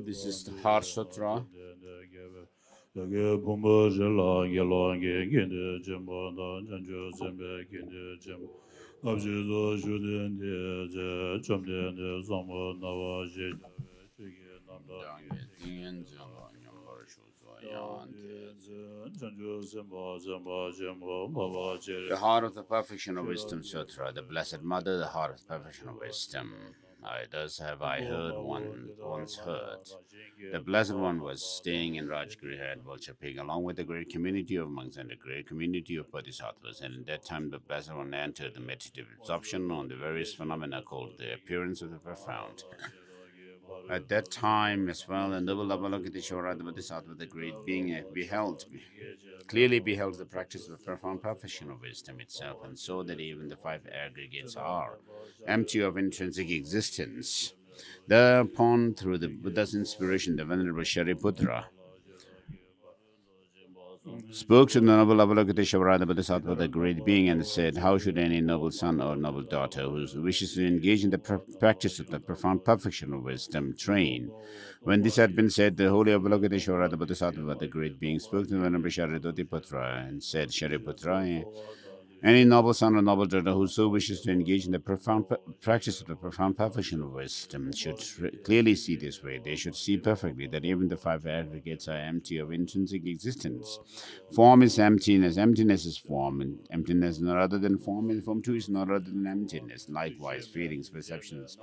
This is the Heart Sutra. The Heart of the Perfection of Wisdom Sutra, the Blessed Mother, the Heart of the Perfection of Wisdom. Thus have I heard once heard. The Blessed One was staying in Rajgriha at Volchapik along with a great community of monks and a great community of bodhisattvas, and at that time the Blessed One entered the meditative absorption on the various phenomena called the appearance of the profound. At that time as well, the noble Avalokiteshvara, the Bodhisattva, the great being, clearly beheld the practice of the profound perfection of wisdom itself, and saw that even the five aggregates are empty of intrinsic existence. Thereupon, through the Buddha's inspiration, the Venerable Shariputra spoke to the noble Avalokiteshvara, the Bodhisattva, the great being, and said, "How should any noble son or noble daughter who wishes to engage in the practice of the profound perfection of wisdom train?" When this had been said, the holy Avalokiteshvara, the Bodhisattva, the great being, spoke to the Venerable Shariputra and said, "Shariputra, any noble son or noble daughter who so wishes to engage in the profound practice of the profound perfection of wisdom should clearly see this way. They should see perfectly that even the five aggregates are empty of intrinsic existence. Form is emptiness, emptiness is form, and emptiness is not other than form, and form too is not other than emptiness. Likewise, feelings, perceptions,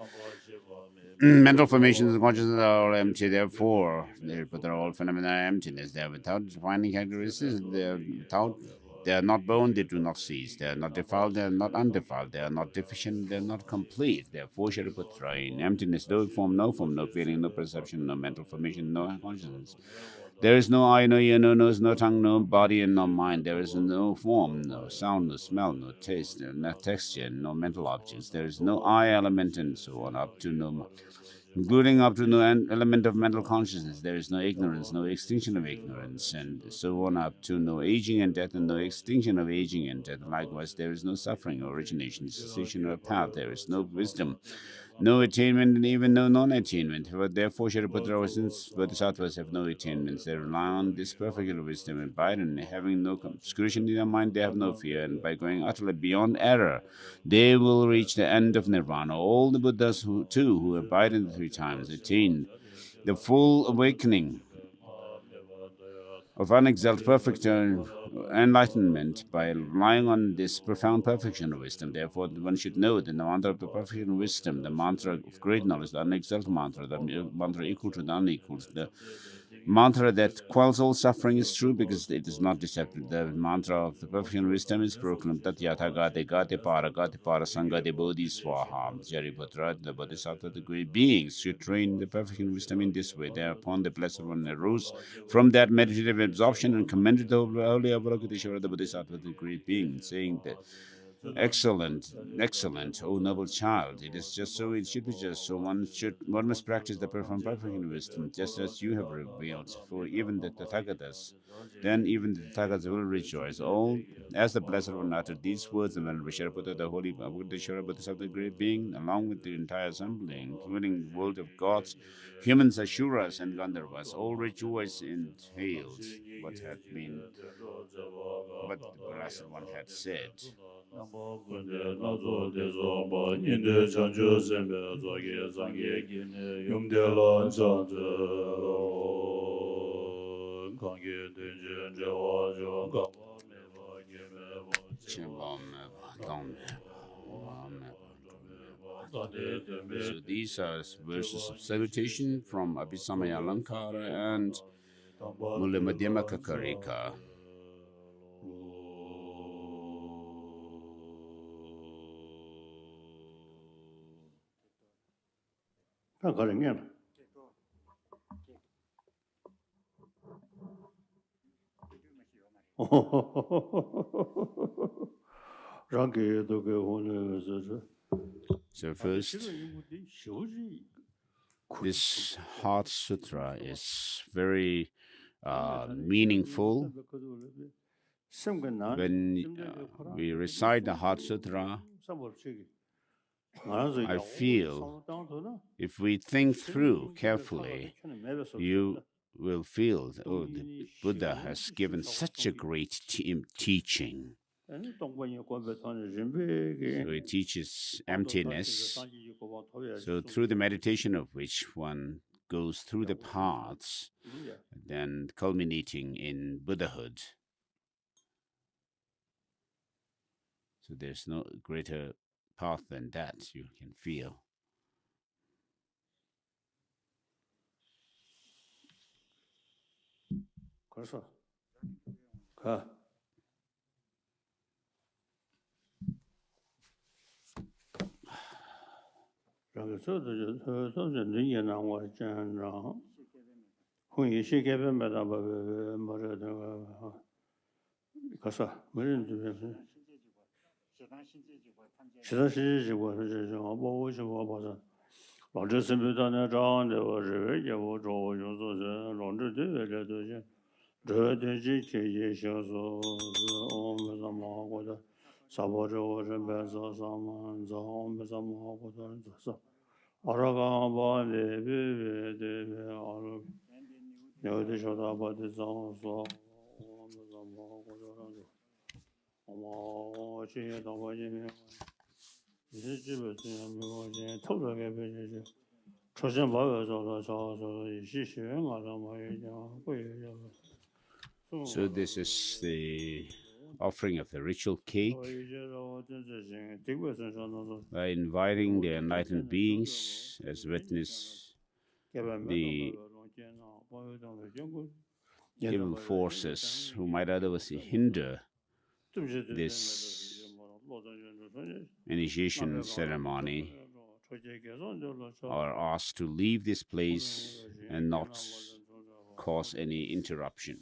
mental formations and consciousness are all empty, therefore, but they're all phenomena of emptiness. They are without defining characteristics, they are not born, they do not cease. They are not defiled, they are not undefiled. They are not deficient, they are not complete. Therefore, Shariputra, in emptiness, no form, no feeling, no perception, no mental formation, no consciousness. There is no eye, no ear, no nose, no tongue, no body, and no mind. There is no form, no sound, no smell, no taste, no texture, no mental objects. There is no I element, and so on, up to no including up to no element of mental consciousness. There is no ignorance, no extinction of ignorance, and so on up to no aging and death, and no extinction of aging and death. Likewise, there is no suffering, origination, cessation, or path. There is no wisdom, no attainment, and even no non-attainment. Therefore, Shariputra, since bodhisattvas have no attainments, they rely on this perfect wisdom and abide, and having no obscuration in their mind, they have no fear, and by going utterly beyond error, they will reach the end of nirvana. All the Buddhas who abide in the three times attain the full awakening of unexalted perfect enlightenment by relying on this profound perfection of wisdom. Therefore, one should know that the mantra of the perfection of wisdom, the mantra of great knowledge, the unexalted mantra, the mantra equal to the unequal, the mantra that quells all suffering is true because it is not deceptive. The mantra of the perfection of wisdom is proclaimed. Tat yatha gate para sangate bodhi swaha. Shariputra, the bodhisattva, the great beings, should train the perfection of wisdom in this way. Thereupon the Blessed One arose from that meditative absorption and commended the holy Avalokiteshvara, the bodhisattva, the great being, saying that, "Excellent, excellent, O noble child. It is just so, it should be just so. One must practice the profound perfection wisdom, just as you have revealed. For even the Tathagatas, then even the Tathagatas will rejoice. All as the Blessed One uttered these words, and when Shariputra, the holy Avalokiteshvara, bodhisattva, the great being, along with the entire assembly, including the world of gods, humans, Asuras, and Gandharvas, all rejoiced and hailed what the Blessed One had said. So these are verses of salutation from Abhisamaya Alankara and Mula Madhyama Kakarika. So first, this Heart Sutra is very meaningful. When we recite the Heart Sutra, I feel if we think through carefully, you will feel, oh, the Buddha has given such a great teaching. So it teaches emptiness. So through the meditation of which one goes through the paths, then culminating in Buddhahood. So there's no greater path than that you can feel. So this is the offering of the ritual cake by inviting the enlightened beings as witness the evil forces who might otherwise hinder this initiation ceremony are asked to leave this place and not cause any interruption.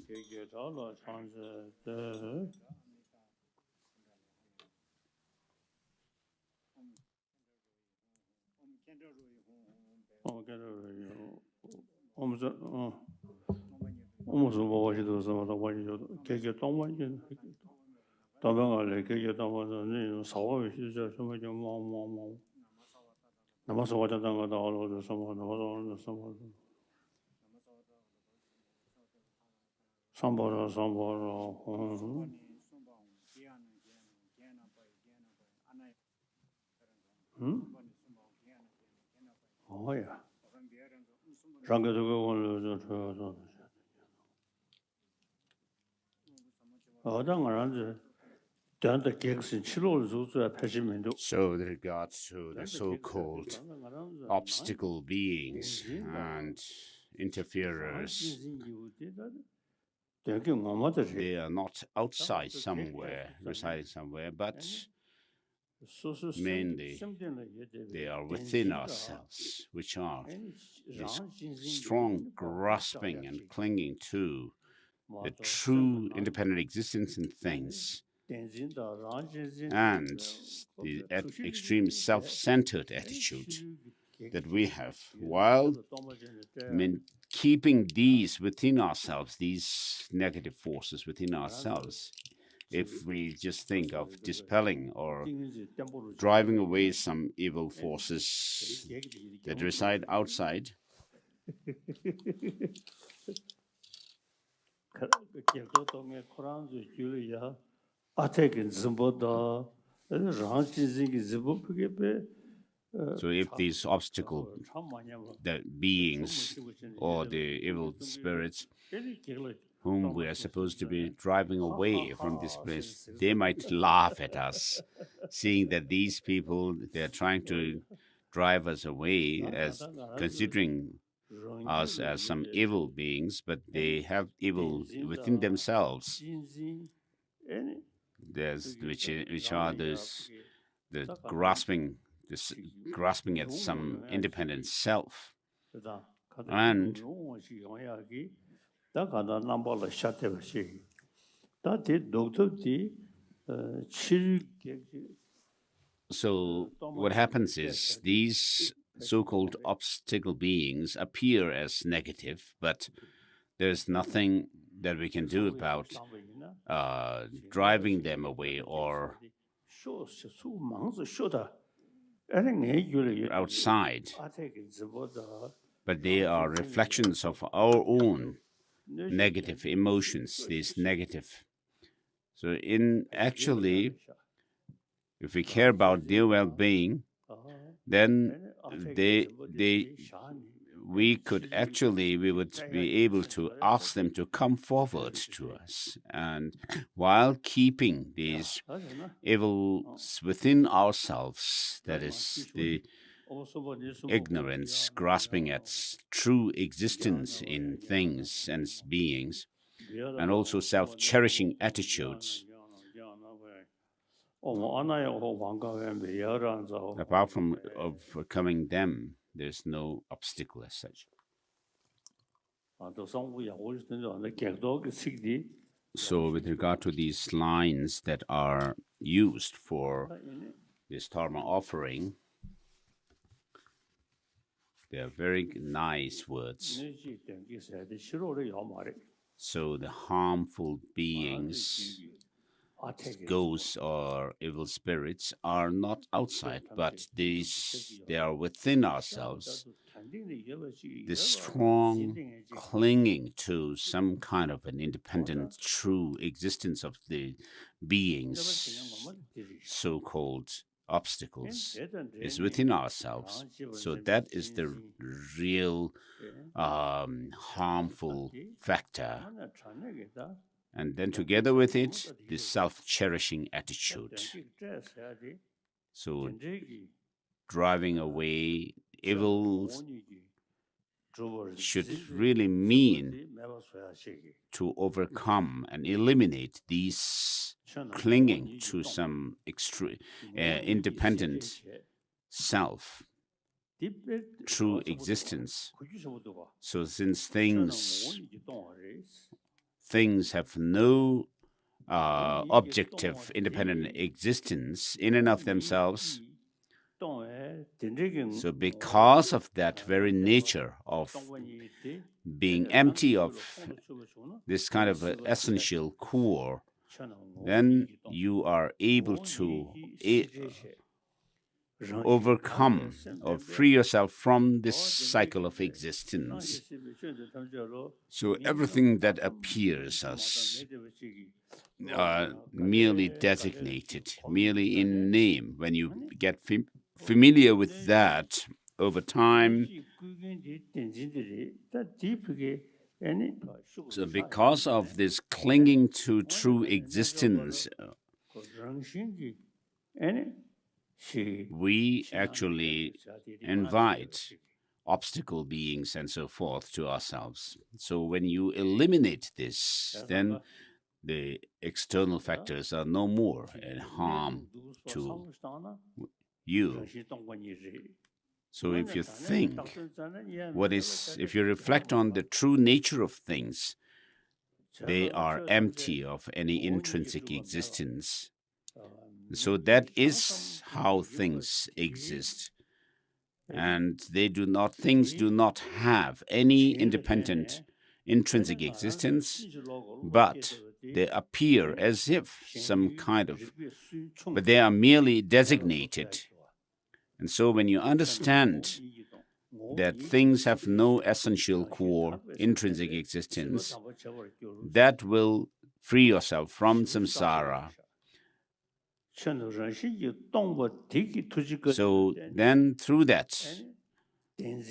Oh yeah. So, with regards to the so called obstacle beings and interferers, they are not outside somewhere, residing somewhere, but mainly they are within ourselves, which are this strong grasping and clinging to the true independent existence in things and the extreme self centered attitude that we have, while keeping these within ourselves, these negative forces within ourselves. If we just think of dispelling or driving away some evil forces that reside outside, so if these obstacle the beings or the evil spirits whom we are supposed to be driving away from this place, they might laugh at us, seeing that these people, they're trying to drive us away as considering us as some evil beings, but they have evil within themselves. There's which are those the grasping at some independent self, and so what happens is these so-called obstacle beings appear as negative, but there's nothing that we can do about driving them away or outside, but they are reflections of our own negative emotions, these negative. So in actually, if we care about their well-being, then they we could actually we would be able to ask them to come forward to us, and while keeping these evils within ourselves, that is the ignorance, grasping at true existence in things and beings, and also self-cherishing attitudes. Apart from overcoming them, there's no obstacle as such. So, with regard to these lines that are used for this dharma offering, they are very nice words. So, the harmful beings, ghosts or evil spirits, are not outside, but they are within ourselves. This strong clinging to some kind of an independent, true existence of the beings, so-called obstacles, is within ourselves. So that is the real harmful factor. And then together with it, the self-cherishing attitude. So driving away evils should really mean to overcome and eliminate these clinging to some independent self, true existence. So since things have no objective independent existence in and of themselves, so because of that very nature of being empty of this kind of essential core, then you are able to overcome or free yourself from this cycle of existence. So everything that appears as merely designated, merely in name, when you get familiar with that over time, so because of this clinging to true existence, we actually invite obstacle beings and so forth to ourselves. So when you eliminate this, then the external factors are no more in harm to you. So if you think if you reflect on the true nature of things, they are empty of any intrinsic existence. So that is how things exist. And things do not have any independent intrinsic existence, but they appear as if some kind of, but they are merely designated. And so when you understand that things have no essential core intrinsic existence, that will free yourself from samsara. So then through that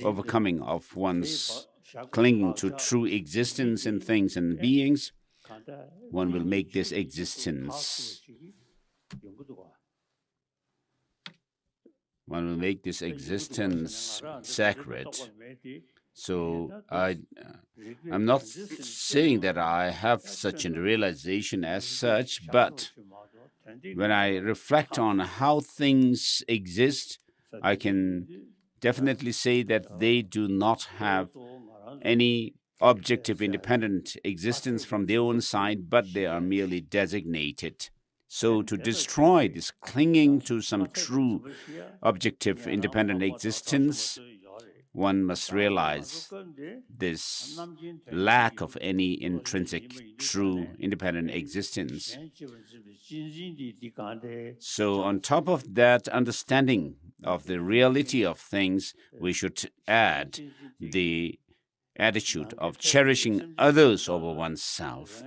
overcoming of one's clinging to true existence in things and beings, one will make this existence sacred. So I'm not saying that I have such a realization as such, but when I reflect on how things exist, I can definitely say that they do not have any objective independent existence from their own side, but they are merely designated. So to destroy this clinging to some true objective independent existence, one must realize this lack of any intrinsic, true, independent existence. So, on top of that understanding of the reality of things, we should add the attitude of cherishing others over oneself.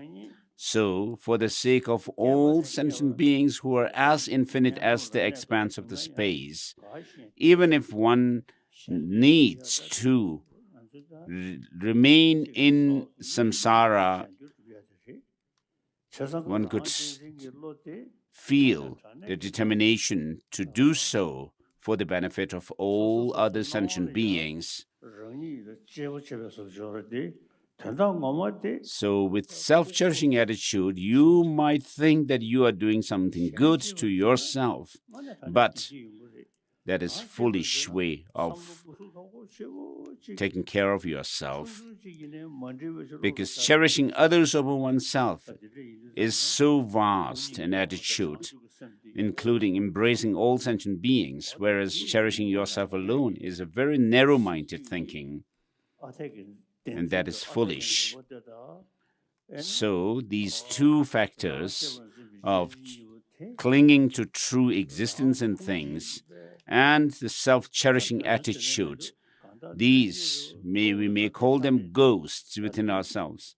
So, for the sake of all sentient beings who are as infinite as the expanse of the space, even if one needs to remain in samsara, one could feel the determination to do so for the benefit of all other sentient beings. So, with self-cherishing attitude, you might think that you are doing something good to yourself, but that is foolish way of taking care of yourself, because cherishing others over oneself is so vast an attitude, including embracing all sentient beings, whereas cherishing yourself alone is a very narrow-minded thinking, and that is foolish. So these two factors of clinging to true existence in things and the self-cherishing attitude, these we may call them ghosts within ourselves.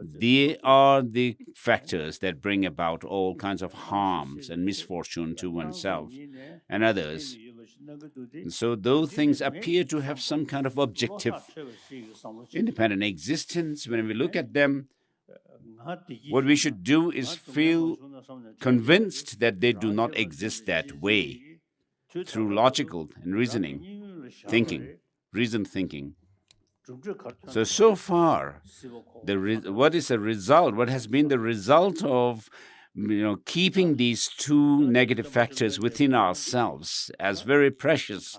They are the factors that bring about all kinds of harms and misfortune to oneself and others. And so though things appear to have some kind of objective independent existence, when we look at them, what we should do is feel convinced that they do not exist that way through logical and reasoning, reasoned thinking. So far, what is the result? What has been the result of keeping these two negative factors within ourselves as very precious?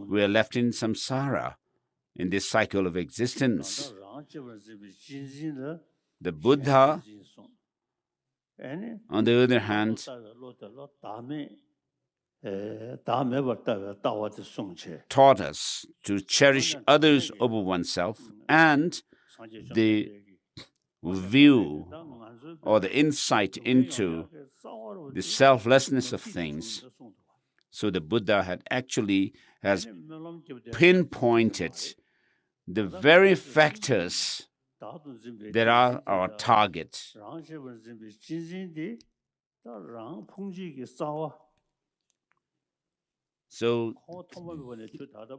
We are left in samsara, in this cycle of existence. The Buddha, on the other hand, taught us to cherish others over oneself, and the view or the insight into the selflessness of things. So the Buddha has pinpointed the very factors that are our target. So,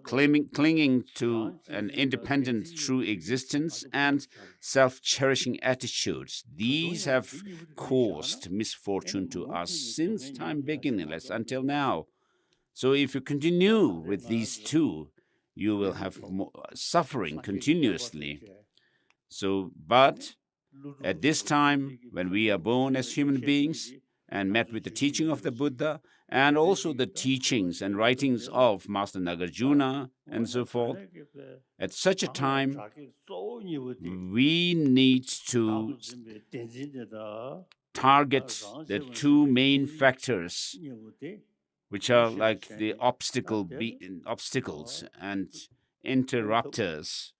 clinging to an independent, true existence and self-cherishing attitudes, these have caused misfortune to us since time beginningless until now. So, if you continue with these two, you will have suffering continuously. So, but at this time, when we are born as human beings and met with the teaching of the Buddha, and also the teachings and writings of Master Nagarjuna and so forth, at such a time, we need to target the two main factors, which are like the obstacles and interrupters.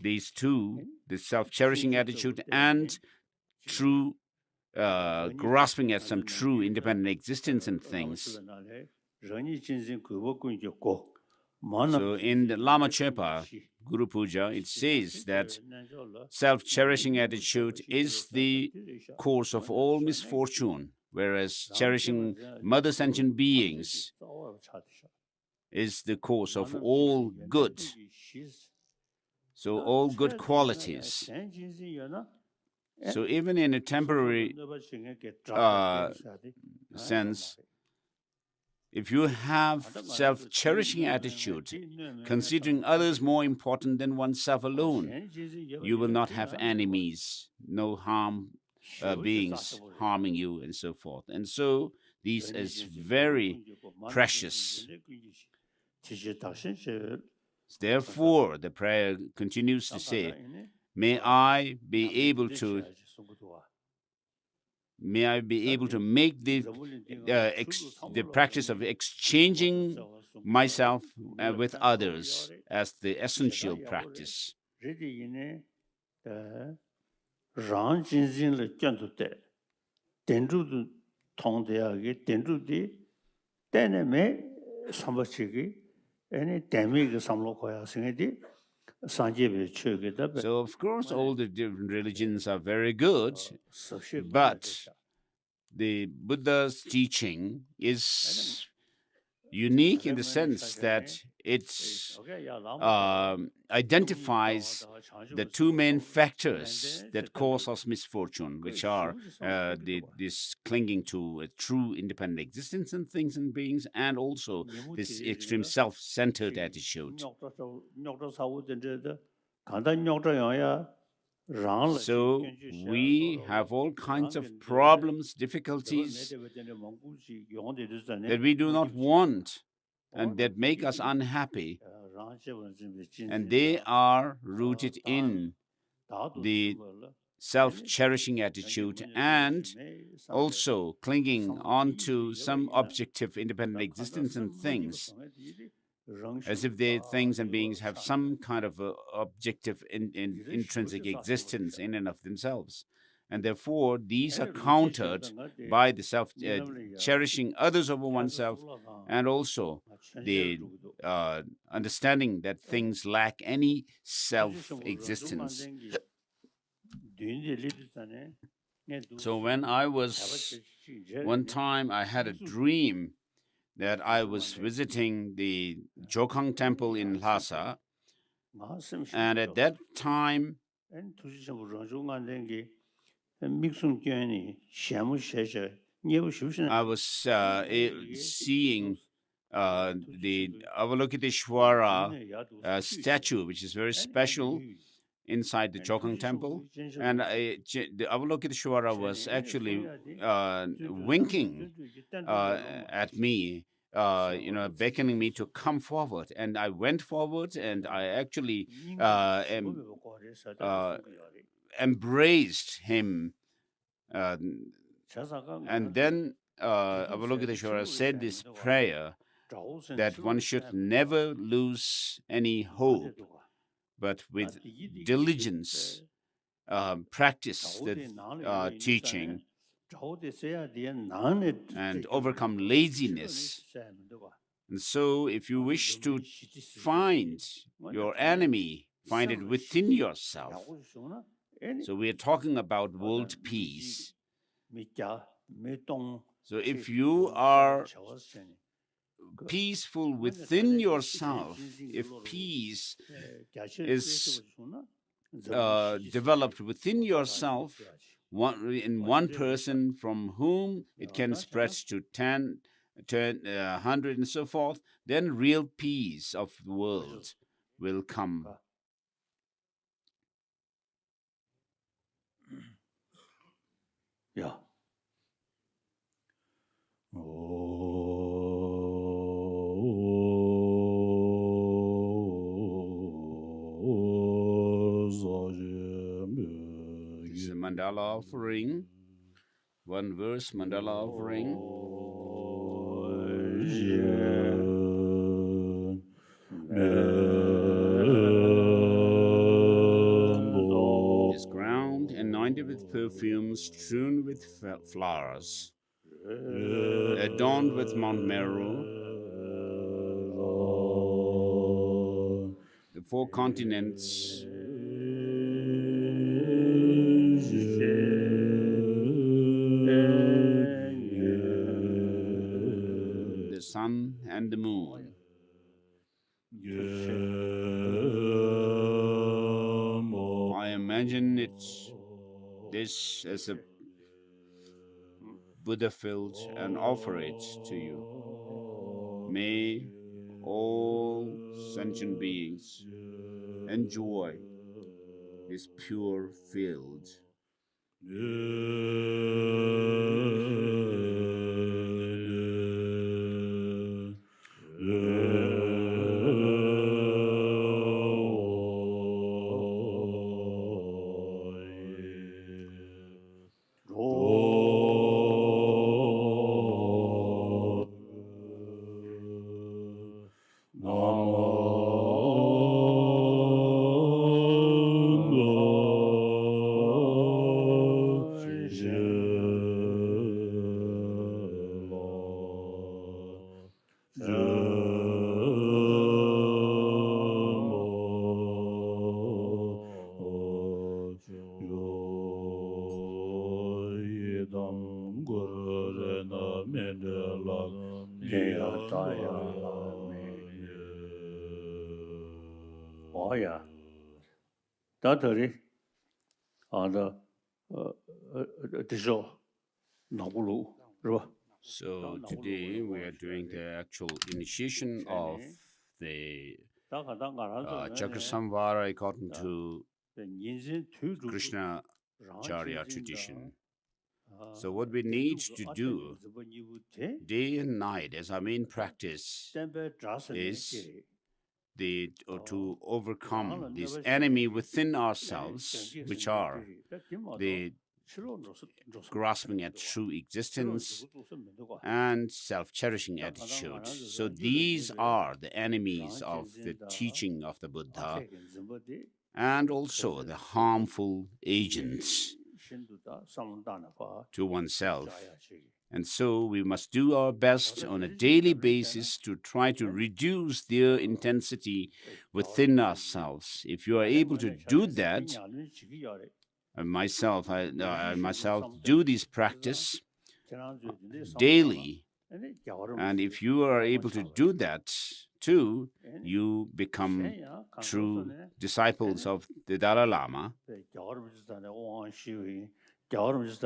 These two, the self-cherishing attitude and true grasping at some true independent existence in things. So in the Lama Chepa, Guru Puja, it says that self-cherishing attitude is the cause of all misfortune, whereas cherishing mother sentient beings is the cause of all good. So all good qualities. So even in a temporary sense, if you have self-cherishing attitude, considering others more important than oneself alone, you will not have enemies, no beings harming you, and so forth. And so this is very precious. Therefore, the prayer continues to say, may I be able to may I be able to make the practice of exchanging myself with others as the essential practice. rāng jīnzīng lī gyāntu tē, dēnzhū dū tōng dēyā gī, dēnzhū dī dēne mē sāmbā chī gī, āni dēmī gī sāmblō kōyā sīngi dī, sāngjī bē chū gī dā bē. So, of course, all the different religions are very good, but the Buddha's teaching is unique in the sense that it identifies the two main factors that cause us misfortune, which are this clinging to a true independent existence in things and beings, and also this extreme self-centered attitude. So we have all kinds of problems, difficulties that we do not want and that make us unhappy. And they are rooted in the self-cherishing attitude and also clinging on to some objective independent existence and things, as if they things and beings have some kind of objective intrinsic existence in and of themselves. And therefore, these are countered by the cherishing others over oneself, and also the understanding that things lack any self-existence. So when I was, one time I had a dream that I was visiting the Jokhang temple in Lhasa, and at that time I was seeing the Avalokiteshvara statue, which is very special inside the Jokhang temple, and the Avalokiteshvara was actually winking at me, beckoning me to come forward. And I went forward, and I actually embraced him. And then Avalokiteshvara said this prayer that one should never lose any hope, but with diligence practice the teaching and overcome laziness. And so if you wish to find your enemy, find it within yourself. So we are talking about world peace. So if you are peaceful within yourself, if peace is developed within yourself, in one person, from whom it can spread to 10, 100 and so forth, then real peace of the world will come. Yeah. This is a mandala offering. One verse mandala offering. Is ground anointed with perfumes, strewn with flowers, adorned with Mount Meru, the four continents, the sun and the moon. I imagine this as a Buddha field and offer it to you. May all sentient beings enjoy this pure field. Deya Daya Me Oya Datari Ada Dijo Nabulu Ruba. So today we are doing the actual initiation of the Chakrasamvara according to Krishna Charya tradition. So what we need to do day and night as our main practice is to overcome this enemy within ourselves, which are the grasping at true existence and self-cherishing attitude. So these are the enemies of the teaching of the Buddha and also the harmful agents to oneself. And so we must do our best on a daily basis to try to reduce their intensity within ourselves. If you are able to do that, I myself do this practice daily. And if you are able to do that too, you become true disciples of the Dalai Lama.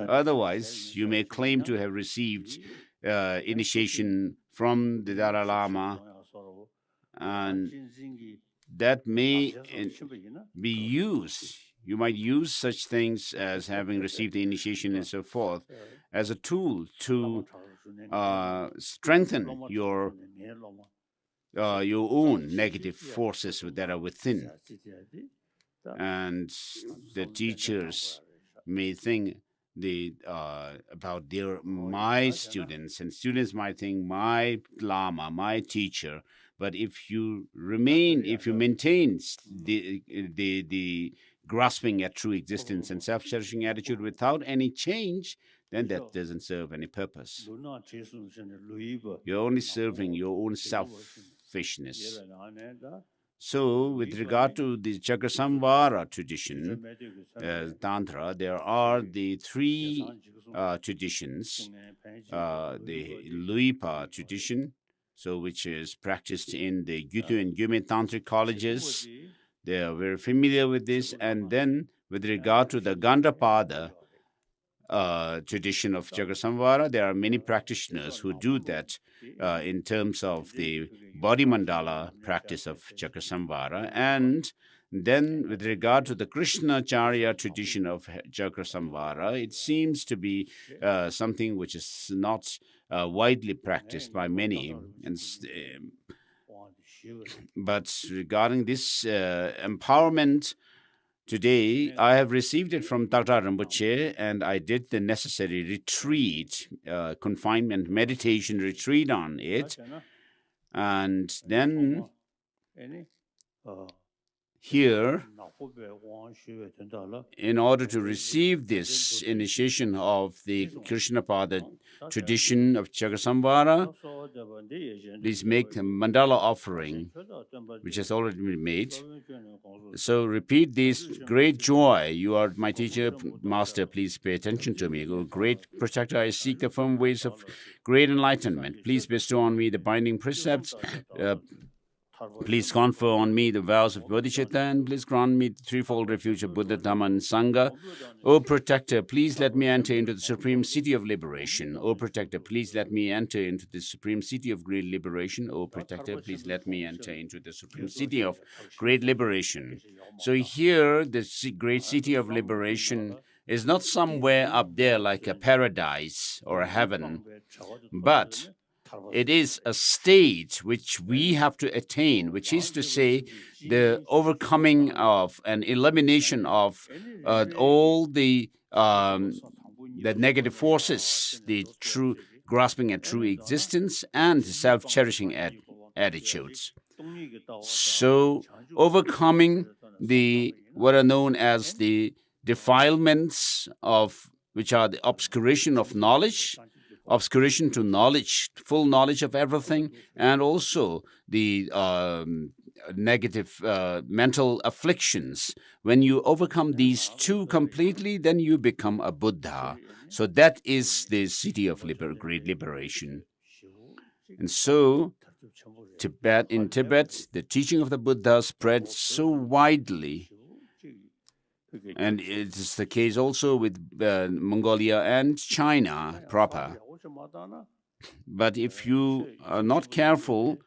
Otherwise, you may claim to have received initiation from the Dalai Lama, and that may be used. You might use such things as having received the initiation and so forth as a tool to strengthen your own negative forces that are within. And the teachers may think about my students, and students might think my Lama, my teacher. But if you maintain the grasping at true existence and self-cherishing attitude without any change, then that doesn't serve any purpose. You're only serving your own selfishness. So, with regard to the Chakrasamvara tradition, Tantra, there are the three traditions. The Luipa tradition, so which is practiced in the Gyutu and Gyume Tantric colleges. They are very familiar with this. And then, with regard to the Gandapada tradition of Chakrasamvara, there are many practitioners who do that in terms of the body mandala practice of Chakrasamvara. And then, with regard to the Krishna Charya tradition of Chakrasamvara, it seems to be something which is not widely practiced by many. But regarding this empowerment, today, I have received it from Tata Rinpoche, and I did the necessary retreat, confinement meditation retreat on it. And then here, in order to receive this initiation of the Krishnapada tradition of Chakrasamvara, please make a mandala offering, which has already been made. So repeat this: great joy, you are my teacher, master, please pay attention to me. O great protector, I seek the firm ways of great enlightenment. Please bestow on me the binding precepts. Please confer on me the vows of Bodhicitta, and please grant me the threefold refuge of Buddha, Dhamma, and Sangha. O Protector, please let me enter into the supreme city of liberation. O Protector, please let me enter into the supreme city of great liberation. O Protector, please let me enter into the supreme city of great liberation. So here, the great city of liberation is not somewhere up there like a paradise or a heaven, but it is a state which we have to attain, which is to say, the overcoming of and elimination of all the negative forces, the true grasping at true existence, and self-cherishing attitudes. So, overcoming the what are known as the defilements of which are the obscuration of knowledge, obscuration to knowledge, full knowledge of everything, and also the negative mental afflictions. When you overcome these two completely, then you become a Buddha. So that is the city of great liberation. And so, in Tibet, the teaching of the Buddha spread so widely, and it is the case also with Mongolia and China proper. But if you are not careful,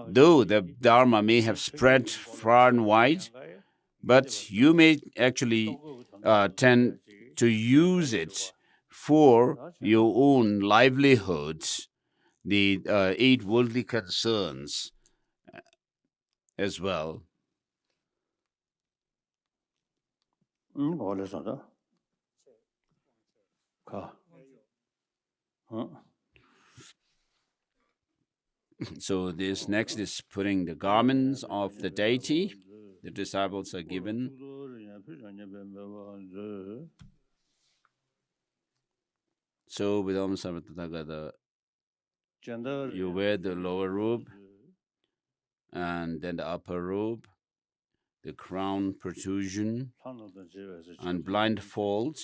though the Dharma may have spread far and wide, but you may actually tend to use it for your own livelihood, the 8 worldly concerns as well. So this next is putting the garments of the deity. The disciples are given. So with Om Sarvatatathagata, you wear the lower robe and then the upper robe, the crown protrusion, and blindfold,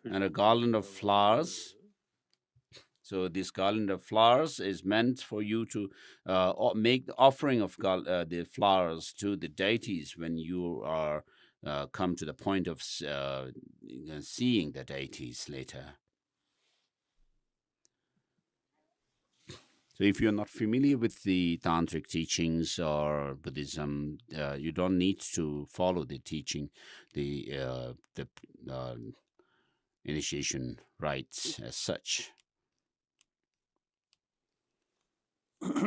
and a garland of flowers. So this garland of flowers is meant for you to make the offering of the flowers to the deities when you are come to the point of seeing the deities later. So if you're not familiar with the tantric teachings or Buddhism, you don't need to follow the teaching, the initiation rites as such. So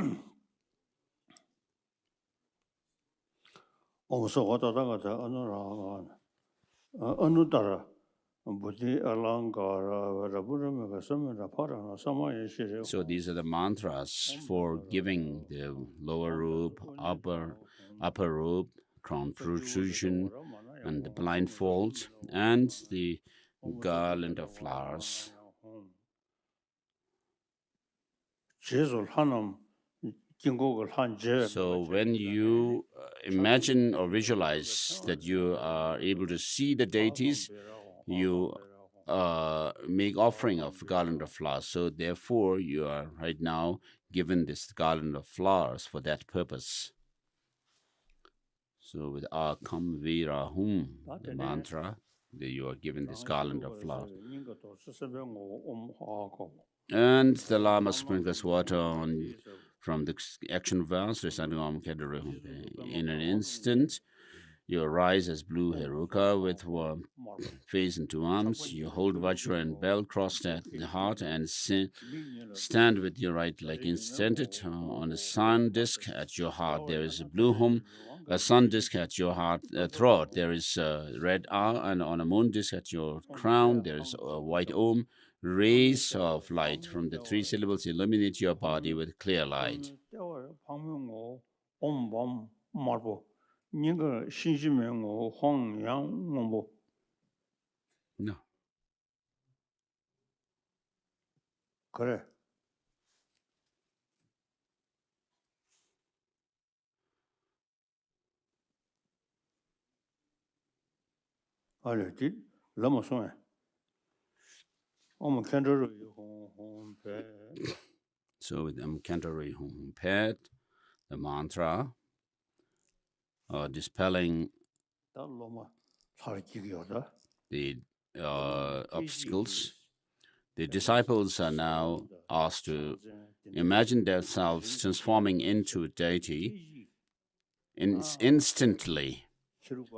these are the mantras for giving the lower robe, upper robe, crown protrusion, and the blindfold, and the garland of flowers. So when you imagine or visualize that you are able to see the deities, you make offering of garland of flowers. So therefore, you are right now given this garland of flowers for that purpose. So with Akam Vira Hum, the mantra, that you are given this garland of flowers. And the Lama sprinkles water on from the action vase, reciting Om Kedare Hum. In an instant, you arise as blue Heruka with one face and 2 arms. You hold Vajra and bell crossed at the heart and stand with your right leg extended. On a sun disk at your heart, there is a blue hum. A sun disk at your heart throat, there is a red R. And on a moon disk at your crown, there is a white Om. Rays of light from the 3 syllables illuminate your body with clear light. No. Correct. So with Cantori Hum Pet, the mantra, dispelling the obstacles. The disciples are now asked to imagine themselves transforming into deity instantly.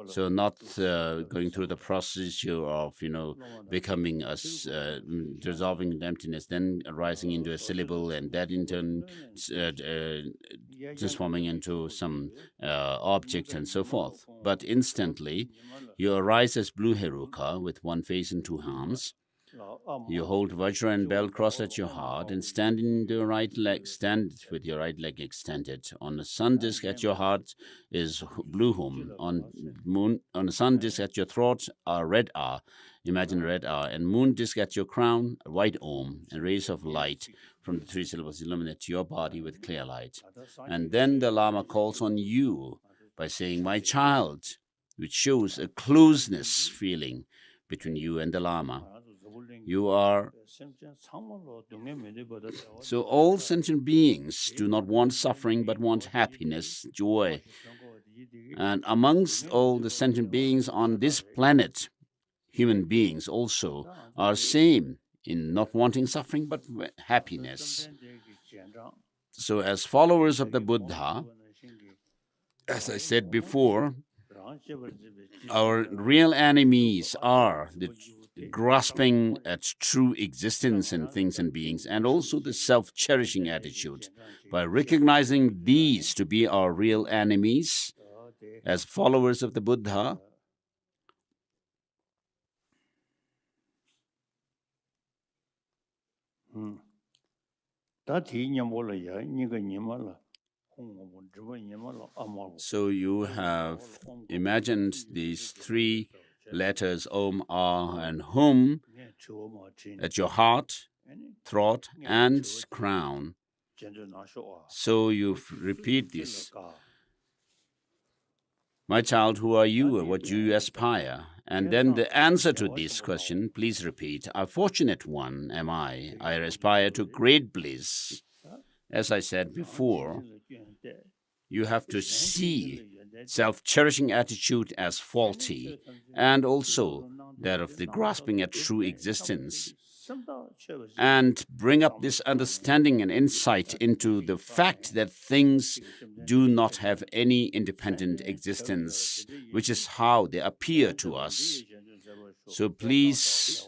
So not going through the procedure of becoming dissolving in emptiness, then arising into a syllable, and that in turn transforming into some object and so forth. But instantly, you arise as blue Heruka with 1 face and 2 hands. You hold Vajra and bell crossed at your heart and stand with your right leg extended. On the sun disk at your heart is blue hum. On the sun disk at your throat are red R. Imagine red R. And moon disk at your crown, white Om. And rays of light from the 3 syllables illuminate your body with clear light. And then the Lama calls on you by saying, "My child," which shows a closeness feeling between you and the Lama. You are. So all sentient beings do not want suffering but want happiness, joy. And amongst all the sentient beings on this planet, human beings also are same in not wanting suffering but happiness. So as followers of the Buddha, as I said before, our real enemies are the grasping at true existence in things and beings, and also the self-cherishing attitude. By recognizing these to be our real enemies, as followers of the Buddha, so you have imagined these three letters Om, Ah, and Hum at your heart, throat, and crown. So you repeat this. My child, who are you, or what do you aspire? And then the answer to this question, please repeat. A fortunate one am I. I aspire to great bliss. As I said before, you have to see self-cherishing attitude as faulty, and also that of the grasping at true existence, and bring up this understanding and insight into the fact that things do not have any independent existence, which is how they appear to us. So please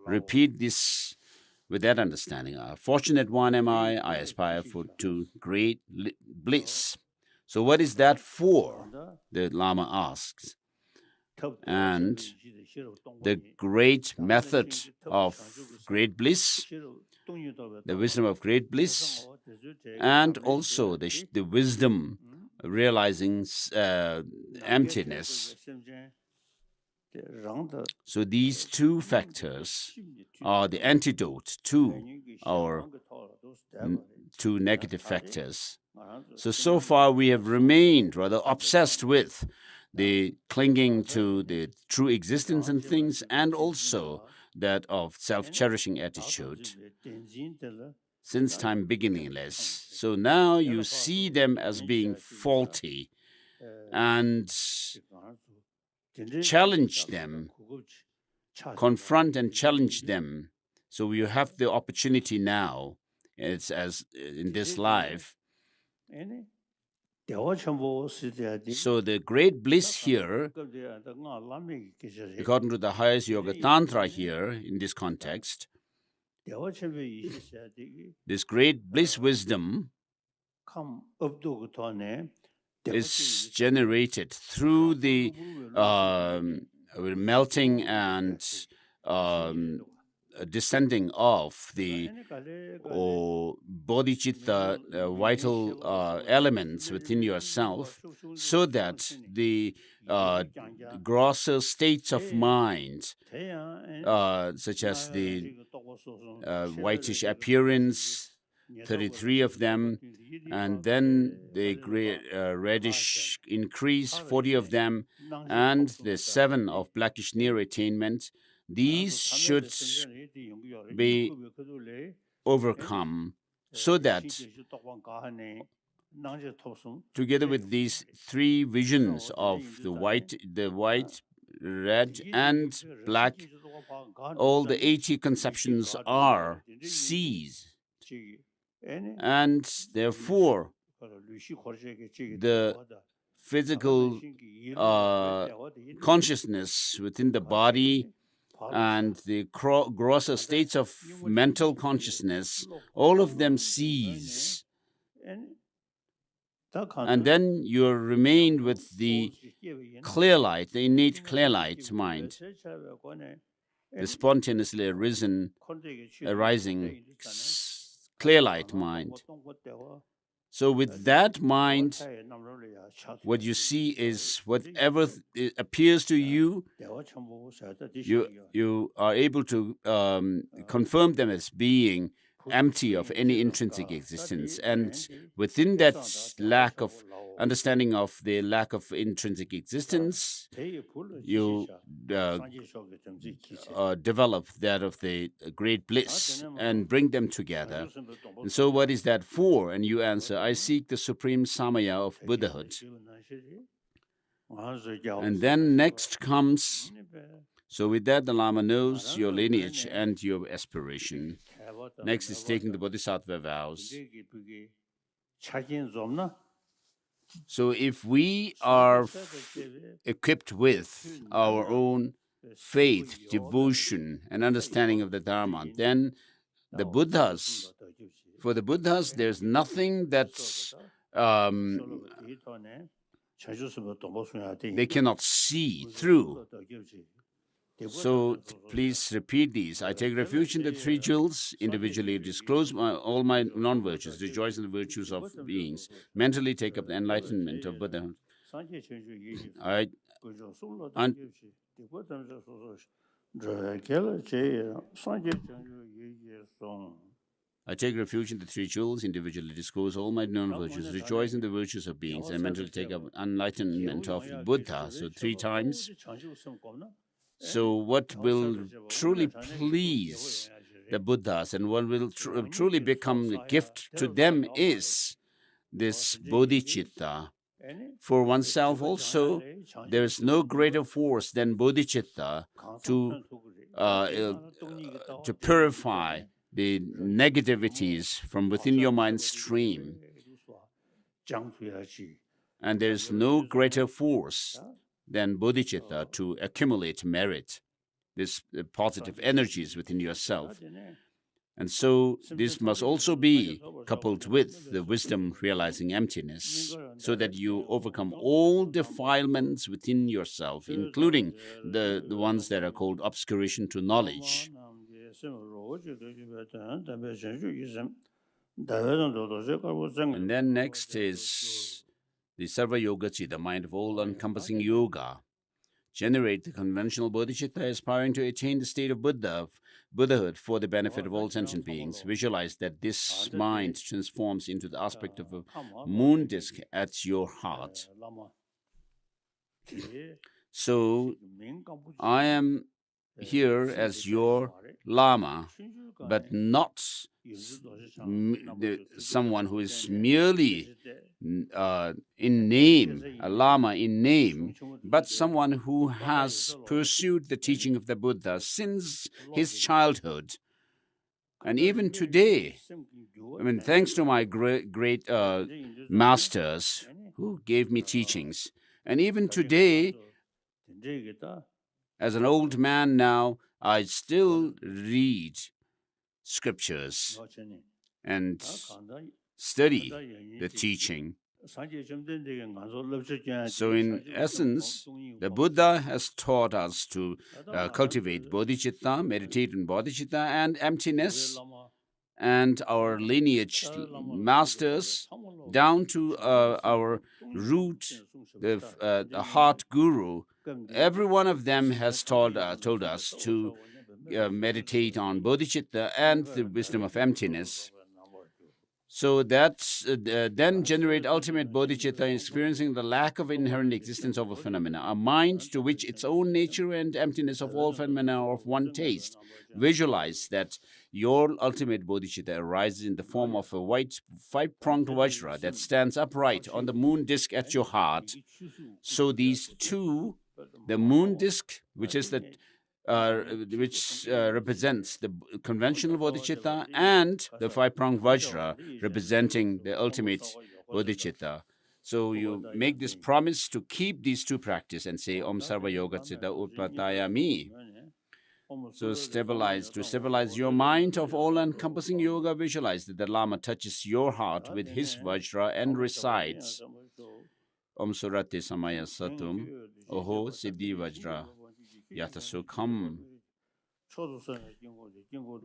repeat this with that understanding. A fortunate one am I aspire to great bliss. So what is that for? The Lama asks. And the great method of great bliss, the wisdom of great bliss, and also the wisdom realizing emptiness. So these two factors are the antidote to our two negative factors. So far we have remained rather obsessed with the clinging to the true existence in things, and also that of self-cherishing attitude since time beginningless. So now you see them as being faulty and challenge them, confront and challenge them. So you have the opportunity now, it's as in this life. So the great bliss here, according to the highest yoga tantra here in this context, this great bliss wisdom is generated through the melting and descending of the bodhicitta vital elements within yourself, so that the grosser states of mind, such as the whitish appearance, 33 of them, and then the gray, reddish increase, 40 of them, and the 7 of blackish near attainment, these should be overcome, so that together with these 3 visions of the white, red, and black, all the 80 conceptions are seized, and therefore the physical consciousness within the body and the grosser states of mental consciousness, all of them cease. And then you remain with the clear light, the innate clear light mind, the spontaneously arising clear light mind. So with that mind, what you see is whatever appears to you, you are able to confirm them as being empty of any intrinsic existence. And within that lack of understanding of the lack of intrinsic existence, you develop that of the great bliss and bring them together. And so, what is that for? And you answer, I seek the supreme samaya of Buddhahood. And then next comes, so with that, the Lama knows your lineage and your aspiration. Next is taking the Bodhisattva vows. So if we are equipped with our own faith, devotion, and understanding of the Dharma, then the Buddhas, for the Buddhas, there's nothing that's they cannot see through. So please repeat these. I take refuge in the three jewels, individually disclose all my non-virtues, rejoice in the virtues of beings, mentally take up the enlightenment of Buddha. I take refuge in the three jewels, individually disclose all my non-virtues, rejoice in the virtues of beings, and mentally take up enlightenment of Buddha. So 3 times. So what will truly please the Buddhas and what will truly become a gift to them is this bodhicitta. For oneself also, there is no greater force than bodhicitta to purify the negativities from within your mind stream. And there is no greater force than bodhicitta to accumulate merit, this positive energies within yourself. And so this must also be coupled with the wisdom realizing emptiness, so that you overcome all defilements within yourself, including the ones that are called obscuration to knowledge. And then next is the Sarva Yoga Chi, the mind of all-encompassing yoga. Generate the conventional bodhicitta aspiring to attain the state of Buddhahood for the benefit of all sentient beings. Visualize that this mind transforms into the aspect of a moon disk at your heart. So I am here as your Lama, but not someone who is merely in name, a Lama in name, but someone who has pursued the teaching of the Buddha since his childhood. And even today, I mean, thanks to my great masters who gave me teachings, and even today, as an old man now, I still read scriptures and study the teaching. So in essence, the Buddha has taught us to cultivate bodhicitta, meditate on bodhicitta and emptiness, and our lineage masters down to our root, the heart guru. Every one of them has told us to meditate on bodhicitta and the wisdom of emptiness. So that's then generate ultimate bodhicitta, experiencing the lack of inherent existence of a phenomena, a mind to which its own nature and emptiness of all phenomena are of one taste. Visualize that your ultimate bodhicitta arises in the form of a white 5-pronged vajra that stands upright on the moon disk at your heart. So these two, the moon disk, which is represents the conventional bodhicitta, and the 5-pronged vajra representing the ultimate bodhicitta. So you make this promise to keep these two practice and say Om Sarva Yoga Citta Utpatayami. So to stabilize your mind of all-encompassing yoga, visualize that the Lama touches your heart with his vajra and recites Om Surate Samaya Satum Oho Siddhi Vajra Yata Sukham.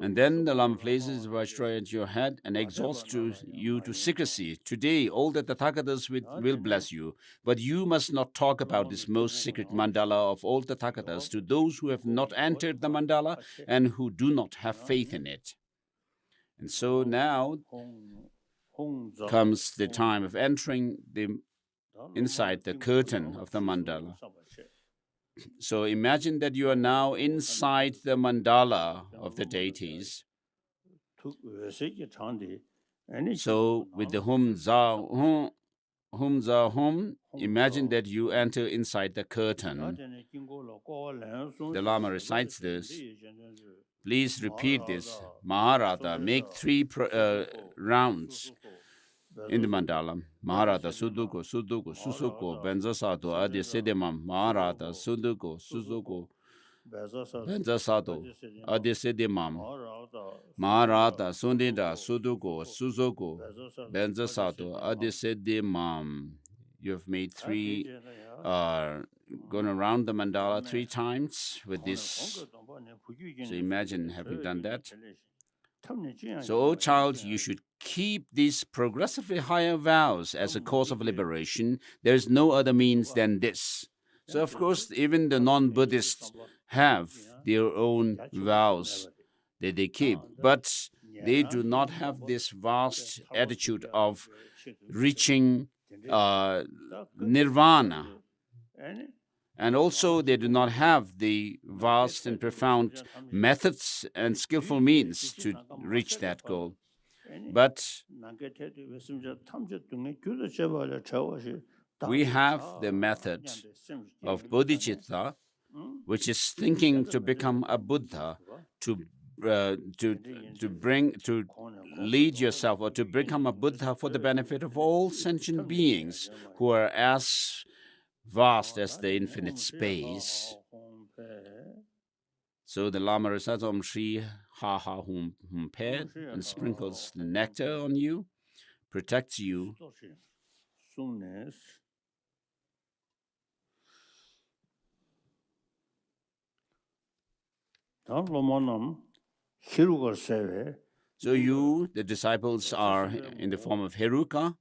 And then the Lama places Vajra at your head and exhorts you to secrecy. Today, all the Tathagatas will bless you, but you must not talk about this most secret mandala of all Tathagatas to those who have not entered the mandala and who do not have faith in it. And so now comes the time of entering inside the curtain of the mandala. So imagine that you are now inside the mandala of the deities. So with the hum za hum, imagine that you enter inside the curtain. The Lama recites this. Please repeat this. Maharata, make 3 rounds in the mandala. Maharata, Suduko, Suduko, Susuko, Benzasato, Adi Sedimam, Maharata, Suduko, Susuko, Benzasato, Adi Sedimam, Maharata, Sundida, Suduko, Suzuko, Benzasato, Adi Sedimam. You have made 3 going around the mandala 3 times with this. So imagine having done that. So, O child, you should keep these progressively higher vows as a cause of liberation. There is no other means than this. So, of course, even the non-Buddhists have their own vows that they keep, but they do not have this vast attitude of reaching nirvana. And also, they do not have the vast and profound methods and skillful means to reach that goal. But we have the method of bodhicitta, which is thinking to become a Buddha, to lead yourself or to become a Buddha for the benefit of all sentient beings who are as vast as the infinite space. So the Lama recites Om Shri Ha Ha Hum Hum Pe and sprinkles the nectar on you, protects you. So you, the disciples, are in the form of Heruka,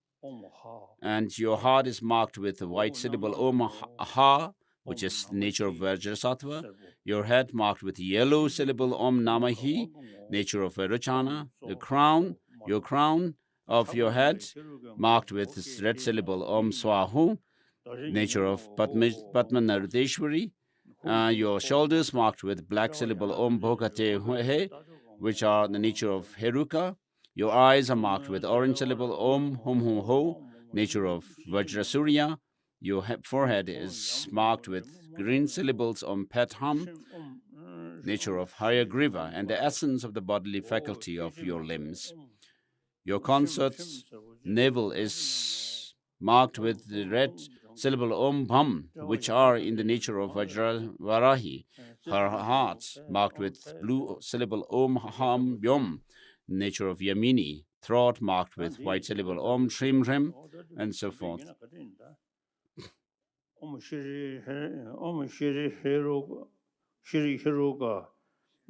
and your heart is marked with the white syllable Om Ha, which is the nature of Vajrasattva. Your head marked with the yellow syllable Om Namahi, nature of Vajrachana. The crown, your crown of your head, marked with the red syllable Om Swahu, nature of Padmanardeshwari. Your shoulders marked with black syllable Om Bhokate He, which are the nature of Heruka. Your eyes are marked with orange syllable Om Hum Hum Ho, nature of Vajrasurya. Your forehead is marked with green syllables Om Pet Hum, nature of Hayagriva, and the essence of the bodily faculty of your limbs. Your consort's navel is marked with the red syllable Om Bham, which are in the nature of Vajravarahi. Her heart marked with blue syllable Om Ham Yom, nature of Yamini. Throat marked with white syllable Om Shrim Rim, and so forth.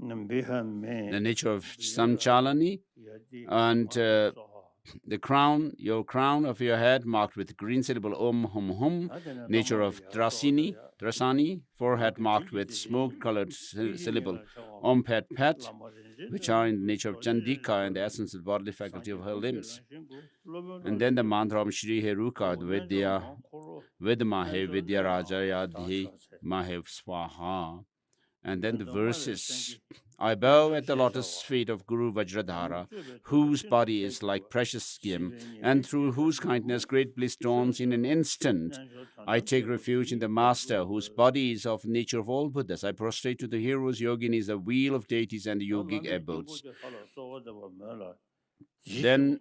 The nature of Samchalani, and the crown, your crown of your head marked with green syllable Om Hum Hum, nature of Drasani, forehead marked with smoke-colored syllable Om Pet Pet, which are in the nature of Chandika and the essence of the bodily faculty of her limbs. And then the mantra Om Shri Heruka Vidya Vidmahe Vidya Raja Yadhi Mahe Swaha. And then the verses. I bow at the lotus feet of Guru Vajradhara, whose body is like precious skin, and through whose kindness great bliss dawns in an instant. I take refuge in the Master, whose body is of nature of all Buddhas. I prostrate to the heroes, yoginis, the wheel of deities, and the yogic abodes. Then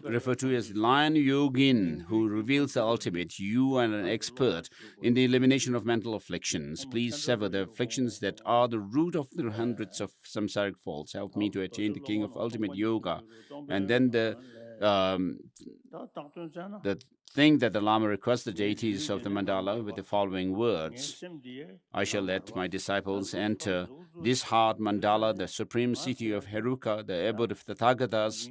referred to as Lion Yogin, who reveals the ultimate. You are an expert in the elimination of mental afflictions. Please sever the afflictions that are the root of the hundreds of samsaric faults. Help me to attain the king of ultimate yoga. And then the thing that the Lama requests the deities of the mandala with the following words. I shall let my disciples enter this hard mandala, the supreme city of Heruka, the abode of the Tathagatas.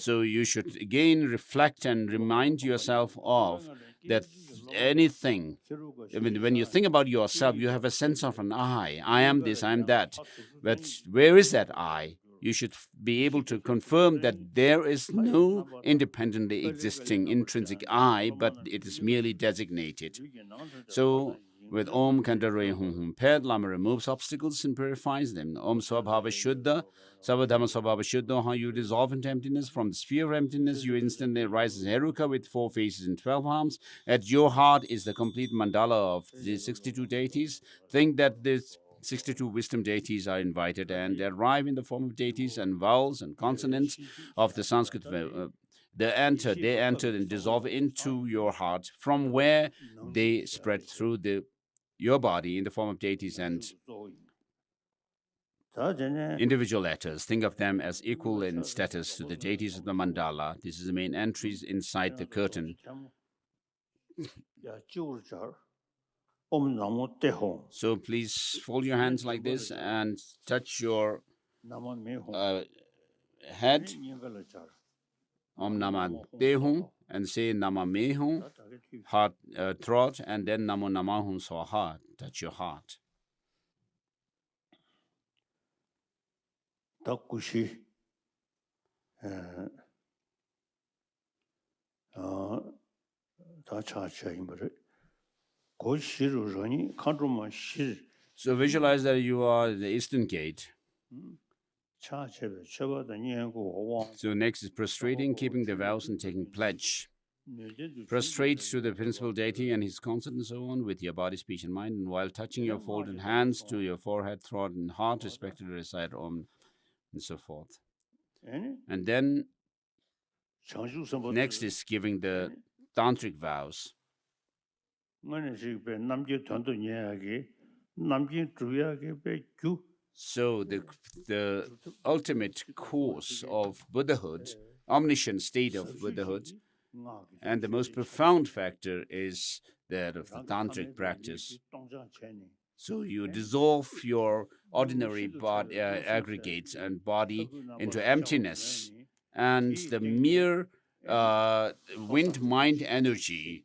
So you should again reflect and remind yourself of that anything. I mean, when you think about yourself, you have a sense of an I. I am this, I am that. But where is that I? You should be able to confirm that there is no independently existing intrinsic I, but it is merely designated. So, with Om Kandare Hum Hum Ped, Lama removes obstacles and purifies them. Om Swabhava Shuddha, Sabadhamma Swabhava Shuddha, how you dissolve into emptiness. From the sphere of emptiness, you instantly rise as Heruka with 4 faces and 12 arms. At your heart is the complete mandala of the 62 deities. Think that this 62 wisdom deities are invited and they arrive in the form of deities and vowels and consonants of the Sanskrit. They enter and dissolve into your heart, from where they spread through your body in the form of deities and individual letters. Think of them as equal in status to the deities of the mandala. This is the main entries inside the curtain. So please fold your hands like this and touch your head, Om Nama Tehum, and say Nama Mehum, heart, throat, and then Namo Namahum Swaha, touch your heart. So visualize that you are the eastern gate. So next is prostrating, keeping the vows and taking pledge. Prostrate to the principal deity and his consort and so on with your body, speech, and mind, and while touching your folded hands to your forehead, throat, and heart, respectively, recite Om and so forth. And then next is giving the tantric vows. So the ultimate course of Buddhahood, omniscient state of Buddhahood, and the most profound factor is that of the tantric practice. So you dissolve your ordinary body, aggregates and body into emptiness, and the mere wind mind energy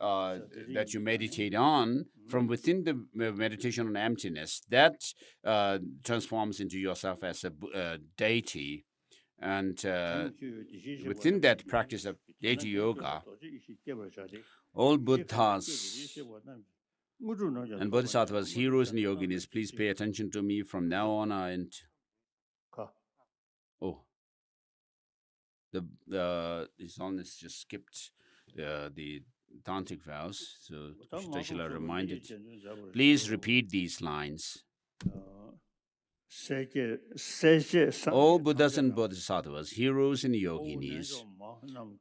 that you meditate on from within the meditation on emptiness, that transforms into yourself as a deity. And within that practice of deity yoga, all Buddhas and Bodhisattvas, heroes and yoginis, please pay attention to me from now on. And this honest just skipped the tantric vows, so Tashila reminded. Please repeat these lines. All Buddhas and Bodhisattvas, heroes and yoginis,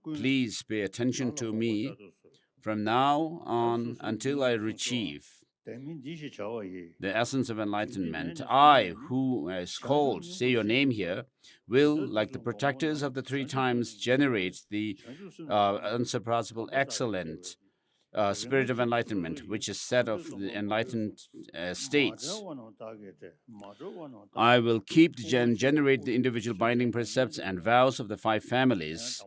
please pay attention to me from now on until I achieve the essence of enlightenment. I, who is called, say your name here, will, like the protectors of the 3 times, generate the unsurpassable, excellent spirit of enlightenment, which is set of the enlightened states. I will keep generate the individual binding precepts and vows of the 5 families.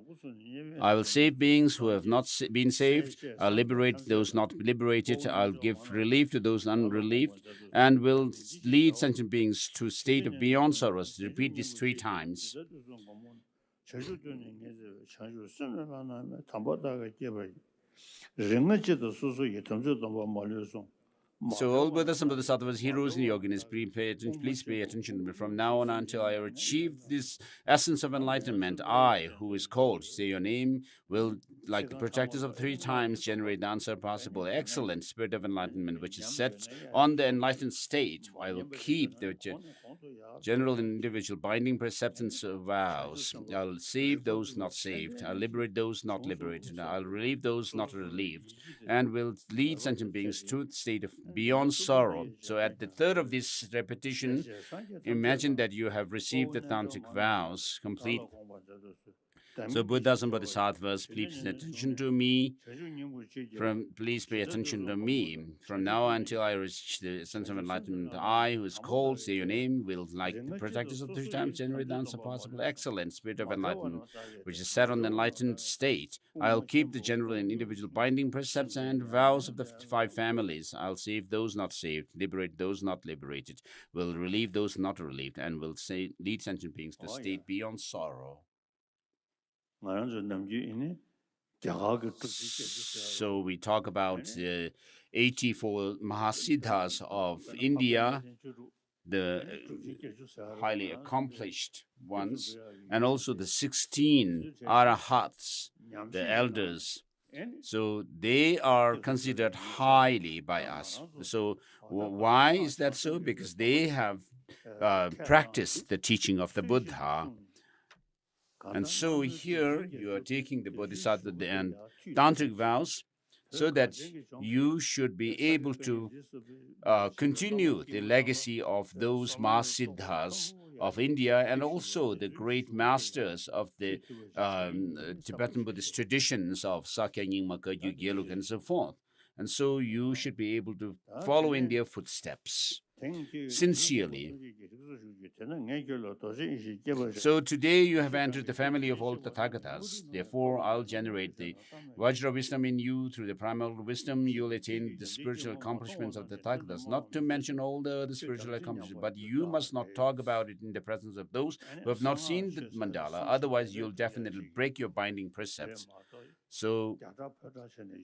I will save beings who have not been saved. I'll liberate those not liberated. I'll give relief to those unrelieved, and will lead sentient beings to a state of beyond sorrows. Repeat this 3 times. So all Buddhas and Bodhisattvas, heroes and yoginis, please pay attention to me from now on until I achieve this essence of enlightenment. I, who is called, say your name, will, like the protectors of 3 times, generate the unsurpassable, excellent spirit of enlightenment, which is set on the enlightened state. I will keep the general and individual binding precepts and vows. I'll save those not saved. I'll liberate those not liberated. I'll relieve those not relieved, and will lead sentient beings to the state of beyond sorrow. So at the third of this repetition, imagine that you have received the tantric vows complete. So Buddhas and Bodhisattvas, please pay attention to me. Please pay attention to me. From now until I reach the sense of enlightenment, I, who is called, say your name, will, like the protectors of three times, generate the unsurpassable, excellent spirit of enlightenment, which is set on the enlightened state. I'll keep the general and individual binding precepts and vows of the five families. I'll save those not saved, liberate those not liberated, will relieve those not relieved, and will lead sentient beings to a state beyond sorrow. So we talk about the 84 Mahasiddhas of India, the highly accomplished ones, and also the 16 Arahats, the elders. So they are considered highly by us. So why is that so? Because they have practiced the teaching of the Buddha. And so here you are taking the Bodhisattva and Tantric vows so that you should be able to continue the legacy of those Mahasiddhas of India and also the great masters of the Tibetan Buddhist traditions of Sakya, Nyingma, Gelug, and so forth. And so you should be able to follow in their footsteps sincerely. So today you have entered the family of all Tathagatas. Therefore, I'll generate the Vajra wisdom in you. Through the primal wisdom, you'll attain the spiritual accomplishments of the Tathagatas. Not to mention all the other spiritual accomplishments, but you must not talk about it in the presence of those who have not seen the mandala. Otherwise, you'll definitely break your binding precepts. So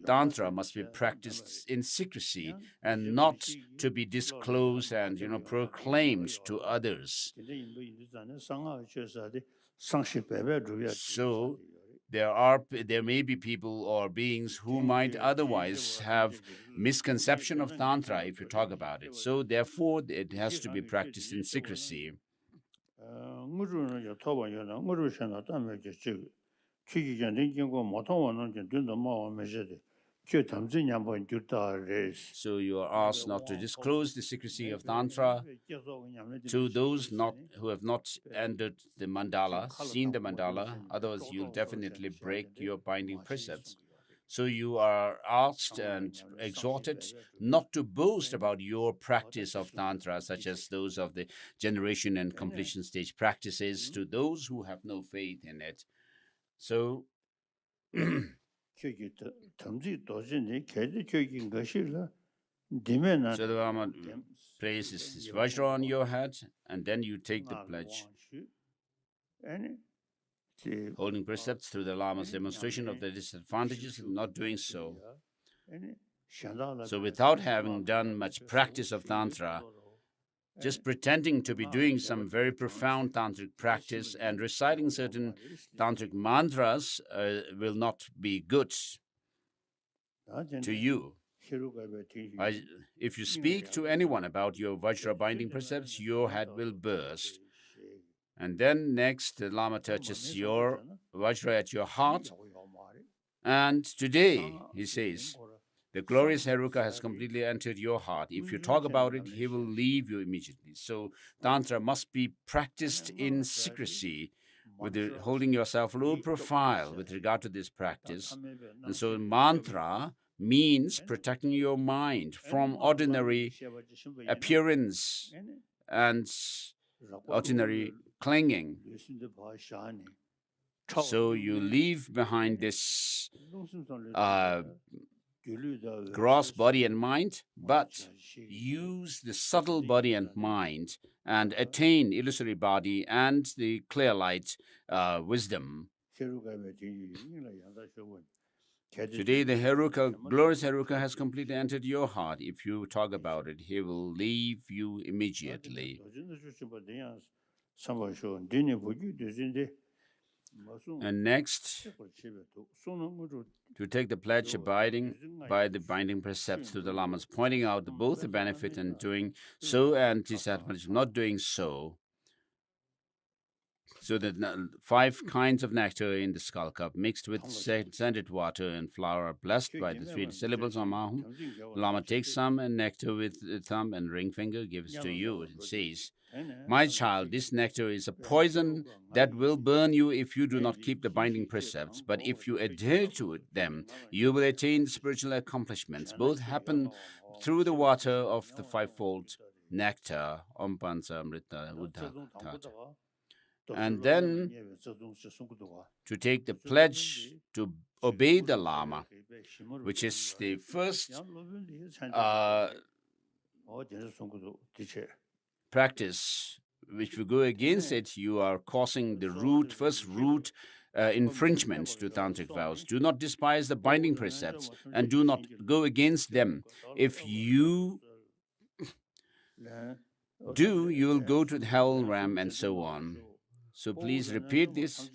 Tantra must be practiced in secrecy and not to be disclosed and proclaimed to others. So there may be people or beings who might otherwise have misconception of Tantra if you talk about it. So therefore it has to be practiced in secrecy. So you are asked not to disclose the secrecy of Tantra to those who have not entered the mandala, seen the mandala, otherwise you'll definitely break your binding precepts. So you are asked and exhorted not to boast about your practice of Tantra, such as those of the generation and completion stage practices, to those who have no faith in it. So so the Lama places his Vajra on your head, and then you take the pledge, holding precepts through the Lama's demonstration of the disadvantages of not doing so. So without having done much practice of Tantra, just pretending to be doing some very profound tantric practice and reciting certain tantric mantras will not be good to you. If you speak to anyone about your Vajra binding precepts, your head will burst. And then next, the Lama touches your Vajra at your heart. And today, he says, the glorious Heruka has completely entered your heart. If you talk about it, he will leave you immediately. So Tantra must be practiced in secrecy, holding yourself low profile with regard to this practice. And so mantra means protecting your mind from ordinary appearance and ordinary clinging. So you leave behind this gross body and mind, but use the subtle body and mind and attain illusory body and the clear light wisdom. Today, the Heruka, glorious Heruka, has completely entered your heart. If you talk about it, he will leave you immediately. And next, to take the pledge abiding by the binding precepts to the Lamas, pointing out both the benefit in doing so and disadvantage of not doing so. So the 5 kinds of nectar in the skull cup mixed with scented water and flour are blessed by the 3 syllables of Mahum. Lama takes some and nectar with the thumb and ring finger gives to you and says, "My child, this nectar is a poison that will burn you if you do not keep the binding precepts, but if you adhere to them, you will attain spiritual accomplishments. Both happen through the water of the fivefold nectar, Ompansa Amrita Uddha. And then to take the pledge to obey the Lama, which is the first practice. Which we go against it, you are causing the first root infringement to tantric vows. Do not despise the binding precepts and do not go against them. If you do, you will go to the hell ram and so on. So please repeat this.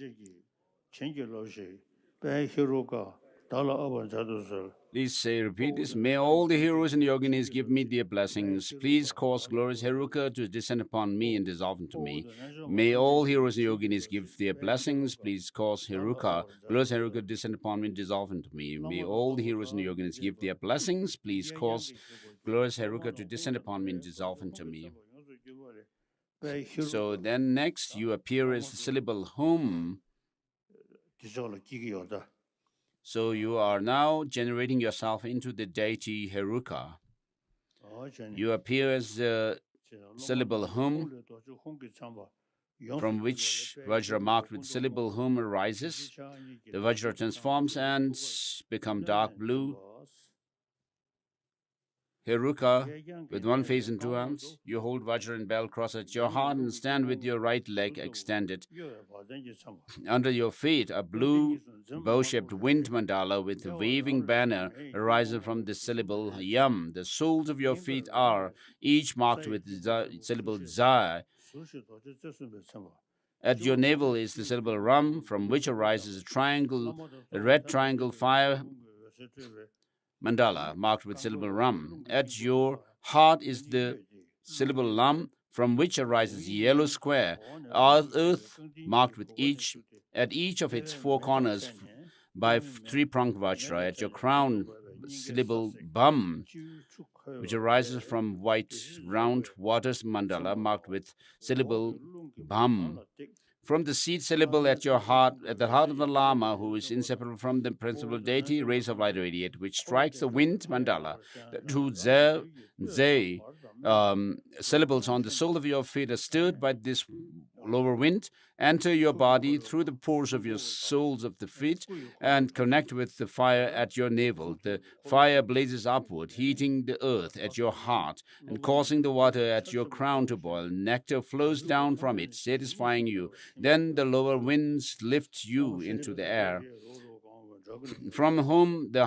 Please say, repeat this. May all the heroes and yoginis give me their blessings. Please cause glorious Heruka to descend upon me and dissolve into me. May all heroes and yoginis give their blessings. Please cause Heruka, glorious Heruka, to descend upon me and dissolve into me. May all the heroes and yoginis give their blessings. Please cause glorious Heruka to descend upon me and dissolve into me. So then next you appear as the syllable hum. So you are now generating yourself into the deity Heruka. You appear as the syllable hum, from which Vajra marked with syllable hum arises. The Vajra transforms and become dark blue. Heruka, with one face and 2 arms, you hold Vajra and bell cross at your heart and stand with your right leg extended. Under your feet, a blue bow-shaped wind mandala with a waving banner arises from the syllable yam. The soles of your feet are each marked with the syllable zai. At your navel is the syllable ram, from which arises a red triangle fire mandala marked with syllable ram. At your heart is the syllable lam, from which arises a yellow square, earth marked with at each of its 4 corners by 3-pronged vajra. At your crown, syllable bam, which arises from white round waters mandala marked with syllable bam. From the seed syllable at the heart of the Lama, who is inseparable from the principal deity, rays of light radiate, which strikes the wind mandala. The 2 ze syllables on the sole of your feet are stirred by this lower wind, enter your body through the pores of your soles of the feet, and connect with the fire at your navel. The fire blazes upward, heating the earth at your heart and causing the water at your crown to boil. Nectar flows down from it, satisfying you. Then the lower winds lift you into the air, from whom at the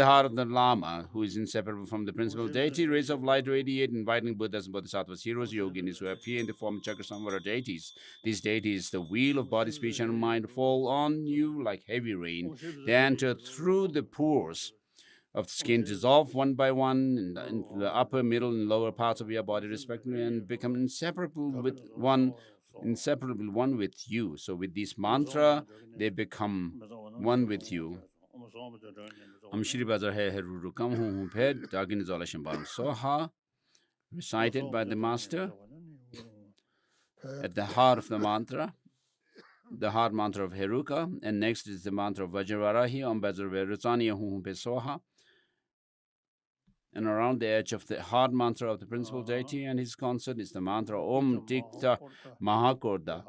heart of the Lama, who is inseparable from the principal deity, rays of light radiate, inviting Buddhas and Bodhisattvas, heroes, yoginis, who appear in the form of Chakrasamvara deities. These deities, the wheel of body, speech, and mind, fall on you like heavy rain. They enter through the pores of the skin, dissolve one by one into the upper, middle, and lower parts of your body, respectively, and become inseparable one with you. So with this mantra, they become one with you. Amshri Bazar Hai Heruru Kam Hum Ped Dagin Zolashan Barum Soha, recited by the master at the heart of the mantra, the heart mantra of Heruka, and next is the mantra of Vajravarahi Om Bazar Verutani Hum Pe Soha. And around the edge of the heart mantra of the principal deity and his consort is the mantra Om Dikta Mahakorda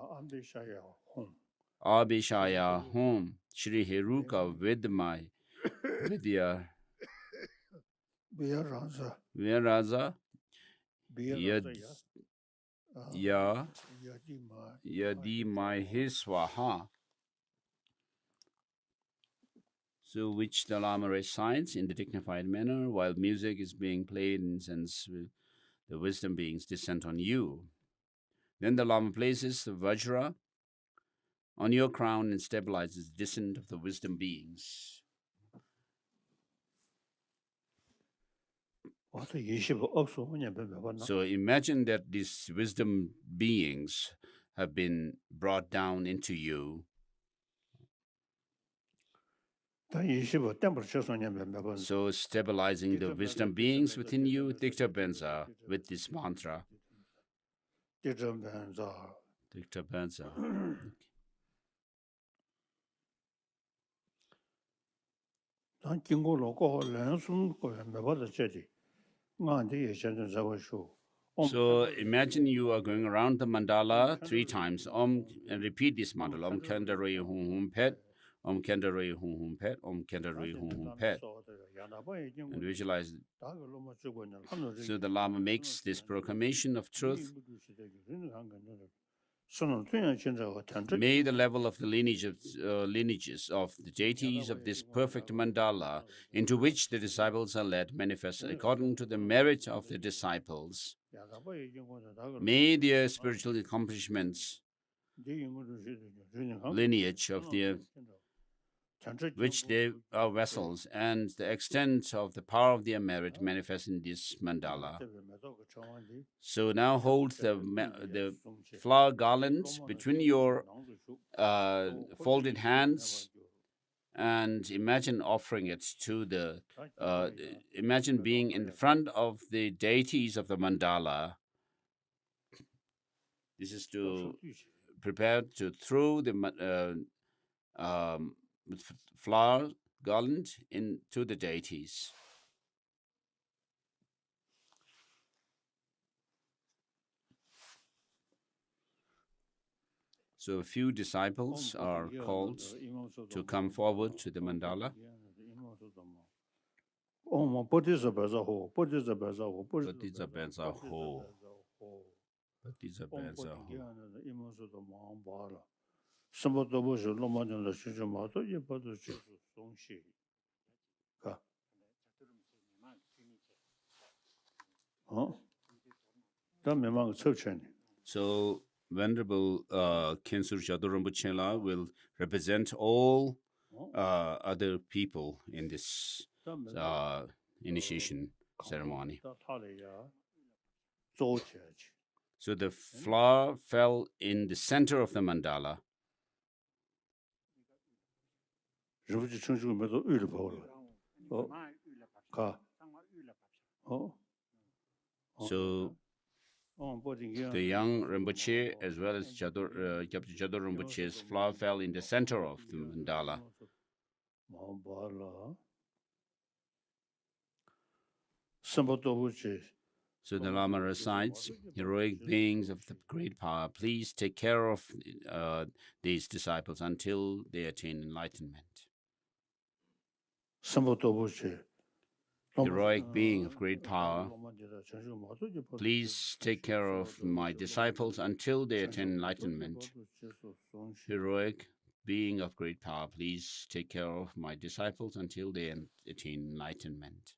Abhishaya Hum Shri Heruka Vidya Vyaraza Yadi Mahiswaha. So which the Lama recites in the dignified manner while music is being played and since the wisdom beings descend on you. Then the Lama places the Vajra on your crown and stabilizes the descent of the wisdom beings. So imagine that these wisdom beings have been brought down into you. So stabilizing the wisdom beings within you, Dikta Benza, with this mantra. Dikta Benza. So imagine you are going around the mandala 3 times. Om, and repeat this mandala. Om Kandaroi Hum Hum Pet. Om Kandaroi Hum Hum Pet. Om Kandaroi Hum Hum Pet. And visualize. So the Lama makes this proclamation of truth. May the level of the lineages of the deities of this perfect mandala, into which the disciples are led, manifest according to the merit of the disciples. May their spiritual accomplishments, lineage of the which they are vessels, and the extent of the power of their merit manifest in this mandala. So now hold the flower garlands between your folded hands and imagine offering it to the, imagine being in front of the deities of the mandala. This is to prepare to throw the flower garland into the deities. So a few disciples are called to come forward to the mandala. Bodhisattva ho. Bodhisattva ho. So Venerable Kensur Jadu Rinpoche will represent all other people in this initiation ceremony. So the flower fell in the center of the mandala. So the young Rinpoche as well as Gyabtu Jadu Rinpoche's flower fell in the center of the mandala. So the Lama recites, heroic beings of the great power, please take care of these disciples until they attain enlightenment. Heroic being of great power, please take care of my disciples until they attain enlightenment. Heroic being of great power, please take care of my disciples until they attain enlightenment.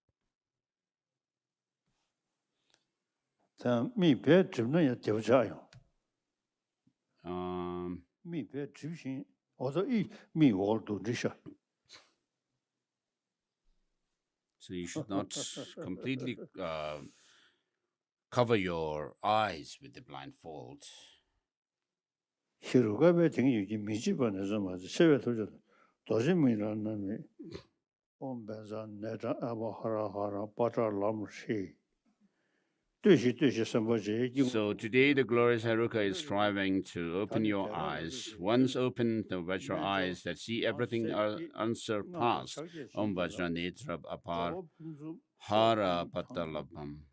So you should not completely cover your eyes with the blindfold. So today the glorious Haruka is striving to open your eyes. Once open the Vajra eyes that see everything unsurpassed. Om Vajra Netra Apar Hara Patalabham.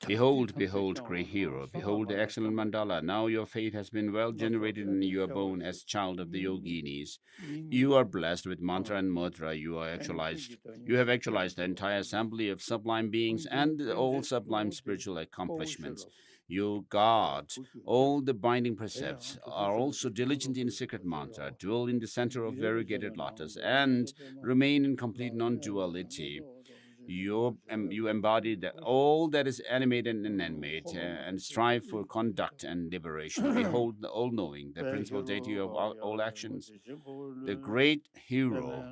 Behold, behold, great hero. Behold the excellent mandala. Now your faith has been well generated and you are born as child of the yoginis. You are blessed with mantra and mudra. You have actualized the entire assembly of sublime beings and all sublime spiritual accomplishments. You guard all the binding precepts, are also diligent in secret mantra, dwell in the center of variegated lotus, and remain in complete non-duality. You embody all that is animated and inanimate, and strive for conduct and liberation. Behold the all-knowing, the principal deity of all actions, the great hero.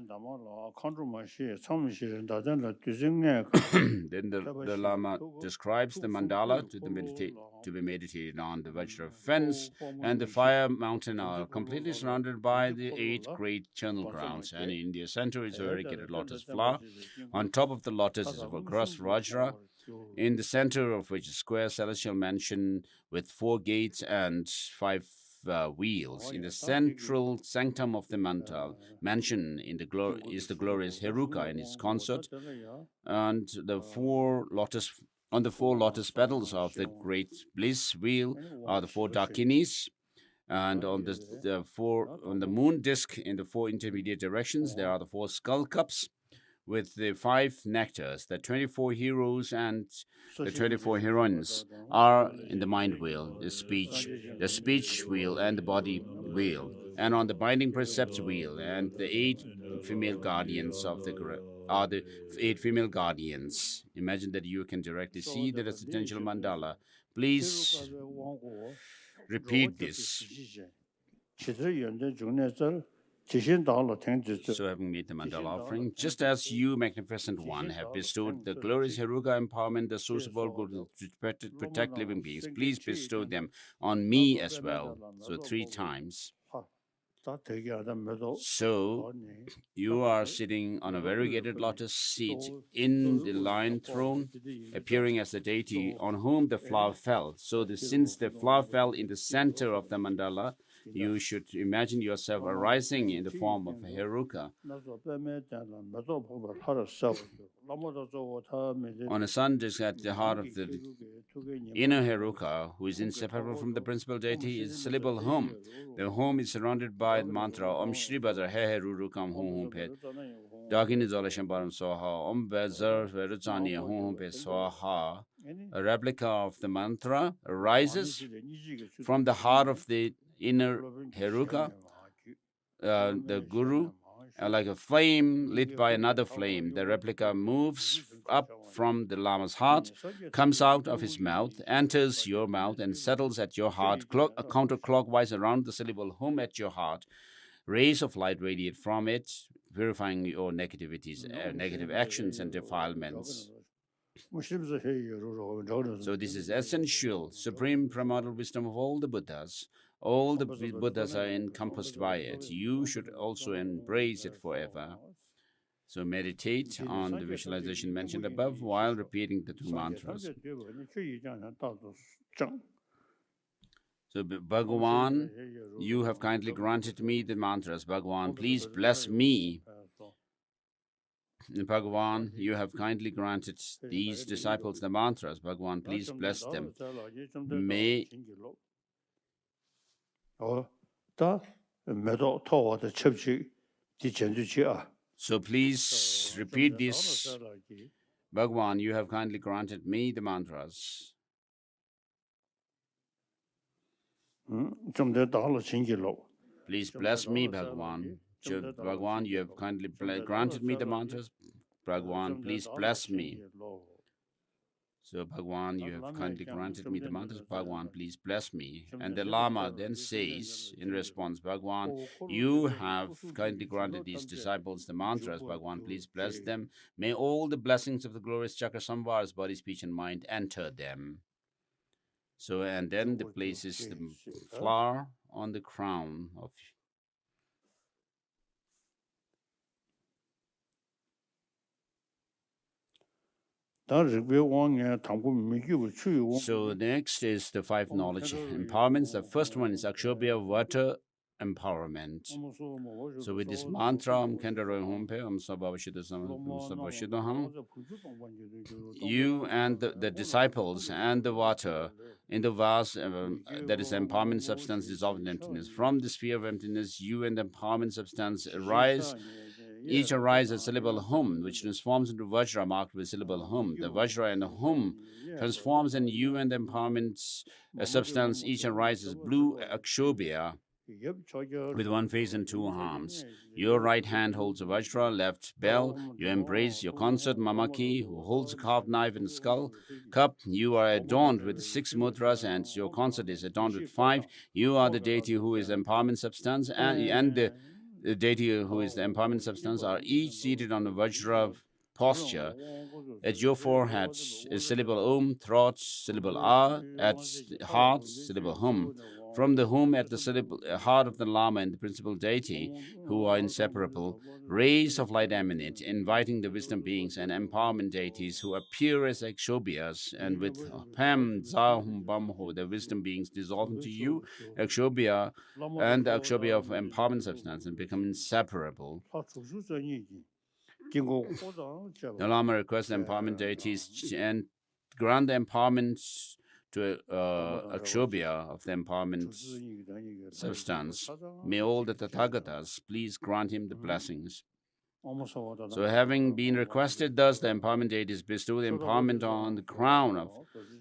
Then the Lama describes the mandala to be meditated on. The Vajra fence and the fire mountain are completely surrounded by the 8 great charnel grounds, and in their center is a variegated lotus flower. On top of the lotus is a gross Vajra, in the center of which is a square celestial mansion with 4 gates and 5 wheels. In the central sanctum of the mansion is the glorious Heruka in his consort, and on the 4 lotus petals of the great bliss wheel are the 4 dakinis, and on the moon disk in the 4 intermediate directions there are the 4 skull cups with the 5 nectars. The 24 heroes and the 24 heroines are in the mind wheel, the speech wheel, and the body wheel. And on the binding precepts wheel, and the 8 female guardians of the are the 8 female guardians. Imagine that you can directly see the residential mandala. Please repeat this. So, having made the mandala offering, just as you, magnificent one, have bestowed the glorious Heruka empowerment, the source of all good to protect living beings, please bestow them on me as well. So, 3 times. So, you are sitting on a variegated lotus seat in the lion throne, appearing as the deity on whom the flower fell. So, since the flower fell in the center of the mandala, you should imagine yourself arising in the form of a Heruka. On a sun disk at the heart of the inner Heruka, who is inseparable from the principal deity, is a syllable hum. The hum is surrounded by the mantra Om Shri Bazar He Herurukam Hum Hum Pet. Dagini Zolashan Baram Soha. Om Bazar Verutsani Hum Hum Pet Soha. A replica of the mantra arises from the heart of the inner Heruka, the Guru, like a flame lit by another flame. The replica moves up from the Lama's heart, comes out of his mouth, enters your mouth, and settles at your heart, counterclockwise around the syllable hum at your heart. Rays of light radiate from it, purifying your negative actions and defilements. So this is essential, supreme primordial wisdom of all the Buddhas. All the Buddhas are encompassed by it. You should also embrace it forever. So meditate on the visualization mentioned above while repeating the 2 mantras. So Bhagavan, you have kindly granted me the mantras. Bhagavan, please bless me. Bhagavan, you have kindly granted these disciples the mantras. Bhagavan, please bless them. May so please repeat this. Bhagavan, you have kindly granted me the mantras. Please bless me, Bhagavan. Bhagavan, you have kindly granted me the mantras. Bhagavan, please bless me. So, Bhagavan, you have kindly granted me the mantras. Bhagavan, please bless me. And the Lama then says in response, Bhagavan, you have kindly granted these disciples the mantras. Bhagavan, please bless them. May all the blessings of the glorious Chakrasamvara's body, speech, and mind enter them. So, and then the places the flower on the crown of So next is the 5 knowledge empowerments. The first one is Akshobhya water empowerment. So with this mantra, you and the disciples and the water in the vase, that is empowerment substance dissolved in emptiness. From the sphere of emptiness, you and the empowerment substance arise. Each arises a syllable hum, which transforms into Vajra marked with syllable hum. The Vajra and the hum transforms, and you and the empowerment substance each arises blue Akshobhya with 1 face and 2 arms. Your right hand holds a Vajra, left bell. You embrace your consort Mamaki, who holds a carved knife and skull cup. You are adorned with 6 mudras, and your consort is adorned with 5. You are the deity who is empowerment substance, and the deity who is the empowerment substance are each seated on a Vajra posture. At your forehead is syllable throat, syllable at heart, syllable hum. From the whom at the syllable, heart of the Lama and the principal deity, who are inseparable, rays of light emanate, inviting the wisdom beings and empowerment deities who appear as Akshobias, and with Pam, Za, Hum, Bam, Ho, the wisdom beings dissolve into you, Akshobia, and the Akshobia of empowerment substance, and become inseparable. The Lama requests the empowerment deities and grant the empowerment to Akshobia of the empowerment substance. May all the Tathagatas please grant him the blessings. So, having been requested thus, the empowerment deities bestow the empowerment on the crown of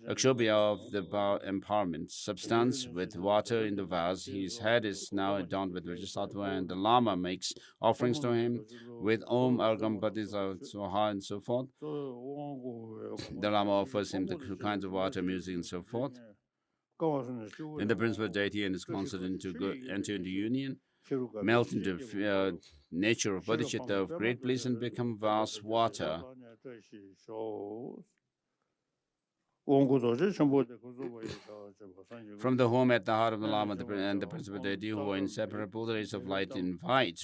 Akshobhya of the empowerment substance with water in the vase. His head is now adorned with Vajrasattva, and the Lama makes offerings to him with Om Argam Pati Soha and so forth. The Lama offers him the two kinds of water, music, and so forth. Then the principal deity and his consort enter into union, melt into nature of bodhicitta of great bliss, and become vast water. From the home at the heart of the Lama and the principal deity, who are inseparable, the rays of light invite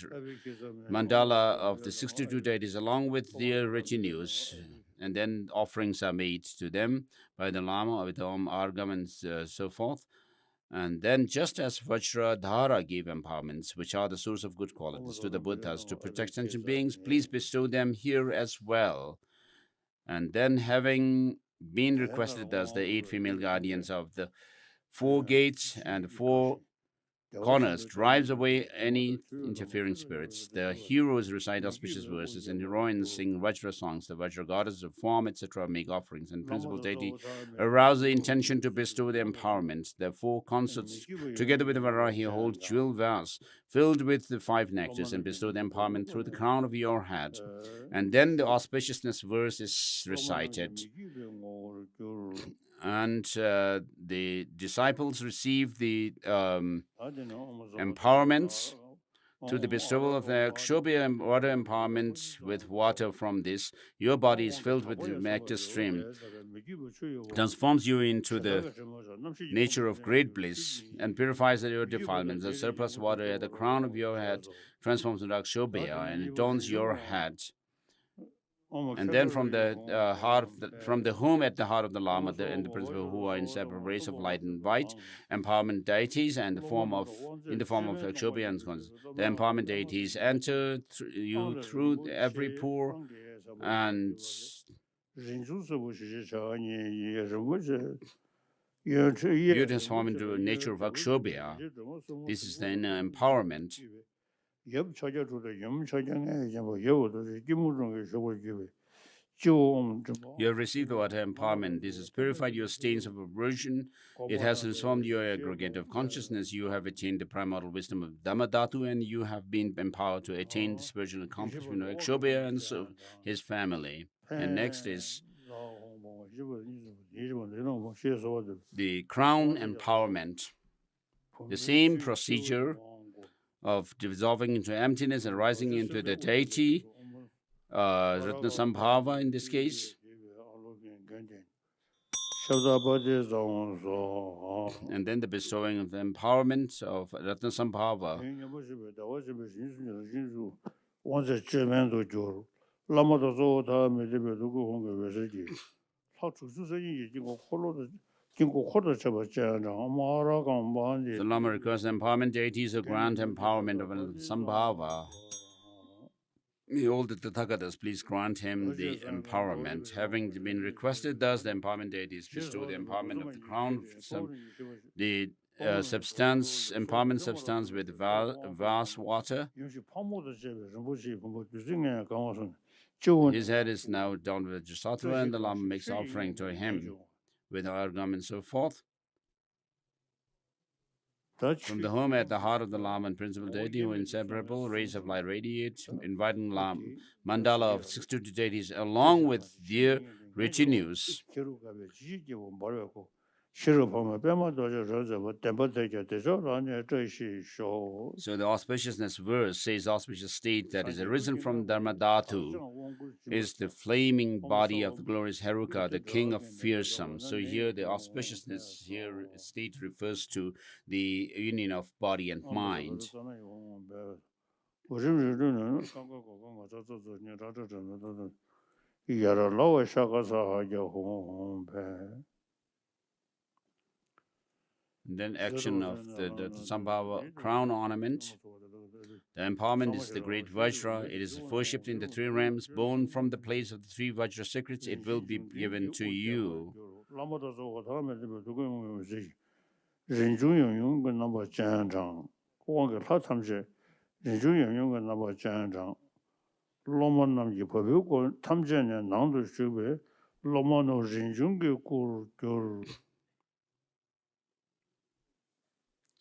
mandala of the 62 deities along with their retinues, and then offerings are made to them by the Lama with Om Argam and so forth. And then, just as Vajradhara gave empowerments, which are the source of good qualities, to the Buddhas to protect sentient beings, please bestow them here as well. And then, having been requested as the 8 female guardians of the 4 gates and 4 corners, drives away any interfering spirits. The heroes recite auspicious verses, and heroines sing Vajra songs. The Vajra goddesses of form, etc., make offerings, and principal deity arouse the intention to bestow the empowerment. The 4 consorts, together with the Varahi, hold jewel vase filled with the 5 nectars, and bestow the empowerment through the crown of your head. And then the auspiciousness verse is recited, and the disciples receive the empowerments through the bestowal of the Akshobhya water empowerment with water from this. Your body is filled with the nectar stream, transforms you into the nature of great bliss, and purifies your defilements. The surplus water at the crown of your head transforms into Akshobhya and adorns your head. And then from the from the home at the heart of the Lama and the principal, who are inseparable rays of light and white, empowerment deities, and in the form of Akshobhya and the empowerment deities enter you through every pore, and you transform into a nature of Akshobhya. This is the inner empowerment. You have received the water empowerment. This has purified your stains of aversion. It has transformed your aggregate of consciousness. You have attained the primordial wisdom of Dhammadhatu, and you have been empowered to attain the spiritual accomplishment of Akshobhya and so his family. And next is the crown empowerment. The same procedure of dissolving into emptiness and rising into the deity, Chakrasamvara in this case. And then the bestowing of the empowerment of Chakrasamvara. The Lama requests empowerment deities who grant empowerment of Chakrasamvara. May all the Tathagatas please grant him the empowerment. Having been requested thus, the empowerment deities bestow the empowerment of the crown, the substance, empowerment substance with vast water. His head is now adorned with Vajrasattva, and the Lama makes offering to him with argam and so forth. From the home at the heart of the Lama and principal deity, who inseparable, rays of light radiate, inviting Lama, mandala of 62 deities along with their retinues. So the auspiciousness verse says auspicious state that is arisen from Dharmadhatu is the flaming body of the glorious Heruka, the king of fearsome. So here the auspiciousness here state refers to the union of body and mind. And then action of the Sambhava crown ornament. The empowerment is the great Vajra. It is worshipped in the three realms. Born from the place of the three Vajra secrets, it will be given to you.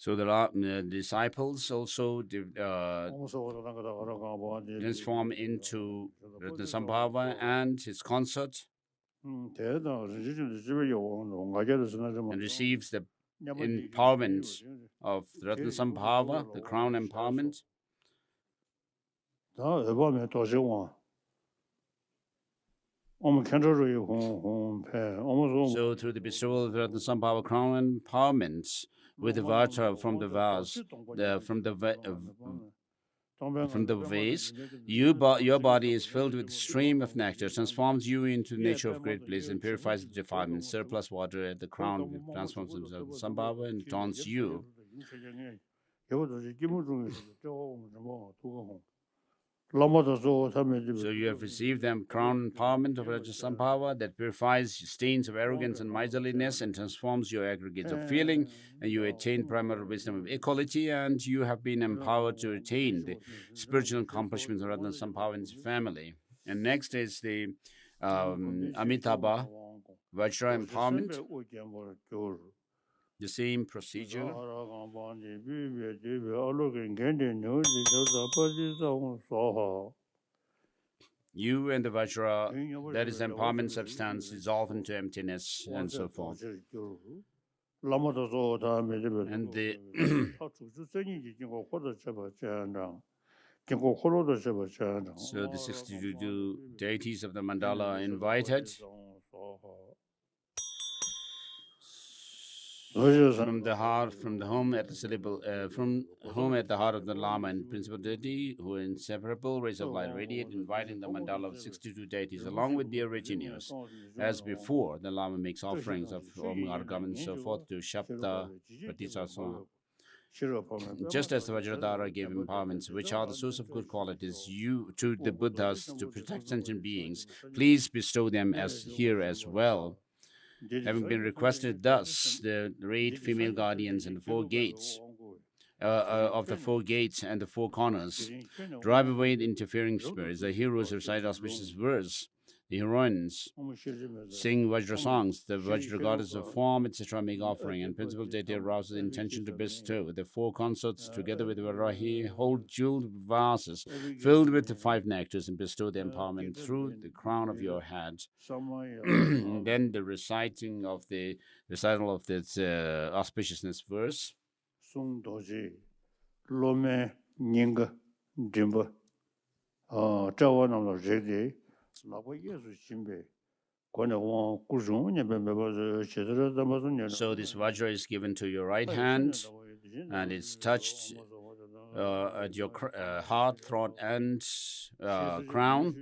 So the disciples also transform into Ratnasambhava and his consort and receives the empowerment of Ratnasambhava, the crown empowerment. So through the bestowal of Ratnasambhava crown empowerment with the vata from the vase, from the vase, your body is filled with a stream of nectar, transforms you into the nature of great bliss, and purifies the defilements. Surplus water at the crown transforms himself into Sambhava and taunts you. So you have received the crown empowerment of Rajasambhava that purifies stains of arrogance and miserliness and transforms your aggregates of feeling, and you attain primary wisdom of equality, and you have been empowered to attain the spiritual accomplishments of Rajasambhava and his family. And next is the Amitabha Vajra empowerment. The same procedure. You and the Vajra, that is the empowerment substance, dissolve into emptiness and so forth. And the so the 62 deities of the mandala are invited from the heart, from the home at the syllable, from home at the heart of the Lama and principal deity, who are inseparable rays of light radiate, inviting the mandala of 62 deities along with their retinues. As before, the Lama makes offerings of Argam and so forth to Shapta Pratisasana. Just as the Vajradhara gave empowerments, which are the source of good qualities, you to the Buddhas to protect sentient beings, please bestow them as here as well. Having been requested thus, the eight female guardians and the four gates of the four gates and the four corners drive away the interfering spirits. The heroes recite auspicious verse. The heroines sing Vajra songs. The Vajra goddess of form, etc., make offering, and principal deity arouses the intention to bestow. The four consorts, together with Varahi, hold jeweled vases filled with the five nectars and bestow the empowerment through the crown of your head. And then the recital of this auspiciousness verse. So this Vajra is given to your right hand and it's touched at your heart, throat, and crown.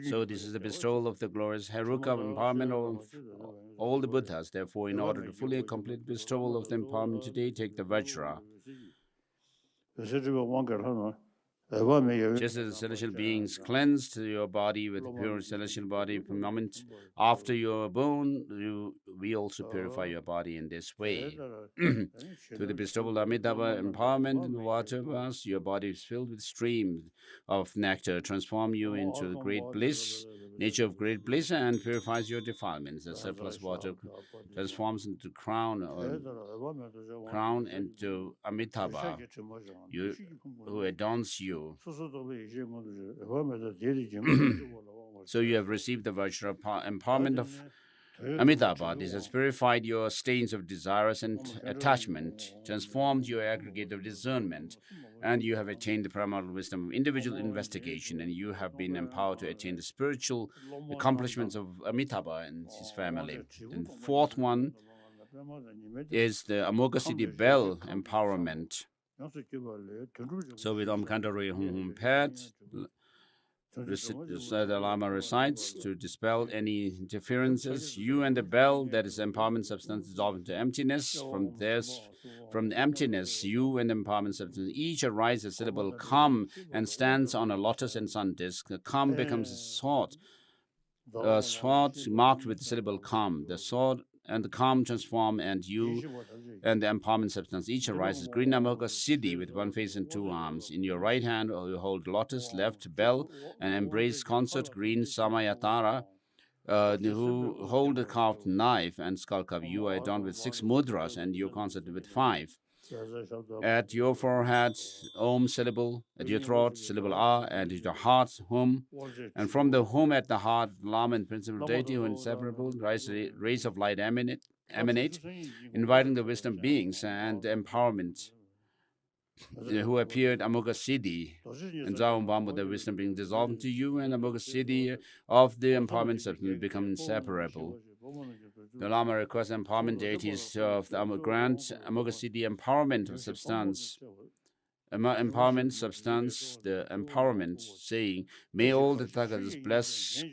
So this is the bestowal of the glorious Heruka empowerment of all the Buddhas. Therefore, in order to fully complete bestowal of the empowerment today, take the Vajra. Just as the celestial beings cleansed your body with the pure celestial body for a moment after you are born, we also purify your body in this way. Through the bestowal of Amitabha empowerment in the water vase, your body is filled with streams of nectar, transform you into the great bliss, nature of great bliss, and purifies your defilements. The surplus water transforms into crown into Amitabha, who adorns you. So you have received the Vajra empowerment of Amitabha, this has purified your stains of desires and attachment, transformed your aggregate of discernment, and you have attained the primordial wisdom of individual investigation, and you have been empowered to attain the spiritual accomplishments of Amitabha and his family. And the fourth one is the Amoghasiddhi Bell empowerment. So with Om Kantari Hum Hum Pad, the Lama recites to dispel any interferences. You and the bell, that is empowerment substance, dissolve into emptiness. From the emptiness, you and the empowerment substance each arise a syllable come and stands on a lotus and sun disk. The come becomes a sword marked with the syllable come. The sword and the come transform, and you and the empowerment substance each arises. Green Namoka Siddhi with one face and two arms. In your right hand you hold lotus, left bell, and embrace concert green Samayatara, who hold a carved knife and skull carve. You are adorned with 6 mudras, and your concert with 5. At your forehead, Om syllable, at your throat, syllable A, and at your heart, Hum. And from the Hum at the heart, Lama and principal deity who inseparable, rays of light emanate, inviting the wisdom beings and empowerment who appeared Amoga Siddhi and Zawambam, the wisdom being dissolved into you, and Amoga Siddhi of the empowerment substance become inseparable. The Lama requests empowerment deities of the grant Amoga Siddhi empowerment of substance. Empowerment substance, the empowerment, saying, may all the Tathagatas bless,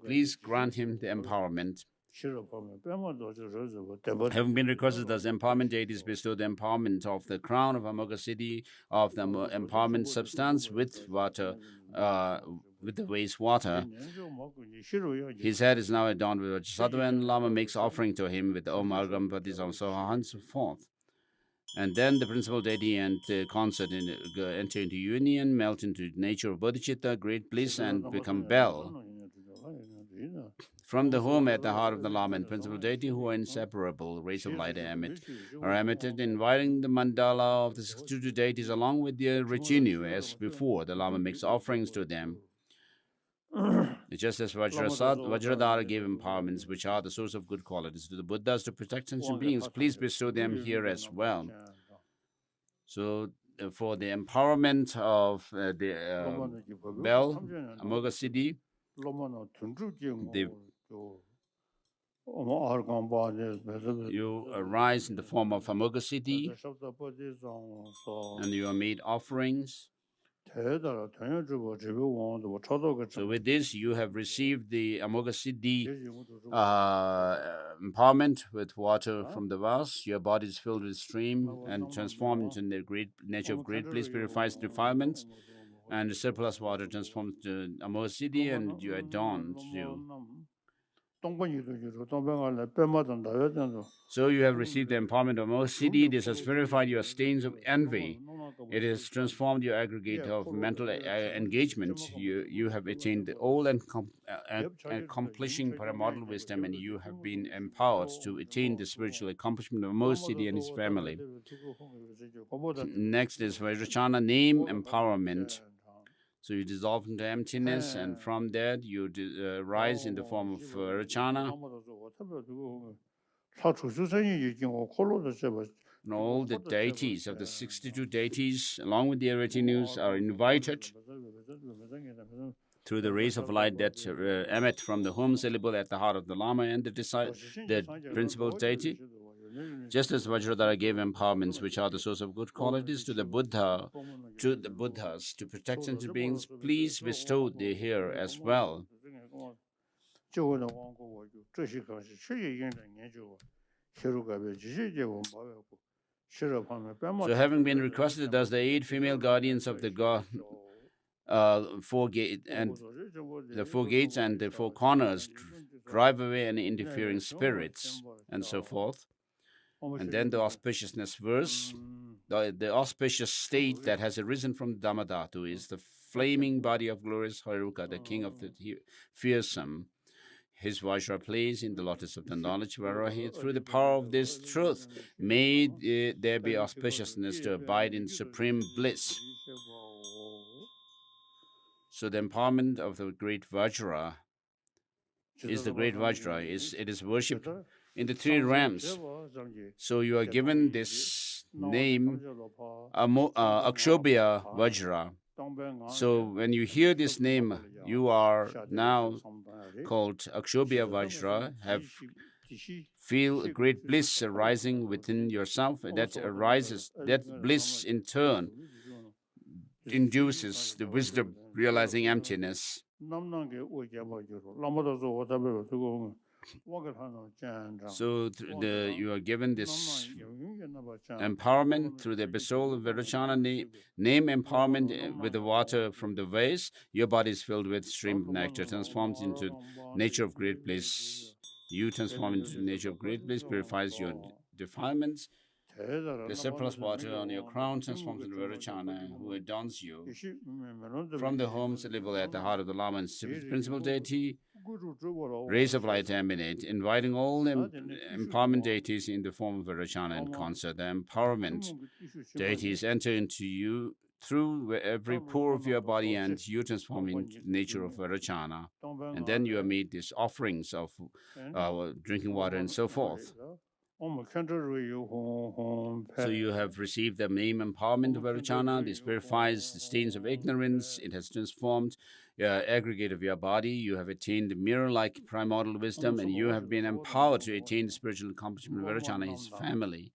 please grant him the empowerment. Having been requested as empowerment deities bestow the empowerment of the crown of Amoga Siddhi, of the empowerment substance with water, with the waste water. His head is now adorned with Vajrasattva, and Lama makes offering to him with Om Argam Padisam, so on and so forth. And then the principal deity and the consort enter into union, melt into the nature of bodhicitta, great bliss, and become bell. From the home at the heart of the Lama and principal deity, who are inseparable, rays of light are emitted, inviting the mandala of the 62 deities along with their retinue. As before, the Lama makes offerings to them. Just as Vajradhara gave empowerments, which are the source of good qualities, to the Buddhas to protect sentient beings, please bestow them here as well. So, for the empowerment of the bell, Amoga Siddhi, you arise in the form of Amoga Siddhi, and you are made offerings. So with this, you have received the Amoga Siddhi empowerment with water from the vase. Your body is filled with stream and transformed into the great nature of great bliss, purifies defilements, and the surplus water transforms to Amoga Siddhi, and you adorn you. So you have received the empowerment of Amoga Siddhi. This has purified your stains of envy. It has transformed your aggregate of mental engagement. You have attained the all accomplishing paramodal wisdom, and you have been empowered to attain the spiritual accomplishment of Amoga Siddhi and his family. Next is Vajrachana name empowerment. So you dissolve into emptiness, and from that you rise in the form of Rachana. And all the deities of the 62 deities, along with their retinues, are invited through the rays of light that emit from the home syllable at the heart of the Lama and the principal deity. Just as Vajradhara gave empowerments, which are the source of good qualities, to the Buddhas to protect sentient beings, please bestow the here as well. So, having been requested as the 8 female guardians of the god, the 4 gates and the 4 corners drive away any interfering spirits and so forth. And then the auspiciousness verse, the auspicious state that has arisen from the Dhammadhatu is the flaming body of glorious Haruka, the king of the fearsome. His Vajra plays in the lotus of the knowledge Varahi. Through the power of this truth, may there be auspiciousness to abide in supreme bliss. So the empowerment of the great Vajra is the great Vajra. It is worshipped in the three realms. So you are given this name, Akshobhya Vajra. So when you hear this name, you are now called Akshobhya Vajra, have feel great bliss arising within yourself. That arises, that bliss in turn induces the wisdom realizing emptiness. So you are given this empowerment through the Basol Virachana name empowerment with the water from the vase. Your body is filled with stream of nectar, transforms into nature of great bliss. You transform into nature of great bliss, purifies your defilements. The surplus water on your crown transforms into Virachana, who adorns you. From the home syllable at the heart of the Lama and principal deity, rays of light emanate, inviting all empowerment deities in the form of Virachana and concert. The empowerment deities enter into you through every pore of your body, and you transform into the nature of Virachana. And then you made these offerings of drinking water and so forth. So you have received the main empowerment of Vairocana. This purifies the stains of ignorance. It has transformed aggregate of your body. You have attained mirror-like primordial wisdom, and you have been empowered to attain the spiritual accomplishment of Vairocana, his family.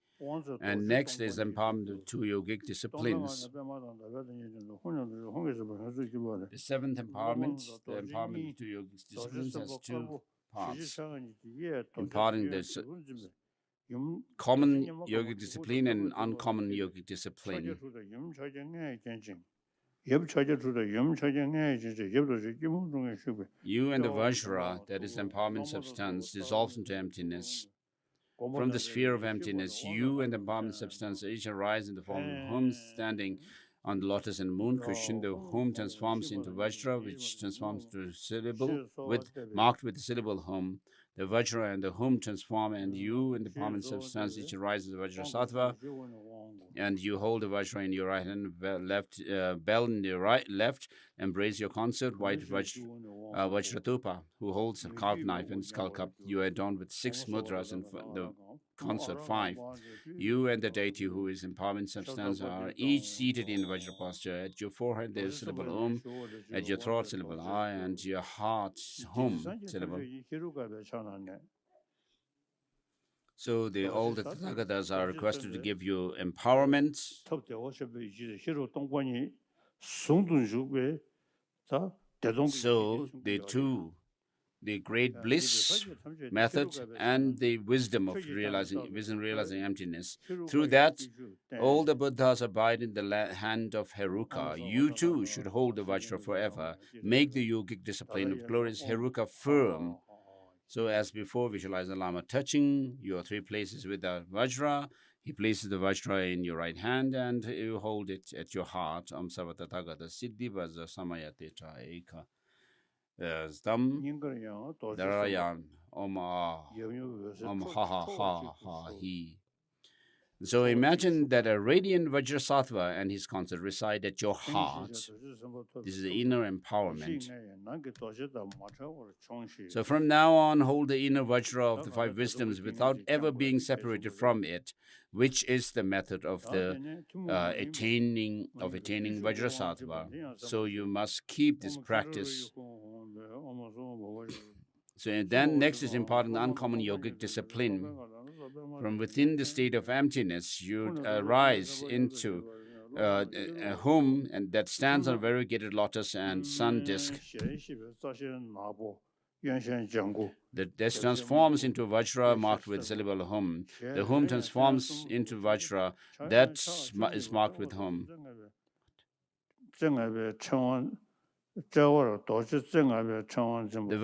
And next is empowerment of two yogic disciplines. The seventh empowerment, the empowerment of two yogic disciplines, has two parts: imparting the common yogic discipline and uncommon yogic discipline. You and the Vajra, that is the empowerment substance, dissolves into emptiness. From the sphere of emptiness, you and the empowerment substance each arise in the form of home standing on the lotus and moon cushion. The home transforms into Vajra, which transforms to syllable marked with the syllable home. The Vajra and the home transform, and you and the empowerment substance each arise in the Vajra Sattva, and you hold the Vajra in your right hand, left bell in your right left. Embrace your consort, white Vajratupa, who holds a carved knife and skull cup. You are adorned with 6 mudras and the consort 5. You and the deity who is empowerment substance are each seated in Vajra posture. At your forehead there is syllable Om, at your throat syllable I, and your heart Hum syllable. So all the Tathagatas are requested to give you empowerment. So the great bliss method and the wisdom realizing emptiness. Through that, all the Buddhas abide in the hand of Heruka. You too should hold the Vajra forever. Make the yogic discipline of glorious Heruka firm. So as before, visualize the Lama touching your 3 places with the Vajra. He places the Vajra in your right hand and you hold it at your heart. Om Sarvatathagata Siddhi Vaja Samayate Eka. Zdam Darayan Om Ha Ha Ha Ha He. So imagine that a radiant Vajrasattva and his consort reside at your heart. This is the inner empowerment. So from now on, hold the inner Vajra of the 5 wisdoms without ever being separated from it, which is the method of the attaining Vajrasattva. So you must keep this practice. So then next is important uncommon yogic discipline. From within the state of emptiness, you rise into a home and that stands on a variegated lotus and sun disk. This transforms into Vajra marked with syllable hum. The hum transforms into Vajra that is marked with hum. The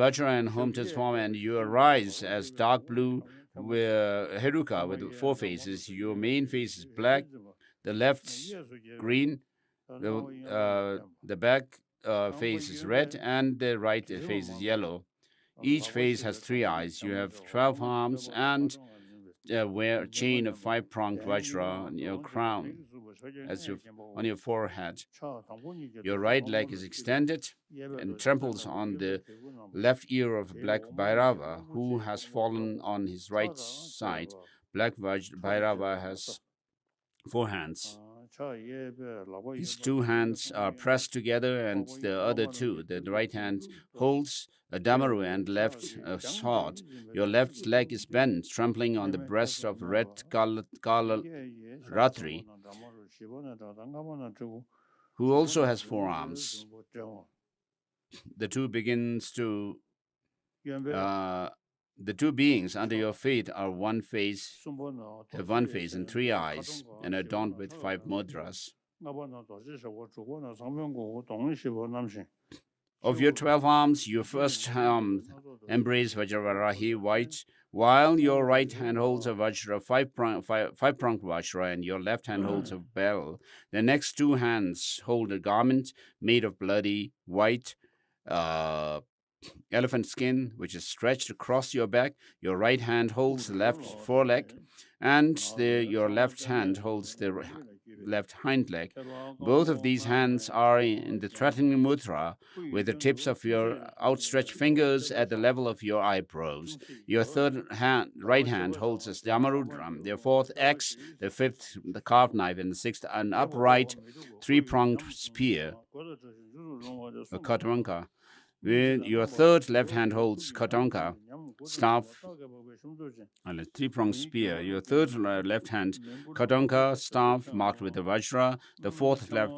Vajra and hum transform and you arise as dark blue Heruka with 4 faces. Your main face is black, the left green, the back face is red, and the right face is yellow. Each face has 3 eyes. You have 12 arms and wear a chain of 5-pronged Vajra on your crown, on your forehead. Your right leg is extended and tramples on the left ear of Black Bhairava, who has fallen on his right side. Black Bhairava has 4 hands. His 2 hands are pressed together, and the other two, the right hand holds a damaru and left a sword. Your left leg is bent, trampling on the breast of red Kala Ratri, who also has 4 arms. The two begins to the two beings under your feet are have 1 face and 3 eyes, and are adorned with 5 mudras. Of your 12 arms, your first embrace Vajravarahi white, while your right hand holds a Vajra, five-pronged Vajra, and your left hand holds a bell. The next 2 hands hold a garment made of bloody white elephant skin, which is stretched across your back. Your right hand holds the left foreleg, and your left hand holds the left hind leg. Both of these hands are in the threatening mudra, with the tips of your outstretched fingers at the level of your eyebrows. Your right hand holds a Damarudram, the fourth axe, the fifth the carved knife, and the sixth an upright three-pronged spear, a katavanka. With your third left hand holds katanka, staff, and a three-pronged spear. Your third left hand, katanka, staff marked with the vajra. The fourth left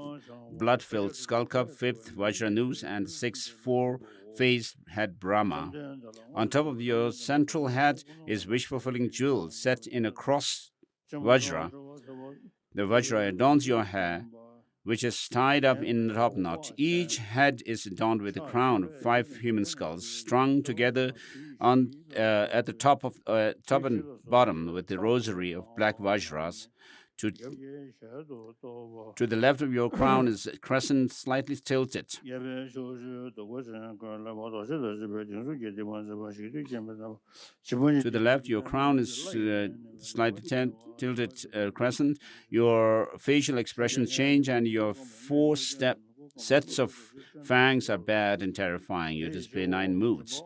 blood-filled skull cup. Fifth vajra noose, and sixth four-faced head Brahma. On top of your central head is wish-fulfilling jewel set in a cross vajra. The vajra adorns your hair, which is tied up in a top knot. Each head is adorned with a crown of 5 human skulls, strung together at the top and bottom with the rosary of black vajras. To the left of your crown is a crescent slightly tilted. To the left, your crown is slightly tilted crescent. Your facial expressions change, and your sets of fangs are bad and terrifying. You display 9 moods: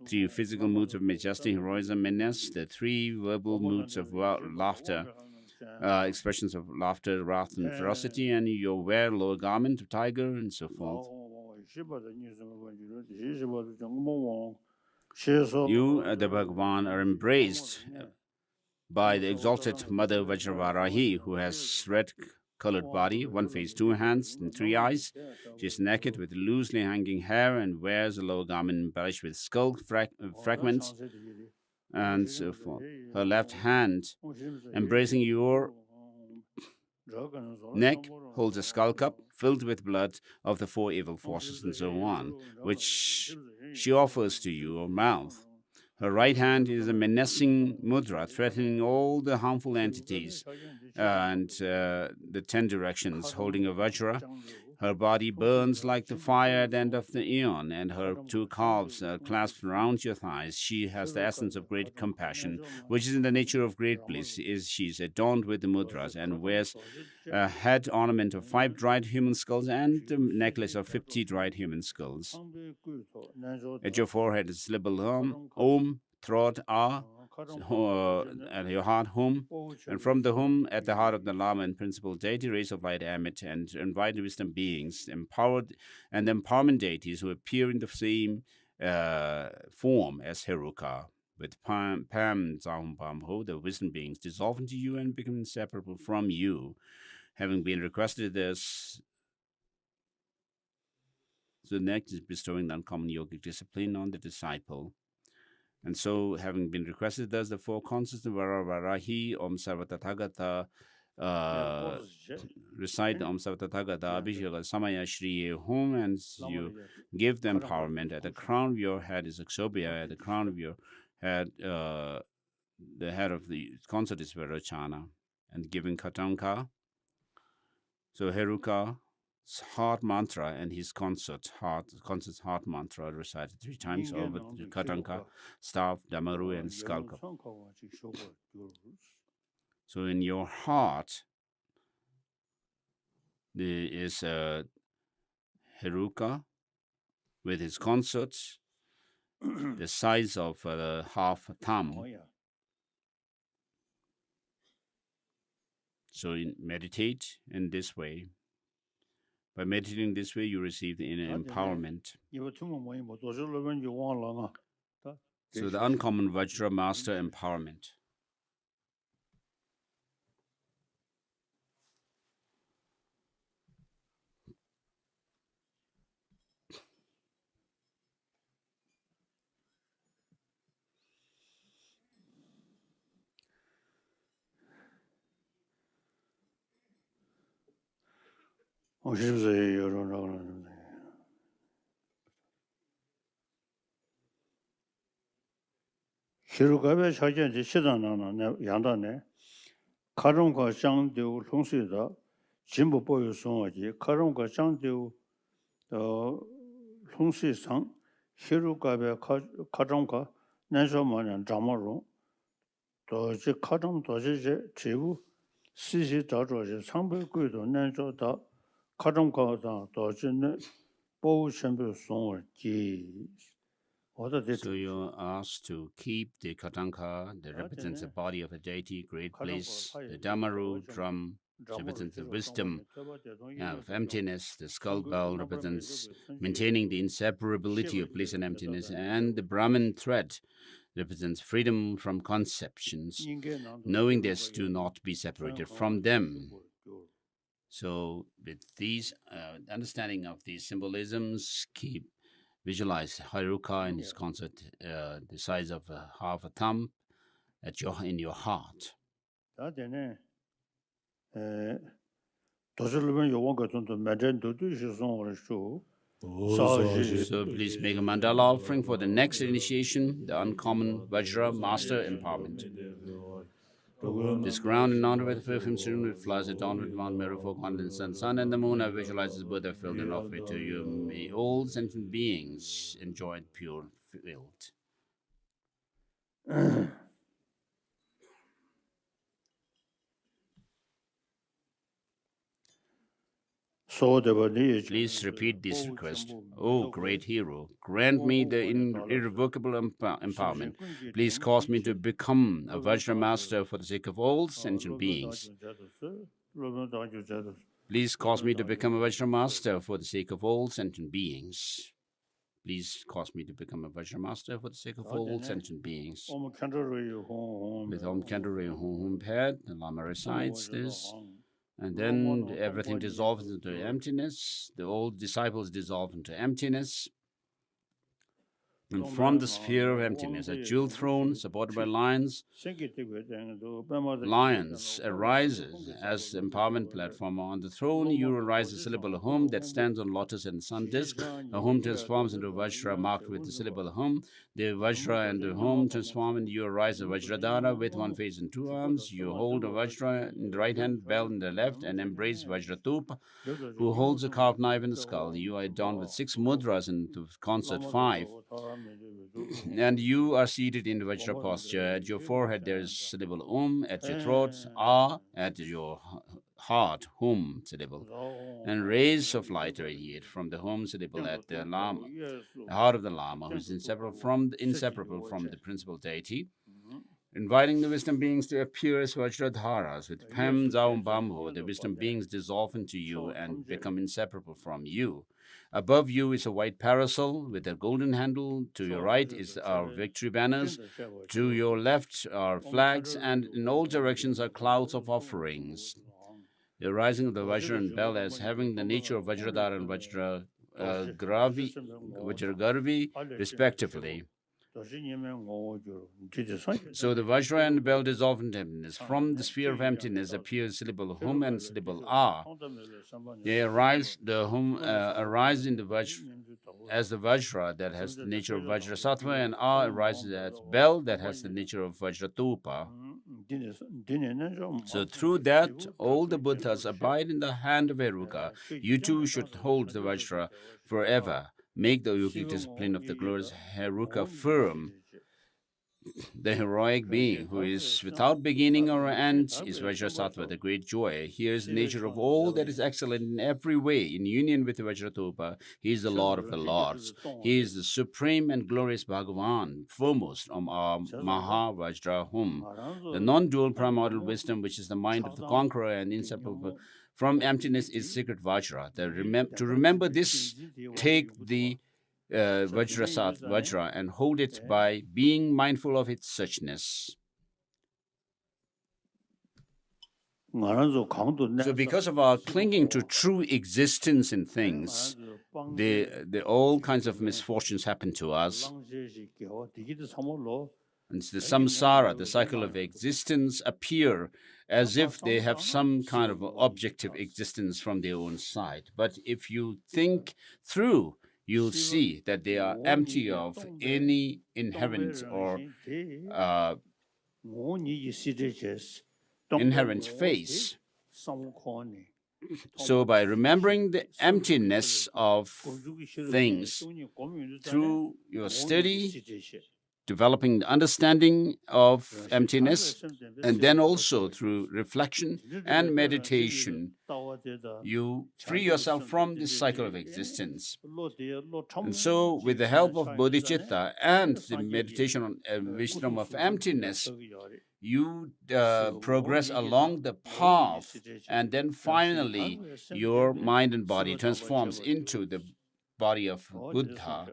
3 physical moods of majesty, heroism, menace; the 3 verbal moods of laughter, expressions of laughter, wrath, and ferocity; and you wear lower garment of tiger, and so forth. You, the Bhagavan, are embraced by the exalted Mother Vajravarahi, who has red colored body, 1 face, 2 hands, and 3 eyes. She is naked with loosely hanging hair and wears a lower garment embellished with skull fragments and so forth. Her left hand, embracing your neck, holds a skull cup filled with blood of the 4 evil forces and so on, which she offers to your mouth. Her right hand is a menacing mudra, threatening all the harmful entities and the 10 directions, holding a vajra. Her body burns like the fire at the end of the aeon, and her 2 calves are clasped round your thighs. She has the essence of great compassion, which is in the nature of great bliss. She is adorned with the mudras and wears a head ornament of 5 dried human skulls and a necklace of 50 dried human skulls. At your forehead is syllable Om, throat Ah, at your heart Hum, and from the Hum at the heart of the Lama and principal deity, rays of light emit and invite wisdom beings, empowered and empowerment deities who appear in the same form as Heruka. With Pam Zahum Ho, the wisdom beings dissolve into you and become inseparable from you. Having been requested this, the next is bestowing the uncommon yogic discipline on the disciple. And so, having been requested thus, the 4 concepts of Varahi, Om Sarvatathagata, recite Om Sarvatathagata, Abhisheka, Samaya, Shri, Hum, and you give the empowerment. At the crown of your head is Akshobhya, at the crown of your head, the head of the concert is Varochana, and giving Katanka. So, Heruka, heart mantra and his concert's heart mantra recited 3 times over the katanka, staff, damaru, and skull cup. So in your heart, there is Heruka with his concerts the size of half a thumb. So meditate in this way. By meditating this way, you receive the inner empowerment. So the uncommon Vajra Master empowerment. hirukabe chajenji shidanana yandane karungka shangdeu lungsida jimbo boyo songwaji karungka shangdeu lungsi sang hirukabe karungka nansho manyan jamaro doji karung doji je jibu sisi dajo je sangpe guido nansho da karungka da doji ne boyo shenpe songwaji. So you're asked to keep the Katanka, that represents the body of a deity, great bliss, the Damaru drum, represents the wisdom of emptiness, the skull bell represents maintaining the inseparability of bliss and emptiness, and the Brahman thread represents freedom from conceptions, knowing this to not be separated from them. So with these understanding of these symbolisms, visualize Haruka in his concert, the size of half a thumb, in your heart. So please make a mandala offering for the next initiation, the uncommon Vajra Master Empowerment. This ground in honor with perfume strewn with flowers adorned with Mount Meru for confidence and sun and the moon. I visualize this Buddha filled and offer it to you. May all sentient beings enjoy it pure filled. Please repeat this request. Oh, great hero, grant me the irrevocable empowerment. Please cause me to become a Vajra master for the sake of all sentient beings. Please cause me to become a Vajra master for the sake of all sentient beings. Please cause me to become a Vajra master for the sake of all sentient beings. With Om Chandra Hum Pad, the Lama recites this. And then everything dissolves into emptiness. The old disciples dissolve into emptiness. And from the sphere of emptiness, a jewel throne supported by lions arises as the empowerment platform. On the throne, you arise the syllable Hum that stands on lotus and sun disk. A Hum transforms into a Vajra marked with the syllable Hum. The Vajra and the Hum transform, and you arise a Vajradhara with one face and two arms. You hold a Vajra in the right hand, bell in the left, and embrace Vajratupa, who holds a carved knife in the skull. You are adorned with 6 mudras in the concert 5. And you are seated in the Vajra posture. At your forehead there is syllable at your throat, at your heart, Hum syllable. And rays of light radiate from the Hum syllable at the Lama, the heart of the Lama, who is inseparable from the principal deity, inviting the wisdom beings to appear as Vajradharas. With Pam Zaum Bamho, the wisdom beings dissolve into you and become inseparable from you. Above you is a white parasol with a golden handle. To your right is our victory banners. To your left are flags, and in all directions are clouds of offerings. The rising of the Vajra and Bell as having the nature of Vajradhara and Vajragarvi, respectively. So the Vajra and bell dissolve into emptiness. From the sphere of emptiness appears syllable Hum and syllable Ah. They arise, the Hum arise in the Vajra as the Vajra that has the nature of Vajra Sattva, and Ah arises as bell that has the nature of Vajratupa. So through that, all the Buddhas abide in the hand of Heruka. You too should hold the Vajra forever. Make the yogic discipline of the glorious Heruka firm. The heroic being who is without beginning or end is Vajrasattva, the great joy. Here is the nature of all that is excellent in every way. In union with Vajratopa, he is the Lord of the Lords. He is the supreme and glorious Bhagavan, foremost of our Maha Vajrahum, the non-dual primordial wisdom, which is the mind of the conqueror and inseparable from emptiness, is secret Vajra. To remember this, take the Vajra and hold it by being mindful of its suchness. So because of our clinging to true existence in things, all kinds of misfortunes happen to us. And the samsara, the cycle of existence, appear as if they have some kind of objective existence from their own side. But if you think through, you'll see that they are empty of any inherent or inherent face. So by remembering the emptiness of things through your study, developing the understanding of emptiness, and then also through reflection and meditation, you free yourself from this cycle of existence. And so, with the help of bodhicitta and the meditation on wisdom of emptiness, you progress along the path, and then finally your mind and body transforms into the body of Buddha.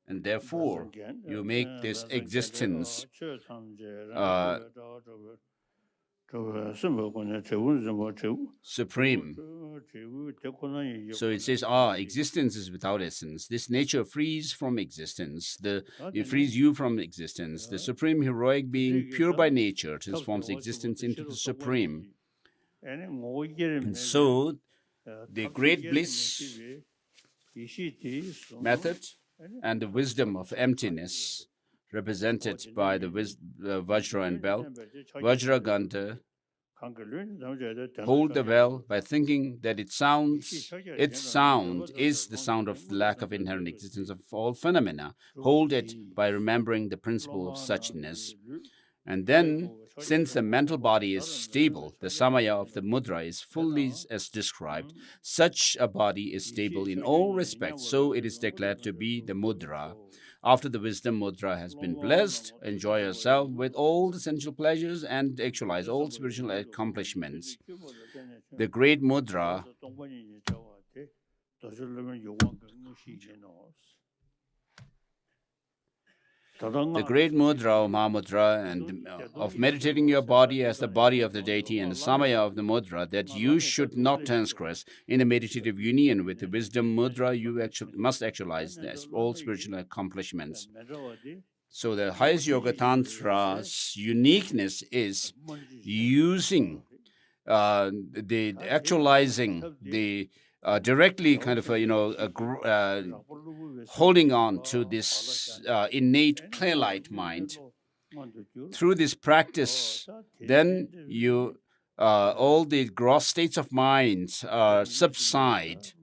And therefore, you make this existence supreme. So it says, existence is without essence. This nature frees from existence. It frees you from existence. The supreme heroic being, pure by nature, transforms existence into the supreme. And so, the great bliss method and the wisdom of emptiness, represented by the Vajra and bell, Vajraganta, hold the bell by thinking that its sound is the sound of the lack of inherent existence of all phenomena. Hold it by remembering the principle of suchness. And then, since the mental body is stable, the samaya of the mudra is fully as described. Such a body is stable in all respects, so it is declared to be the mudra. After the wisdom mudra has been blessed, enjoy yourself with all the sensual pleasures and actualize all spiritual accomplishments. The great mudra or Mahamudra, and of meditating your body as the body of the deity and the samaya of the mudra, that you should not transgress. In the meditative union with the wisdom mudra, you must actualize all spiritual accomplishments. So the highest yoga tantra's uniqueness is using the actualizing the directly kind of holding on to this innate clear-light mind. Through this practice, then you all the gross states of mind subside,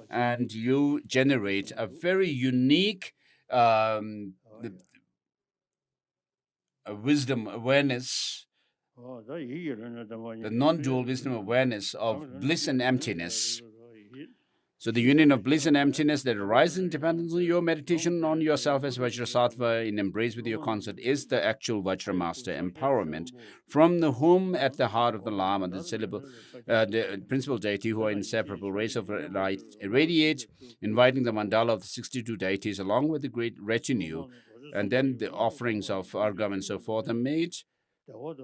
and you generate a very unique wisdom awareness, the non-dual wisdom awareness of bliss and emptiness. So the union of bliss and emptiness that arises in dependence on your meditation on yourself as Vajrasattva in embrace with your concert is the actual Vajra master empowerment, from the whom at the heart of the Lama, the principal deity who are inseparable rays of light irradiate, inviting the mandala of the 62 deities along with the great retinue, and then the offerings of argam and so forth are made. So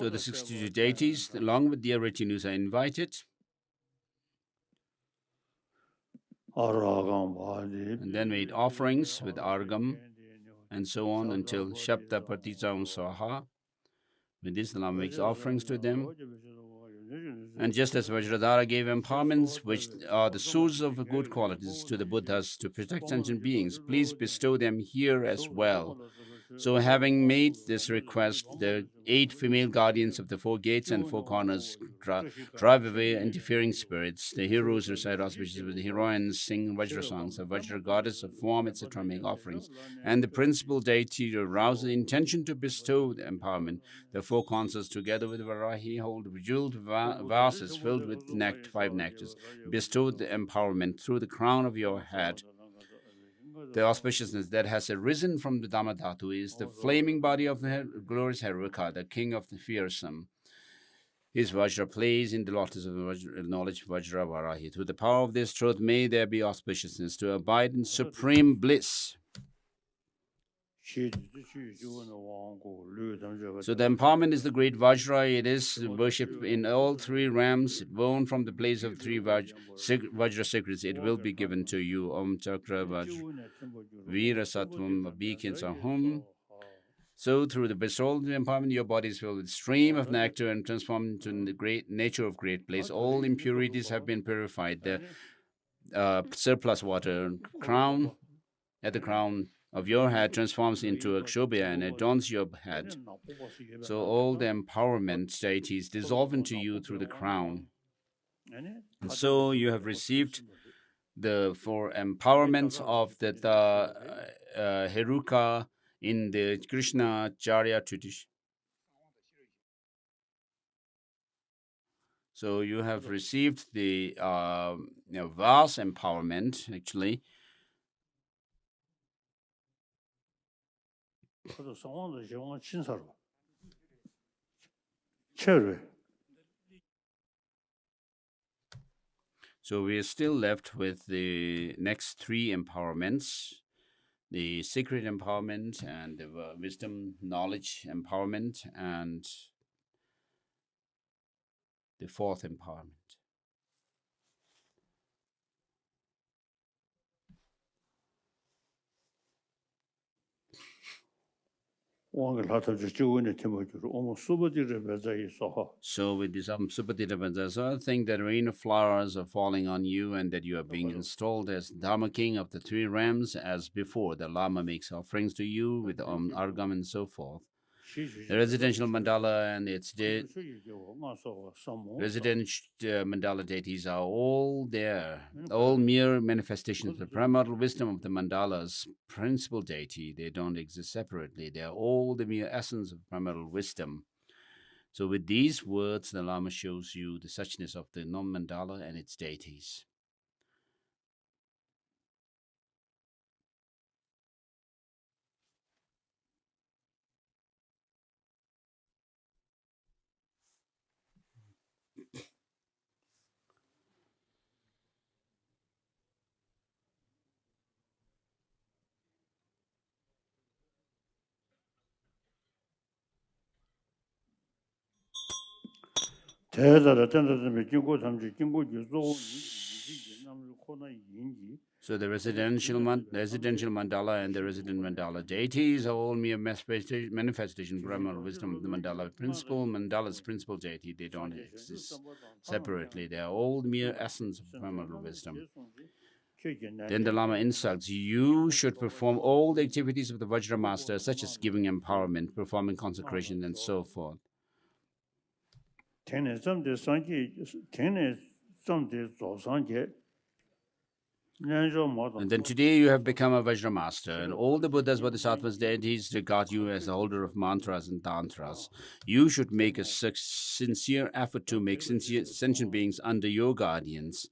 the 62 deities, along with their retinues, are invited. And then made offerings with argam and so on until Shabda Partijam Swaha. With this, the Lama makes offerings to them. And just as Vajradhara gave empowerments, which are the source of good qualities to the Buddhas to protect sentient beings, please bestow them here as well. So, having made this request, the 8 female guardians of the 4 gates and 4 corners drive away interfering spirits. The heroes recite auspicious with the heroines, sing Vajra songs, a Vajra goddess of form, etc., make offerings. And the principal deity arouses the intention to bestow the empowerment. The 4 consorts, together with Varahi, hold jeweled vases filled with 5 nectars. Bestow the empowerment through the crown of your head. The auspiciousness that has arisen from the Dhammadhatu is the flaming body of the glorious Heruka, the king of the fearsome. His Vajra plays in the lotus of knowledge, Vajra Varahi. Through the power of this truth, may there be auspiciousness to abide in supreme bliss. So the empowerment is the great Vajra. It is worshipped in all 3 realms, born from the place of 3 Vajra secrets. It will be given to you. Om Chakra Vajra Vira Sattvam Beacons Ahum. So through the bestowed empowerment, your body is filled with stream of nectar and transformed into the great nature of great bliss. All impurities have been purified. The surplus water crown at the crown of your head transforms into a kshobhya and adorns your head. So all the empowerment deities dissolve into you through the crown. And so you have received the 4 empowerments of the Heruka in the Krishna Charya tradition. So you have received the vast empowerment, actually. So we are still left with the next 3 empowerments, the secret empowerment and the wisdom knowledge empowerment and the 4th empowerment. So with this Supatita think that rain of flowers are falling on you and that you are being installed as Dharma king of the 3 realms as before. The Lama makes offerings to you with Argam and so forth. The residential mandala and its mandala deities are all there, all mere manifestations of the primordial wisdom of the mandala's principal deity. They don't exist separately. They are all the mere essence of primordial wisdom. So with these words, the Lama shows you the suchness of the non-mandala and its deities. So the residential mandala and the resident mandala deities are all mere manifestation of Brahma wisdom of the mandala's principal deity. They don't exist separately. They are all mere essence of Brahma wisdom. Then the Lama instructs, you should perform all the activities of the Vajra master, such as giving empowerment, performing consecration, and so forth. And then today you have become a Vajra master, and all the Buddhas, Bodhisattvas, deities regard you as the holder of mantras and tantras. You should make a sincere effort to make sentient beings under your guardians.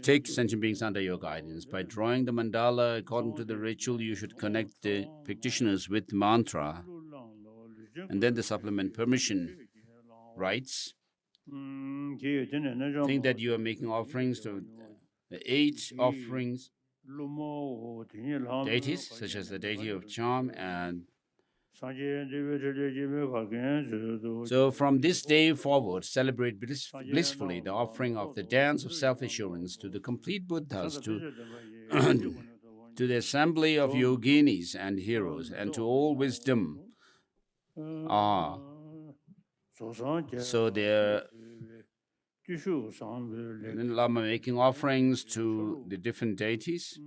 Take sentient beings under your guidance. By drawing the mandala according to the ritual, you should connect the practitioners with mantra. And then the supplement permission writes, think that you are making offerings to 8 offerings deities, such as the deity of charm and so from this day forward, celebrate blissfully the offering of the dance of self-assurance to the complete Buddhas, to the assembly of yoginis and heroes, and to all wisdom. So they're Lama making offerings to the different deities.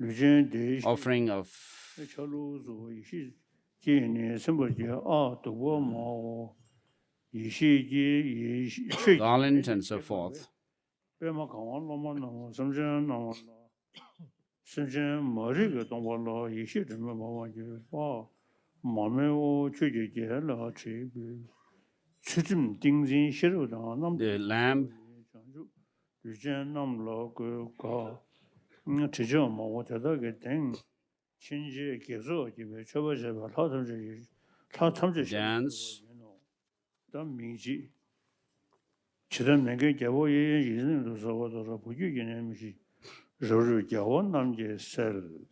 lujen de shi offering of chalu zo yi shi ji ne sembo ji a to wo mo yi shi ji yi shi shi garland and so forth. pe ma ka wan lo ma no sam jen no sam jen mo ri ge dong wo lo yi shi zhen me ma wa ji wa ma me wo che ji ji la chi bi chi zhen ding jin shi ru da nam The lamb, lujen nam lo ge ka chi zhen ma wo ta da ge deng 친지 계속 집에 쳐버져 봐. 다 참지 dance, 더 민지 지금 내게 겨우 이는 저거도 부규기네 미시 저를 겨우 남게 셀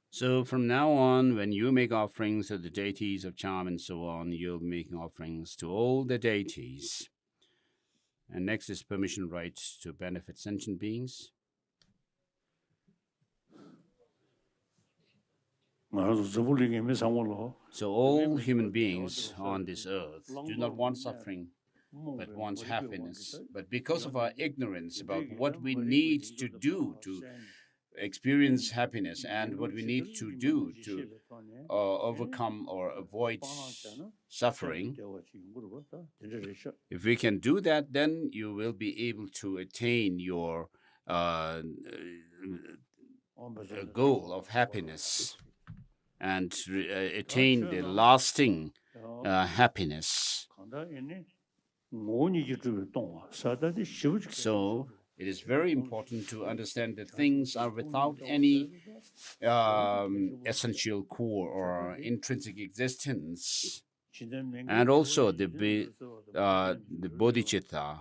so from now on, when you make offerings to the deities of charm and so on, you'll be making offerings to all the deities. And next is permission rights to benefit sentient beings. So all human beings on this earth do not want suffering, but want happiness. But because of our ignorance about what we need to do to experience happiness and what we need to do to overcome or avoid suffering, if we can do that, then you will be able to attain your goal of happiness and attain the lasting happiness. So it is very important to understand that things are without any essential core or intrinsic existence. And also the bodhicitta.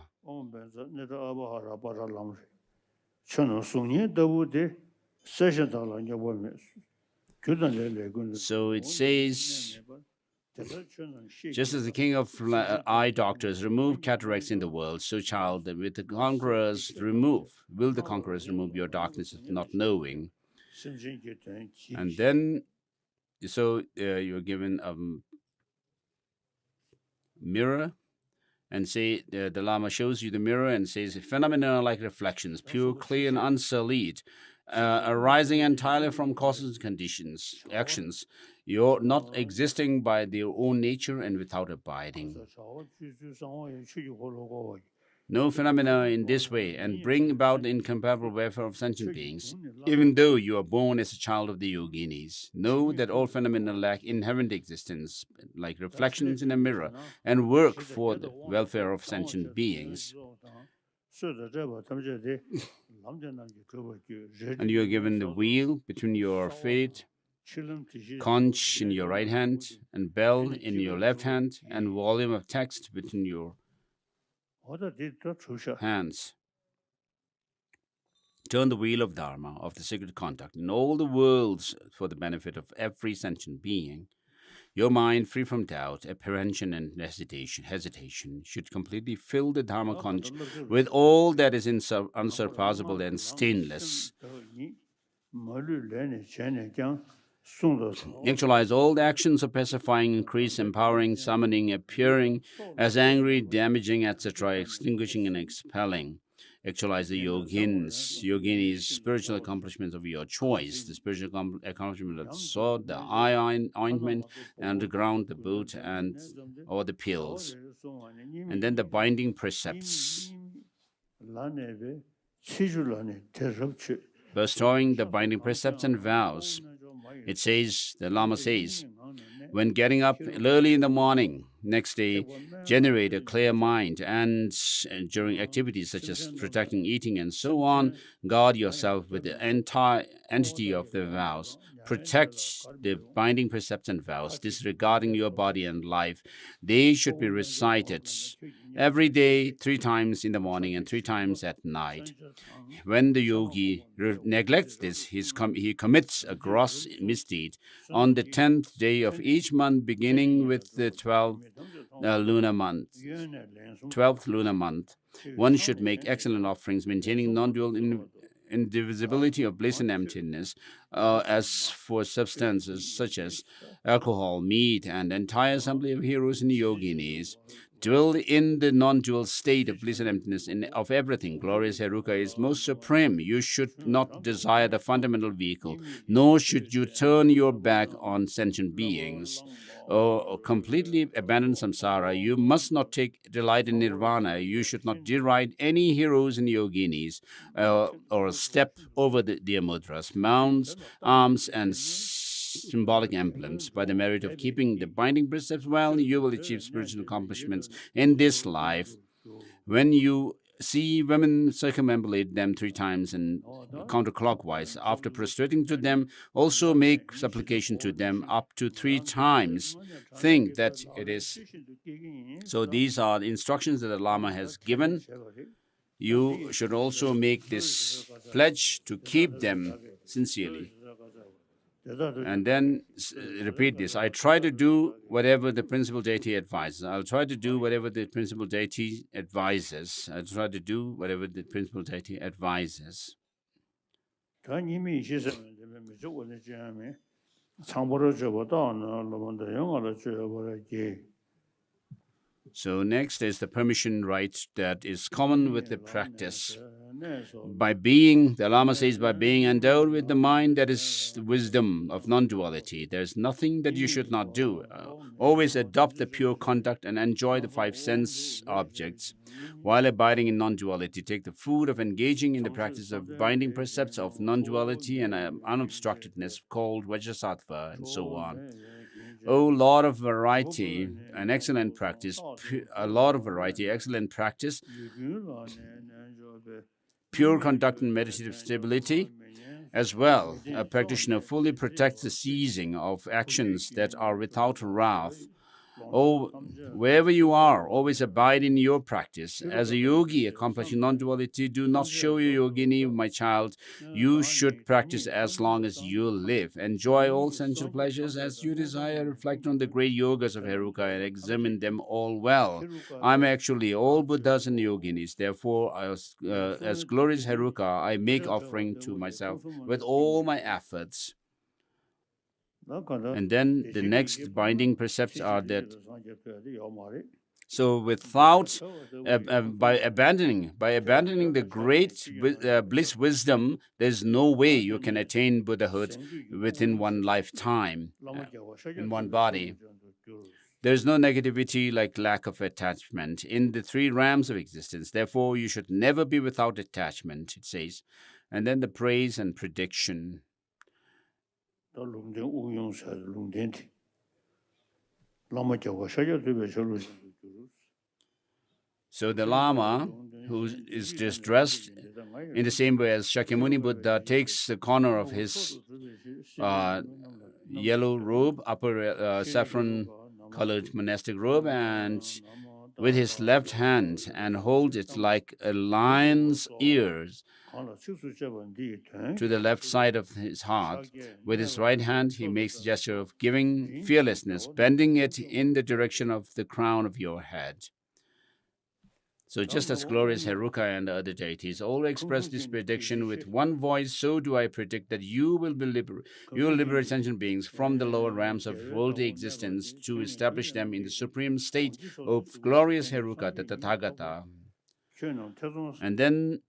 So it says, just as the king of eye doctors removed cataracts in the world, so child, with the conquerors will the conquerors remove your darkness of not knowing. And then, so you're given a mirror, and say the Lama shows you the mirror and says, phenomena are like reflections, pure, clear, and unsullied, arising entirely from causes and conditions, actions. You're not existing by their own nature and without abiding. No phenomena in this way, and bring about the incomparable welfare of sentient beings, even though you are born as a child of the yoginis. Know that all phenomena lack inherent existence, like reflections in a mirror, and work for the welfare of sentient beings. And you are given the wheel between your feet, conch in your right hand, and bell in your left hand, and volume of text between your hands. Turn the wheel of Dharma, of the sacred conduct, in all the worlds for the benefit of every sentient being. Your mind, free from doubt, apprehension, and hesitation, should completely fill the Dharma conch with all that is unsurpassable and stainless. Actualize all the actions of pacifying, increase, empowering, summoning, appearing as angry, damaging, etc., extinguishing, and expelling. Actualize the yoginis, spiritual accomplishments of your choice, the spiritual accomplishment of the sword, the eye ointment, and the ground, the boot, or the pills. And then the binding precepts. Bestowing the binding precepts and vows. It says, the Lama says, when getting up early in the morning, next day, generate a clear mind, and during activities such as protecting, eating, and so on, guard yourself with the entire entity of the vows. Protect the binding precepts and vows, disregarding your body and life. They should be recited every day, 3 times in the morning and 3 times at night. When the yogi neglects this, he commits a gross misdeed. On the 10th day of each month, beginning with the 12th lunar month, one should make excellent offerings, maintaining non-dual indivisibility of bliss and emptiness, as for substances such as alcohol, meat, and entire assembly of heroes and yoginis, dwell in the non-dual state of bliss and emptiness of everything. Glorious Heruka is most supreme. You should not desire the fundamental vehicle, nor should you turn your back on sentient beings or completely abandon samsara. You must not take delight in nirvana. You should not deride any heroes and yoginis or step over their mudras, mounts, arms, and symbolic emblems. By the merit of keeping the binding precepts well, you will achieve spiritual accomplishments in this life. When you see women, circumambulate them 3 times and counterclockwise. After prostrating to them, also make supplication to them up to 3 times. Think that it is. So these are the instructions that the Lama has given. You should also make this pledge to keep them sincerely. And then repeat this. I try to do whatever the principal deity advises. I'll try to do whatever the principal deity advises. I'll try to do whatever the principal deity advises. So next is the permission right that is common with the practice. By being, the Lama says, by being endowed with the mind that is the wisdom of non-duality, there is nothing that you should not do. Always adopt the pure conduct and enjoy the 5 sense objects. While abiding in non-duality, take the food of engaging in the practice of binding precepts of non-duality and unobstructedness called Vajrasattva and so on. Oh, Lord of variety, an excellent practice, a lot of variety, excellent practice, pure conduct and meditative stability, as well. A practitioner fully protects the ceasing of actions that are without wrath. Oh, wherever you are, always abide in your practice. As a yogi accomplishing non-duality, do not show your yogini, my child. You should practice as long as you live. Enjoy all sensual pleasures as you desire. Reflect on the great yogas of Heruka and examine them all well. I'm actually all Buddhas and yoginis. Therefore, as glorious Heruka, I make offering to myself with all my efforts. And then the next binding precepts are that. So without by abandoning the great bliss wisdom, there's no way you can attain Buddhahood within one lifetime, in one body. There's no negativity like lack of attachment in the 3 realms of existence. Therefore, you should never be without attachment, it says. And then the praise and prediction. So the Lama, who is just dressed in the same way as Shakyamuni Buddha, takes the corner of his yellow robe, upper saffron-colored monastic robe, and with his left hand and hold it like a lion's ears to the left side of his heart. With his right hand, he makes a gesture of giving fearlessness, bending it in the direction of the crown of your head. So just as glorious Heruka and the other deities all express this prediction with one voice, so do I predict that you will liberate sentient beings from the lower realms of worldly existence to establish them in the supreme state of glorious Heruka, the Tathagata. And then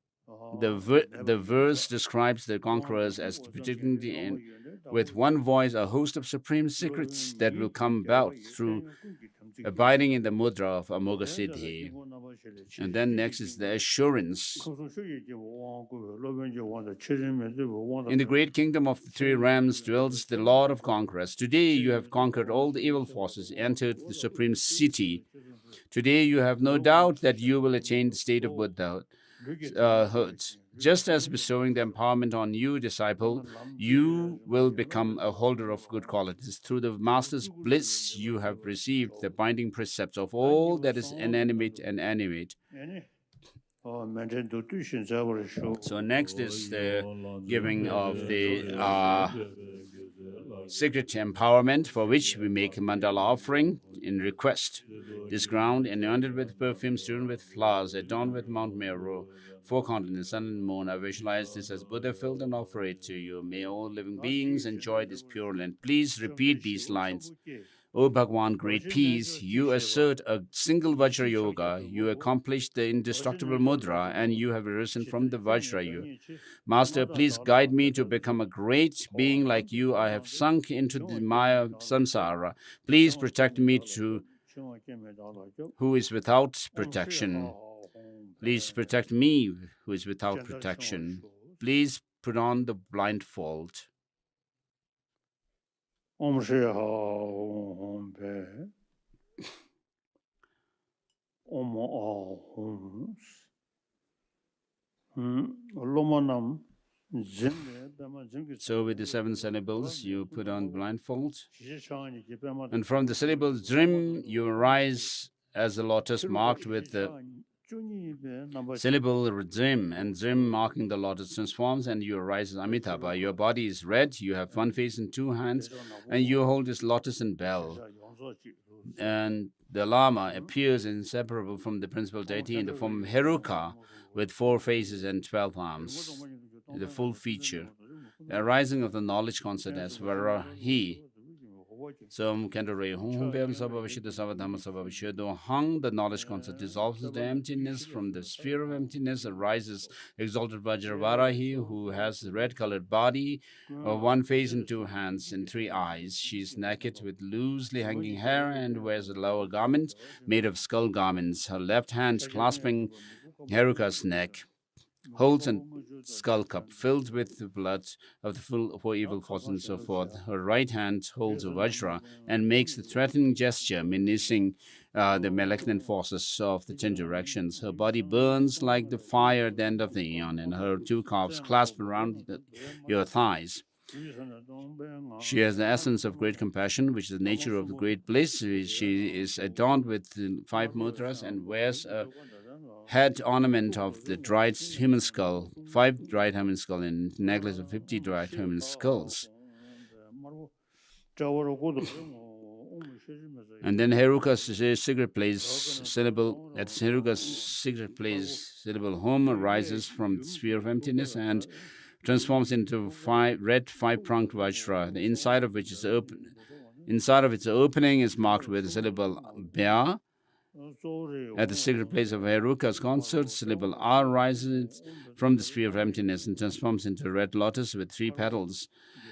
the verse describes the conquerors as predicting the end with one voice a host of supreme secrets that will come about through abiding in the mudra of Amoga Siddhi. And then next is the assurance. In the great kingdom of the 3 realms dwells the Lord of Conquerors. Today you have conquered all the evil forces, entered the supreme city. Today you have no doubt that you will attain the state of Buddhahood. Just as bestowing the empowerment on you, disciple, you will become a holder of good qualities. Through the Master's bliss, you have received the binding precepts of all that is inanimate and animate. So next is the giving of the secret empowerment for which we make a mandala offering in request. This ground, anointed with perfume, strewn with flowers, adorned with Mount Meru, four continents, sun and moon, I visualize this as Buddha filled and offer it to you. May all living beings enjoy this pure land. Please repeat these lines. O Bhagwan, great peace, you assert a single Vajra Yoga, you accomplished the indestructible mudra, and you have arisen from the Vajra Yoga. Master, please guide me to become a great being like you. I have sunk into the Maya samsara. Please protect me to who is without protection. Please protect me who is without protection. Please put on the blindfold. Om Shri Om Pe Om Ahum Lomanam. So with the 7 syllables, you put on blindfold. And from the syllable Drim, you arise as a lotus marked with the syllable Drim, and Drim marking the lotus transforms, and you arise as Amitabha. Your body is red, you have one face and 2 hands, and you hold this lotus and bell. And the Lama appears inseparable from the principal deity in the form of Heruka, with 4 faces and 12 arms, the full feature. The arising of the knowledge concept as Varahi. Som Kendore Hum Bem Sabavishita Savadhama Savavishado Hung, the knowledge concept dissolves the emptiness. From the sphere of emptiness arises exalted Vajravarahi, who has a red colored body, 1 face and 2 hands and 3 eyes. She is naked with loosely hanging hair and wears a lower garment made of skull garments. Her left hand clasping Heruka's neck holds a skull cup filled with the blood of the full 4 evil forces and so forth. Her right hand holds a vajra and makes the threatening gesture, menacing the malignant forces of the 10 directions. Her body burns like the fire at the end of the aeon, and her 2 calves clasp around your thighs. She has the essence of great compassion, which is the nature of the great bliss. She is adorned with 5 mudras and wears a head ornament of the dried human skull, 5 dried human skull, and a necklace of 50 dried human skulls. And then Heruka's secret place syllable, at Heruka's secret place syllable home arises from the sphere of emptiness and transforms into 5 red 5-pronged vajra, the inside of which is open. Inside of its opening is marked with the syllable Bya. At the secret place of Heruka's concert, syllable R rises from the sphere of emptiness and transforms into a red lotus with 3 petals.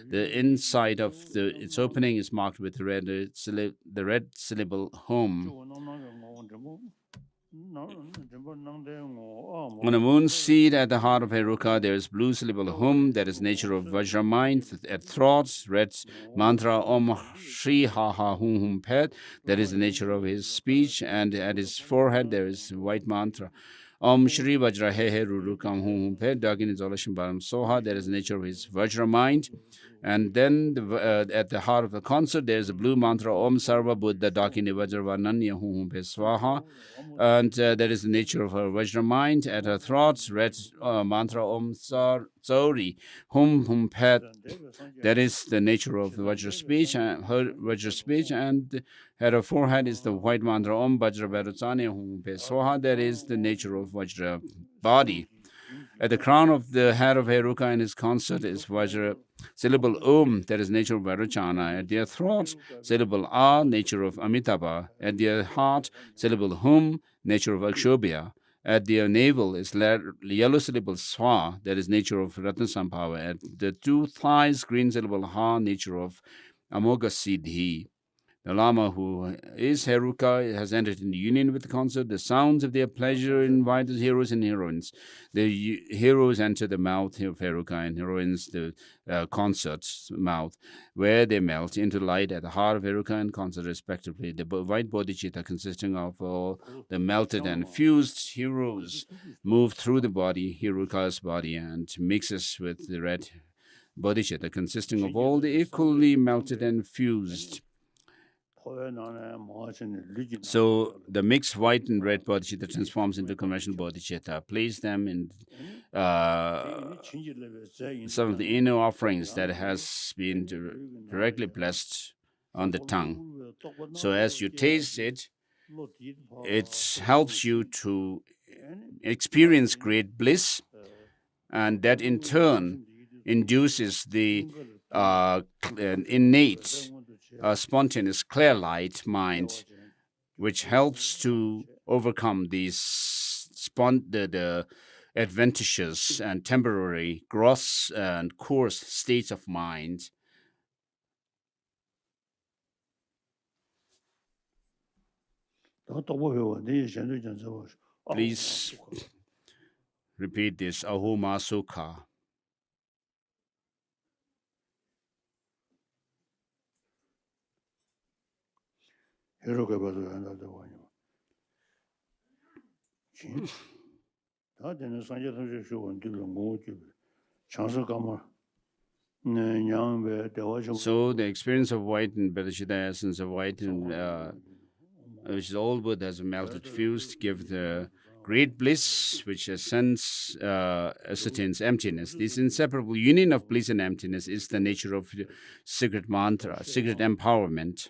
The inside of its opening is marked with the red syllable Home. On a moon seed at the heart of Heruka, there is blue syllable Hum, that is nature of Vajra mind. At throats, red mantra Om Shri Ha Ha Hum Hum Pet, that is the nature of his speech. And at his forehead, there is white mantra Om Shri Vajra He He Rurukam Hum Hum Pet, Dagin Isolation Baram Soha, that is the nature of his Vajra mind. And then at the heart of the concert, there's a blue mantra Om Sarva Buddha Dakini Vajravananya Hum Hum Pe Swaha. And that is the nature of her Vajra mind. At her throats, red mantra Om Sori Hum Hum Pet. That is the nature of the Vajra speech, her Vajra speech. And at her forehead is the white mantra Om Vajra Bharutsani Hum Hum Pe Swaha. That is the nature of Vajra body. At the crown of the head of Heruka in his concert is Vajra syllable Om, that is nature of Vairocana. At their throats, syllable A, nature of Amitabha. At their heart, syllable Hum, nature of Akshobhya. At their navel is yellow syllable Swa, that is nature of Ratnasambhava. At the 2 thighs, green syllable Ha, nature of Amoga Siddhi. The Lama, who is Heruka, has entered into union with the concert. The sounds of their pleasure invite the heroes and heroines. The heroes enter the mouth of Heruka and heroines the concert's mouth, where they melt into light at the heart of Heruka and concert, respectively. The white bodhicitta, consisting of all the melted and fused heroes, move through the body, Heruka's body, and mixes with the red bodhicitta, consisting of all the equally melted and fused So the mixed white and red bodhicitta transforms into conventional bodhicitta. Place them in some of the inner offerings that has been directly blessed on the tongue. So as you taste it, it helps you to experience great bliss, and that in turn induces the innate, spontaneous, clear light mind, which helps to overcome these the adventitious and temporary gross and coarse states of mind. Please repeat this, Ahoma Sukha. So the experience of white and bodhicitta essence of white and which is all wood as a melted fused, give the great bliss which ascertains emptiness. This inseparable union of bliss and emptiness is the nature of secret mantra, secret empowerment.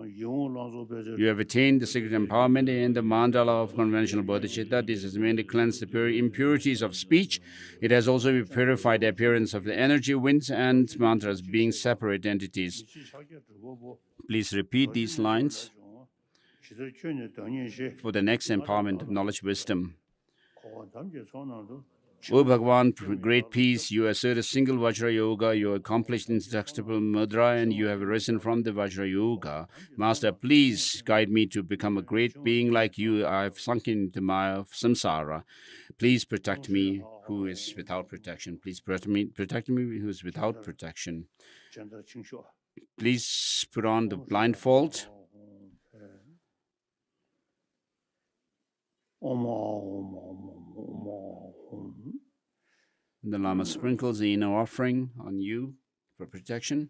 You have attained the secret empowerment in the mandala of conventional bodhicitta. This has mainly cleansed the impurities of speech. It has also purified the appearance of the energy winds and mantras being separate entities. Please repeat these lines for the next empowerment of knowledge wisdom. O Bhagwan, great peace, you assert a single Vajra Yoga, you accomplished indestructible mudra, and you have arisen from the Vajra Yoga. Master, please guide me to become a great being like you. I have sunk into the mire of samsara. Please protect me who is without protection. Please protect me who is without protection. Please put on the blindfold. The Lama sprinkles the inner offering on you for protection.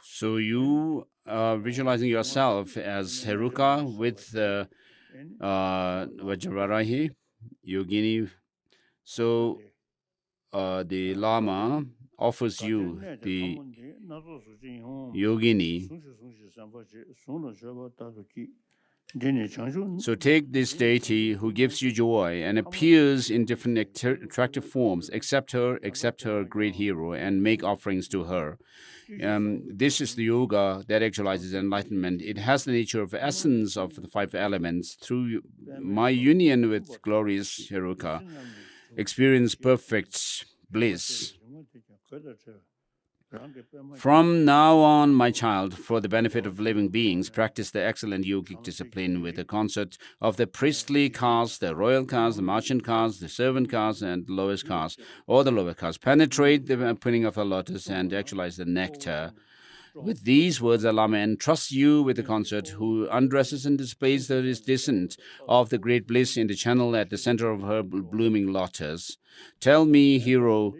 So you are visualizing yourself as Heruka with Vajravarahi, Yogini. So the Lama offers you the Yogini. So take this deity who gives you joy and appears in different attractive forms. Accept her great hero, and make offerings to her. This is the yoga that actualizes enlightenment. It has the nature of essence of the five elements. Through my union with glorious Heruka, experience perfect bliss. From now on, my child, for the benefit of living beings, practice the excellent yogic discipline with the concert of the priestly caste, the royal caste, the merchant caste, the servant caste, and the lowest caste, or the lower caste. Penetrate the opening of the lotus and actualize the nectar. With these words, the Lama entrusts you with the concert, who undresses and displays the descent of the great bliss in the channel at the center of her blooming lotus. Tell me, hero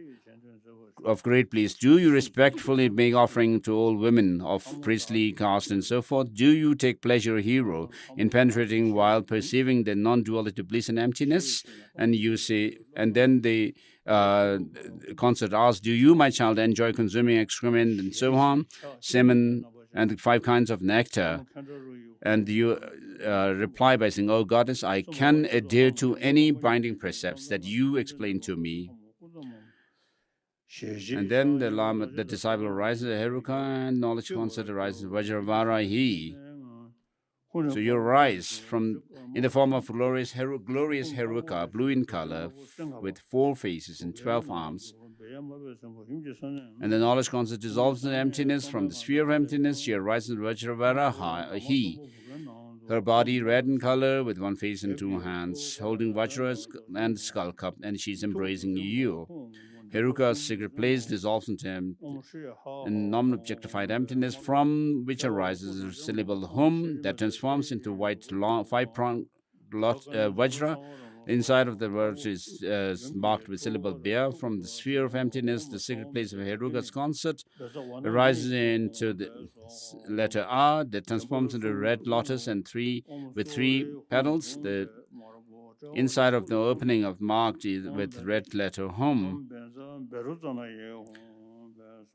of great bliss, do you respectfully make offering to all women of priestly caste and so forth? Do you take pleasure, hero, in penetrating while perceiving the non-duality of bliss and emptiness? And you say, and then the concert asks, do you, my child, enjoy consuming excrement and so on, semen, and the five kinds of nectar? And you reply by saying, oh goddess, I can adhere to any binding precepts that you explain to me. And then the disciple arises, Heruka, and knowledge concert arises, Vajravarahi. So you arise in the form of glorious Heruka, blue in color, with 4 faces and 12 arms. And the knowledge concert dissolves in emptiness. From the sphere of emptiness, she arises Vajravarahi. Her body red in color, with 1 face and 2 hands, holding Vajra and skull cup, and she's embracing you. Heruka's secret place dissolves into non-objectified emptiness, from which arises the syllable hum that transforms into white 5-pronged Vajra Inside of the verse is marked with syllable bear. From the sphere of emptiness, the secret place of Heruga's concert arises into the letter R that transforms into a red lotus and with three petals. The inside of the opening of marked with red letter home.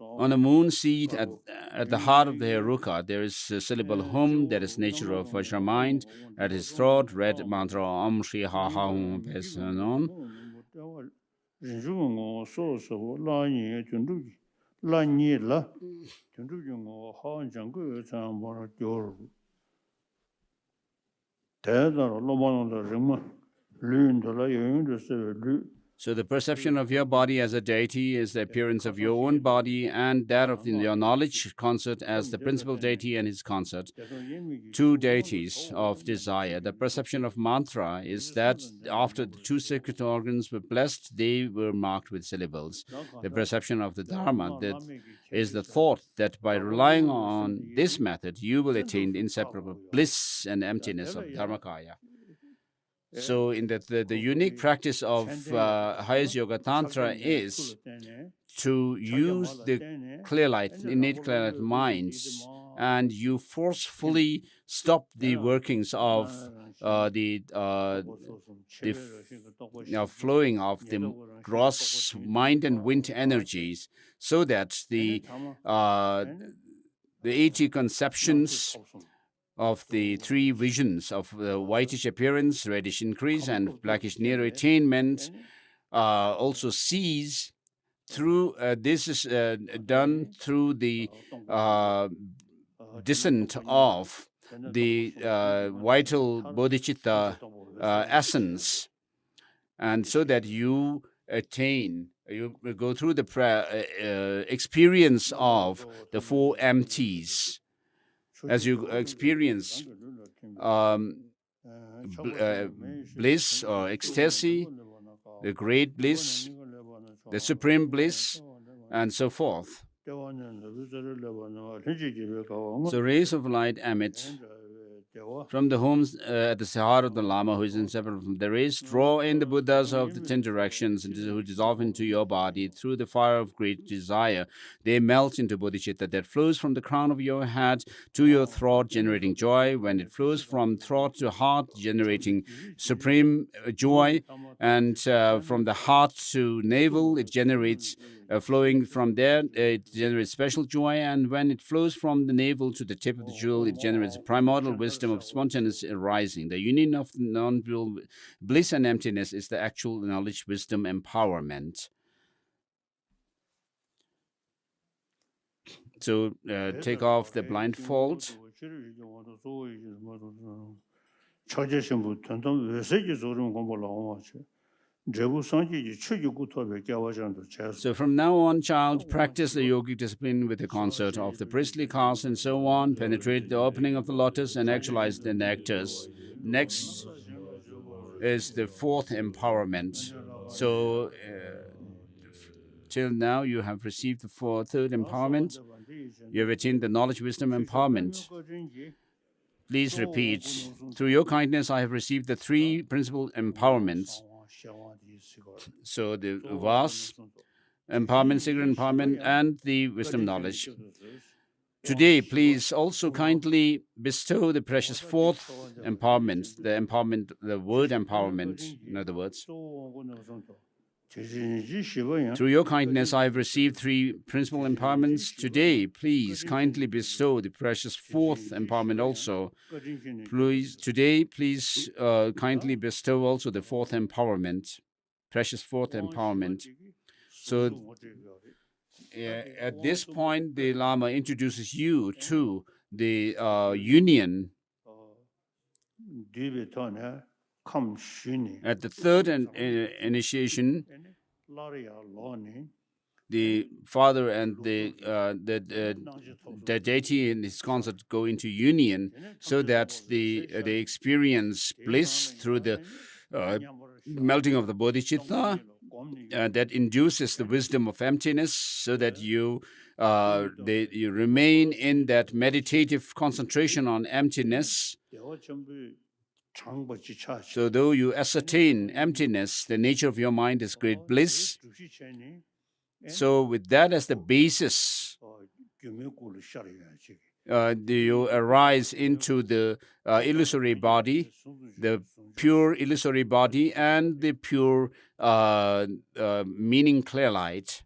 On a moon seat at the heart of the Heruka, there is a syllable hum that is nature of Vajra mind. At his throat, red mantra Om Shri Ha Ha Hum Pesanon. So the perception of your body as a deity is the appearance of your own body and that of your knowledge concert as the principal deity and his concert. Two deities of desire. The perception of mantra is that after the two sacred organs were blessed, they were marked with syllables. The perception of the Dharma that is the thought that by relying on this method, you will attain inseparable bliss and emptiness of Dharmakaya. So, in the unique practice of highest yoga tantra is to use the clear light, innate clear light minds, and you forcefully stop the workings of the flowing of the gross mind and wind energies, so that the 80 conceptions of the three visions of the whitish appearance, reddish increase, and blackish near attainment also cease through this is done through the descent of the vital bodhicitta essence, and so that you attain, you go through the experience of the four empties. As you experience bliss or ecstasy, the great bliss, the supreme bliss, and so forth. So rays of light emit from the homes at the heart of the Lama, who is inseparable from the rays, draw in the Buddhas of the 10 directions who dissolve into your body through the fire of great desire. They melt into bodhicitta that flows from the crown of your head to your throat, generating joy. When it flows from throat to heart, generating supreme joy. And from the heart to navel, it generates flowing from there, it generates special joy, and when it flows from the navel to the tip of the jewel, it generates primordial wisdom of spontaneous arising. The union of non-dual bliss and emptiness is the actual knowledge, wisdom, empowerment. So take off the blindfold. So from now on, child, practice the yogic discipline with the concert of the priestly caste and so on, penetrate the opening of the lotus and actualize the nectars. Next is the fourth empowerment. So till now, you have received the third empowerment. You have attained the knowledge, wisdom, empowerment. Please repeat. Through your kindness, I have received the three principal empowerments. So the Vas, empowerment, secret empowerment, and the wisdom knowledge. Today, please also kindly bestow the precious fourth empowerment, the word empowerment, in other words. Through your kindness, I have received three principal empowerments. Today, please kindly bestow the precious fourth empowerment also. Please kindly bestow also the fourth empowerment, precious fourth empowerment. So at this point, the Lama introduces you to the union. At the third initiation, the father and the deity in his concert go into union, so that they experience bliss through the melting of the bodhicitta that induces the wisdom of emptiness, so that you remain in that meditative concentration on emptiness. 장바 지차시 So, though you ascertain emptiness, the nature of your mind is great bliss. 주시 전에 So, with that as the basis, 규명고를 샤려야지. you arise into the illusory body, the pure illusory body, and the pure meaning clear light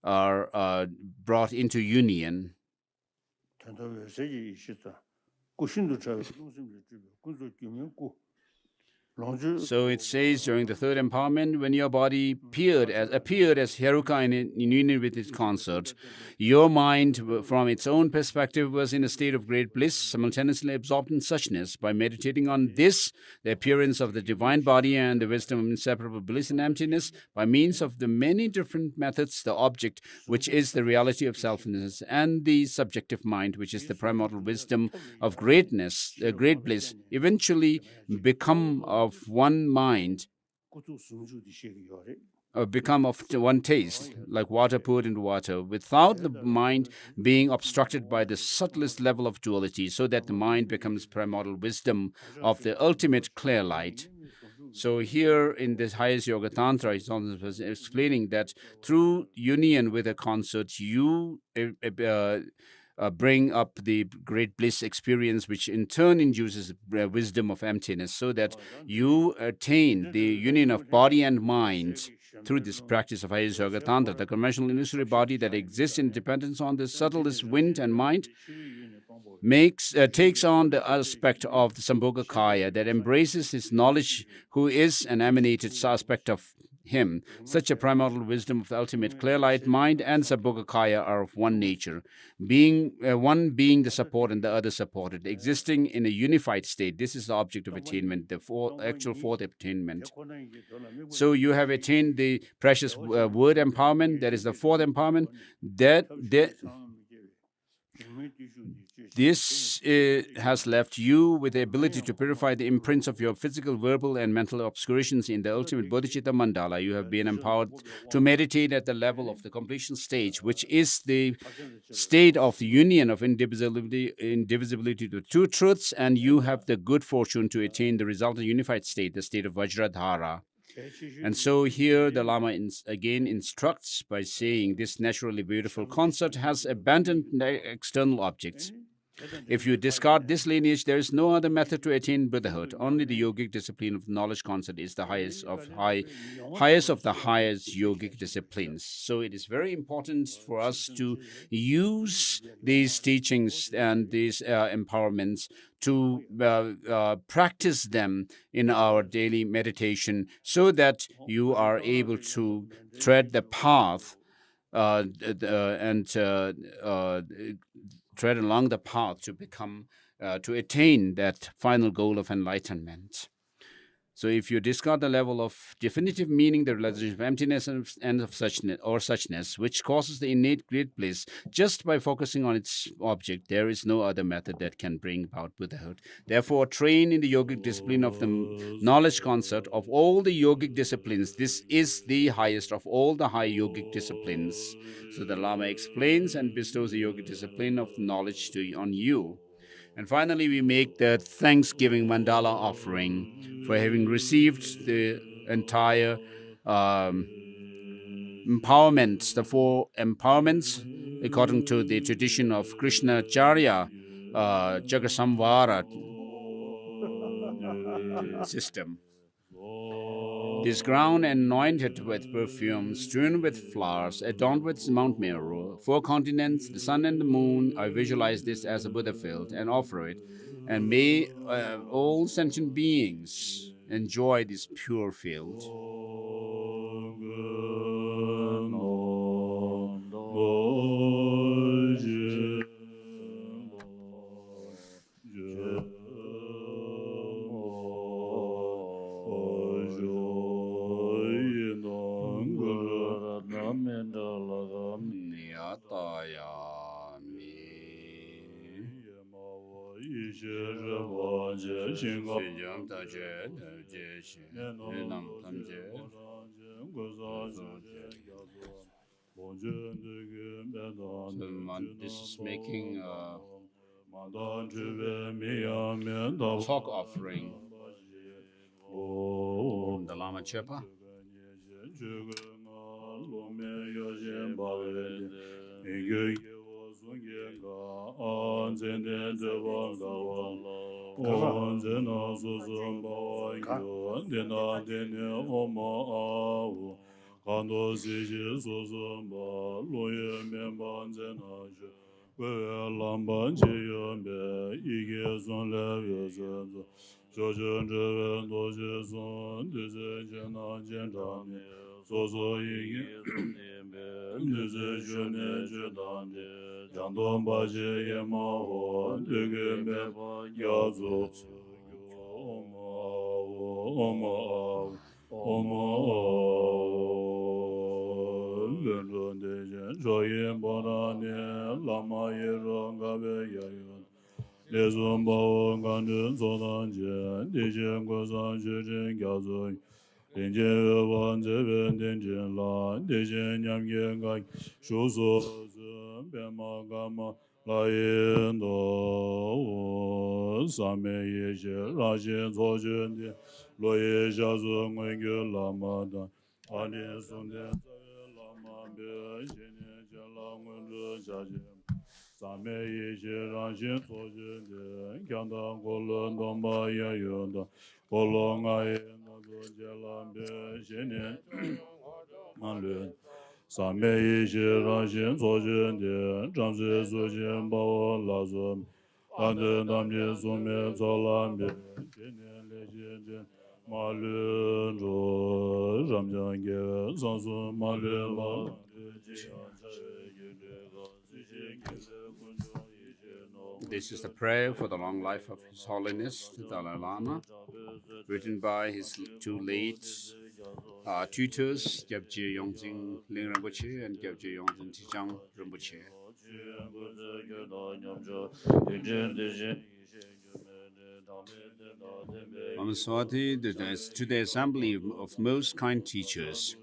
are brought into union. 단도에서이 있었다. 고신도 잘 농심을 주고 그저 규명고 So it says during the third empowerment, when your body appeared as Heruka in union with its consort, your mind, from its own perspective, was in a state of great bliss, simultaneously absorbed in suchness. By meditating on this, the appearance of the divine body and the wisdom of inseparable bliss and emptiness, by means of the many different methods, the object, which is the reality of selfness, and the subjective mind, which is the primordial wisdom of greatness, great bliss, eventually become of one mind, 고도 순주디 시기요래. become of one taste, like water poured into water, without the mind being obstructed by the subtlest level of duality, so that the mind becomes primordial wisdom of the ultimate clear light. So here in this highest Yoga Tantra, he's also explaining that through union with a consort, you bring up the great bliss experience, which in turn induces wisdom of emptiness, so that you attain the union of body and mind through this practice of highest Yoga Tantra. The conventional illusory body that exists in dependence on the subtlest wind and mind takes on the aspect of the Sambhogakaya that embraces his knowledge, who is an emanated aspect of him. Such a primordial wisdom of the ultimate clear light mind and Sambhogakaya are of one nature, one being the support and the other supported, existing in a unified state. This is the object of attainment, the actual fourth attainment. So you have attained the precious word empowerment, that is the fourth empowerment. This has left you with the ability to purify the imprints of your physical, verbal, and mental obscurations in the ultimate bodhicitta mandala. You have been empowered to meditate at the level of the completion stage, which is the state of union of indivisibility to two truths, and you have the good fortune to attain the resultant unified state, the state of Vajradhara. And so here the Lama again instructs by saying this naturally beautiful consort has abandoned the external objects. If you discard this lineage, there is no other method to attain Buddhahood. Only the yogic discipline of knowledge concert is the highest of the highest yogic disciplines. So it is very important for us to use these teachings and these empowerments to practice them in our daily meditation, so that you are able to tread the path and tread along the path to become, to attain that final goal of enlightenment. So if you discard the level of definitive meaning, the realization of emptiness and of suchness, which causes the innate great bliss, just by focusing on its object, there is no other method that can bring about Buddhahood. Therefore, train in the yogic discipline of the knowledge concert of all the yogic disciplines. This is the highest of all the high yogic disciplines. So the Lama explains and bestows the yogic discipline of knowledge on you. And finally, we make the Thanksgiving Mandala offering for having received the entire empowerments, the four empowerments, according to the tradition of Krishna Charya, Chakrasamvara system. This ground anointed with perfume, strewn with flowers, adorned with Mount Meru, four continents, the sun and the moon. I visualize this as a Buddha field and offer it. And may all sentient beings enjoy this pure field. This is making a talk offering. Om the Lama Chepa. Kando si ji so so ba lo ye men ban zen na je we lam ban che ye be yi ge son le ye ze zo jo je je wen do je son de ze je na je da ne so so yi ge son de be de ze je ne je da ne jang don ba je ye ma ho de ge me ba ya zo o ma o ma Om Lön de joyen bonane lama yero gabe yayon lezon bao ganjun zodan je dejen gozan jejen gazon denje wan zeben denjen la dejen nyam yen ga shuzo zem bema gama la yen do same yeje rajen zojen de lo ye jazo ngwe lama da ani sunde lama be jene jala ngwe jaje same yeje rajen zojen de kyanda golon domba ya yonda golon ay na zo jala be jene manle same yeje rajen zojen de janze zojen ba la zo ande namje sume zolambe jene leje Malun ro ramjange zanzu malun la This is the prayer for the long life of His Holiness the Dalai Lama, written by his two late tutors, Gyabje Yongzing Ling Rinpoche and Gyabje Yongzing Tijang Rinpoche. Mamaswati to the assembly of most kind teachers,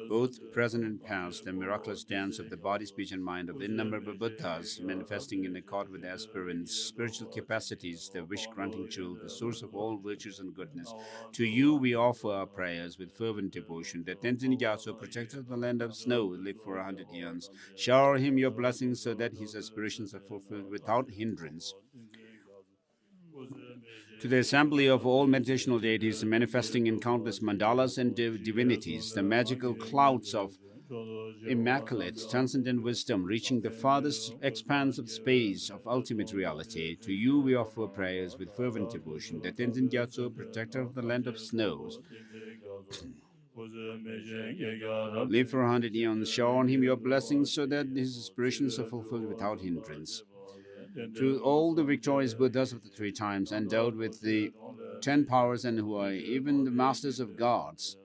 both present and past, the miraculous dance of the body, speech, and mind of innumerable Buddhas manifesting in accord with aspirants' spiritual capacities, the wish granting jewel, the source of all virtues and goodness. To you we offer our prayers with fervent devotion, that Tenzin Gyatso, protector of the land of snow, live for 100 years. Shower him your blessings so that his aspirations are fulfilled without hindrance. To the assembly of all meditational deities manifesting in countless mandalas and divinities, the magical clouds of immaculate, transcendent wisdom, reaching the farthest expanse of space of ultimate reality. To you we offer prayers with fervent devotion, that Tenzin Gyatso, protector of the land of snows, live for 100 eons. Shower on him your blessings so that his aspirations are fulfilled without hindrance. To all the victorious Buddhas of the three times, endowed with the 10 powers and who are even the masters of gods,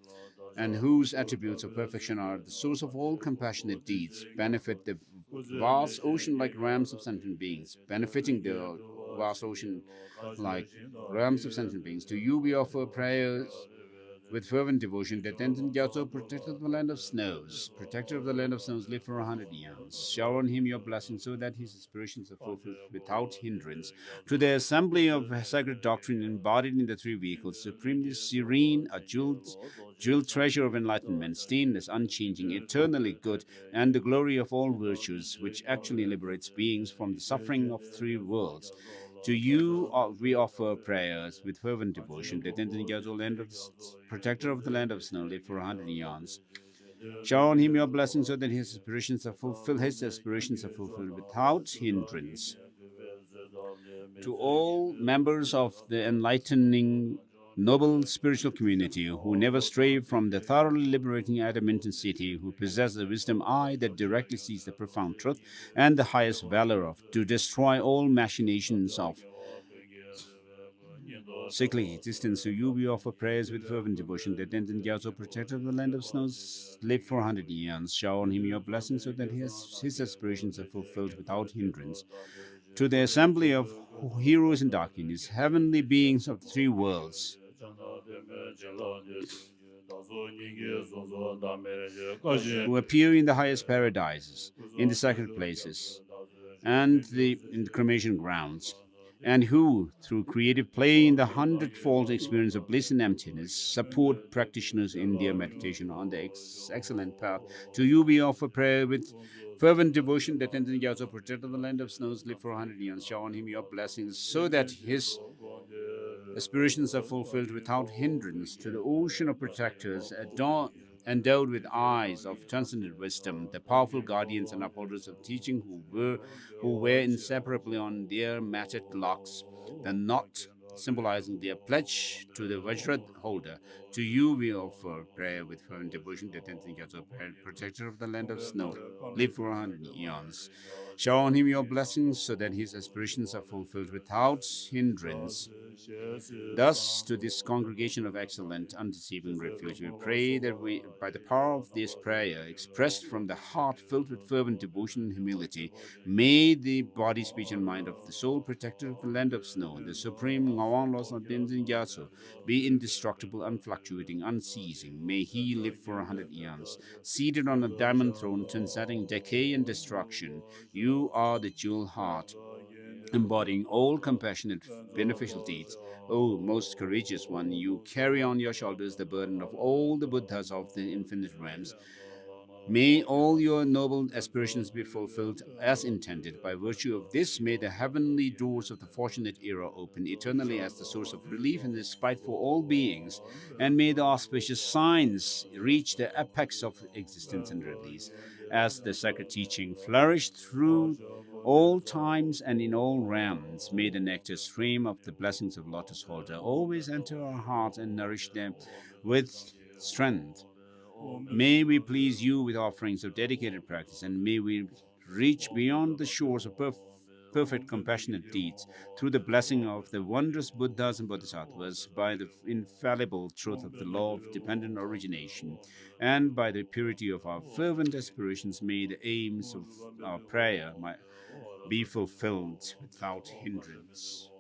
and whose attributes of perfection are the source of all compassionate deeds, benefit the vast ocean like realms of sentient beings, benefiting the vast ocean like realms of sentient beings. To you we offer prayers with fervent devotion, that Tenzin Gyatso, protector of the land of snows, protector of the land of snows, live for 100 eons. Shower on him your blessings so that his aspirations are fulfilled without hindrance. To the assembly of sacred doctrine embodied in the three vehicles, supremely serene, a jeweled treasure of enlightenment, stainless, unchanging, eternally good, and the glory of all virtues, which actually liberates beings from the suffering of three worlds. To you we offer prayers with fervent devotion, that Tenzin Gyatso, protector of the land of snow, live for 100 eons. Shower on him your blessings so that his aspirations are fulfilled without hindrance. To all members of the enlightening noble spiritual community who never stray from the thoroughly liberating adamant city, who possess the wisdom eye that directly sees the profound truth and the highest valor of to destroy all machinations of sickly existence. To you we offer prayers with fervent devotion, that Tenzin Gyatso, protector of the land of snows, live for 100 eons. Shower on him your blessings so that his aspirations are fulfilled without hindrance. To the assembly of heroes and darkness, heavenly beings of the three worlds, who appear in the highest paradises, in the sacred places, and in the cremation grounds, and who, through creative play in the hundredfold experience of bliss and emptiness, support practitioners in their meditation on the excellent path. To you we offer prayer with fervent devotion that Tenzin Gyatso, protector of the land of snows, live for 100 years. Shower on him your blessings so that his aspirations are fulfilled without hindrance. To the ocean of protectors, endowed with eyes of transcendent wisdom, the powerful guardians and upholders of teaching who wear inseparably on their matted locks the knot symbolizing their pledge to the Vajra holder. To you we offer prayer with fervent devotion, the tenth of prayer, protector of the land of snow. Live for 100 eons. Shower on him your blessings so that his aspirations are fulfilled without hindrance. Thus, to this congregation of excellent, undeceiving refuge, we pray that we, by the power of this prayer, expressed from the heart filled with fervent devotion and humility, may the body, speech, and mind of the soul protector of the land of snow, the supreme Ngawang Los of Denzin Gyatso, be indestructible, unfluctuating, unceasing. May he live for 100 eons, seated on a diamond throne, transcending decay and destruction. You are the jewel heart, embodying all compassionate, beneficial deeds. O most courageous one, you carry on your shoulders the burden of all the Buddhas of the infinite realms. May all your noble aspirations be fulfilled as intended. By virtue of this, may the heavenly doors of the fortunate era open eternally as the source of relief and respite for all beings, and may the auspicious signs reach the apex of existence and release. As the sacred teaching flourished through all times and in all realms, may the nectar stream of the blessings of Lotus Holder always enter our hearts and nourish them with strength. May we please you with offerings of dedicated practice, and may we reach beyond the shores of perfect compassionate deeds through the blessing of the wondrous Buddhas and Bodhisattvas, by the infallible truth of the law of dependent origination, and by the purity of our fervent aspirations. May the aims of our prayer be fulfilled without hindrance.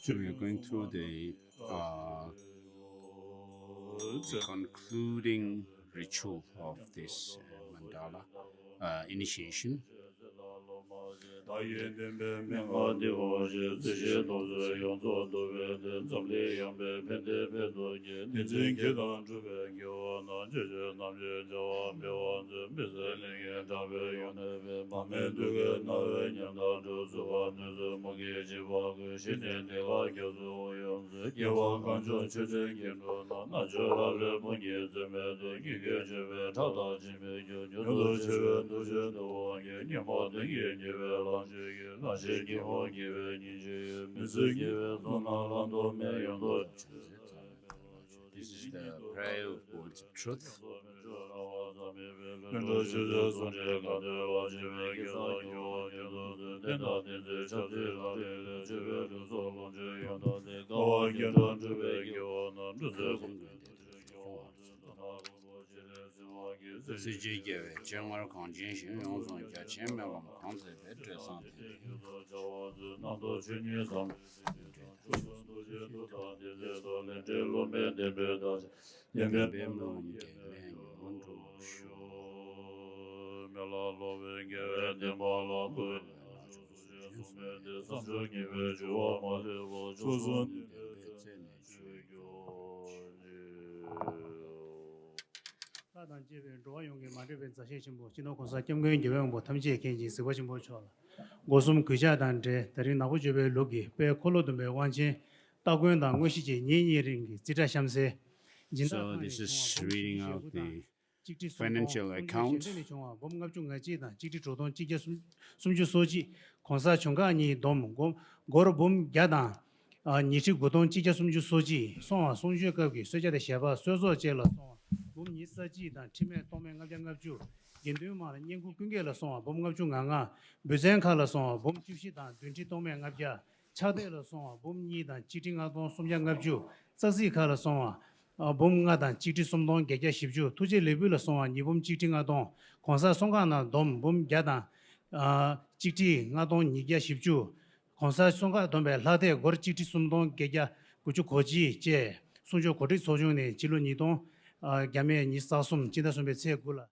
So we are going through the concluding ritual of this mandala initiation. 大雁天边面阿地火是自些都是用作都为的总理样被偏的别多年你真给当主编给我那这些那些叫我别忘记别在那个大别用的别把面对个那位年当主是我那是莫给计划个新年的话就是我用是给我感觉确实给着那就那是不也这么的一个这边超大这边有都这边都是都我也你好的也你别老这个那些你好你别你这没事你别做那浪都没用的。This is the prayer of words of truth. 라단 제베 로용게 마르베 자셰심보 진노콘사 겸거인 제베모 탐지에 켄지 스고심보 초라 고숨 그자단데 다리 나고 제베 로기 베 콜로드메 완진 따고연다 고시지 니니링기 지자샴세 So this is reading out the financial account. 범갑 중가지다 지지 조동 지게 숨주 소지 공사 총가니 돔 고로 봄 야다 니치 고동 지게 숨주 소지 송아 송주가기 소자의 샤바 소소제라 송아 봄니 서지다 팀에 동맹 갑장갑주 인도마 년구 근계라 송아 범갑 중강아 베젠칼라 송아 봄 주시다 든지 동맹 갑자 차대라 송아 봄니다 지팅아동 숨장갑주 서지칼라 송아 봄가단 지티 숨동 개개 십주 투지 레벨로 송아 니봄 지팅아동 공사 송가나 돔봄 야다 지티 나동 니게 십주 공사 송가 돔베 라데 고르 지티 숨동 개개 구주 고지 제 소조 고리 소중네 지로 니동 겸에 니사숨 지다숨베 체고라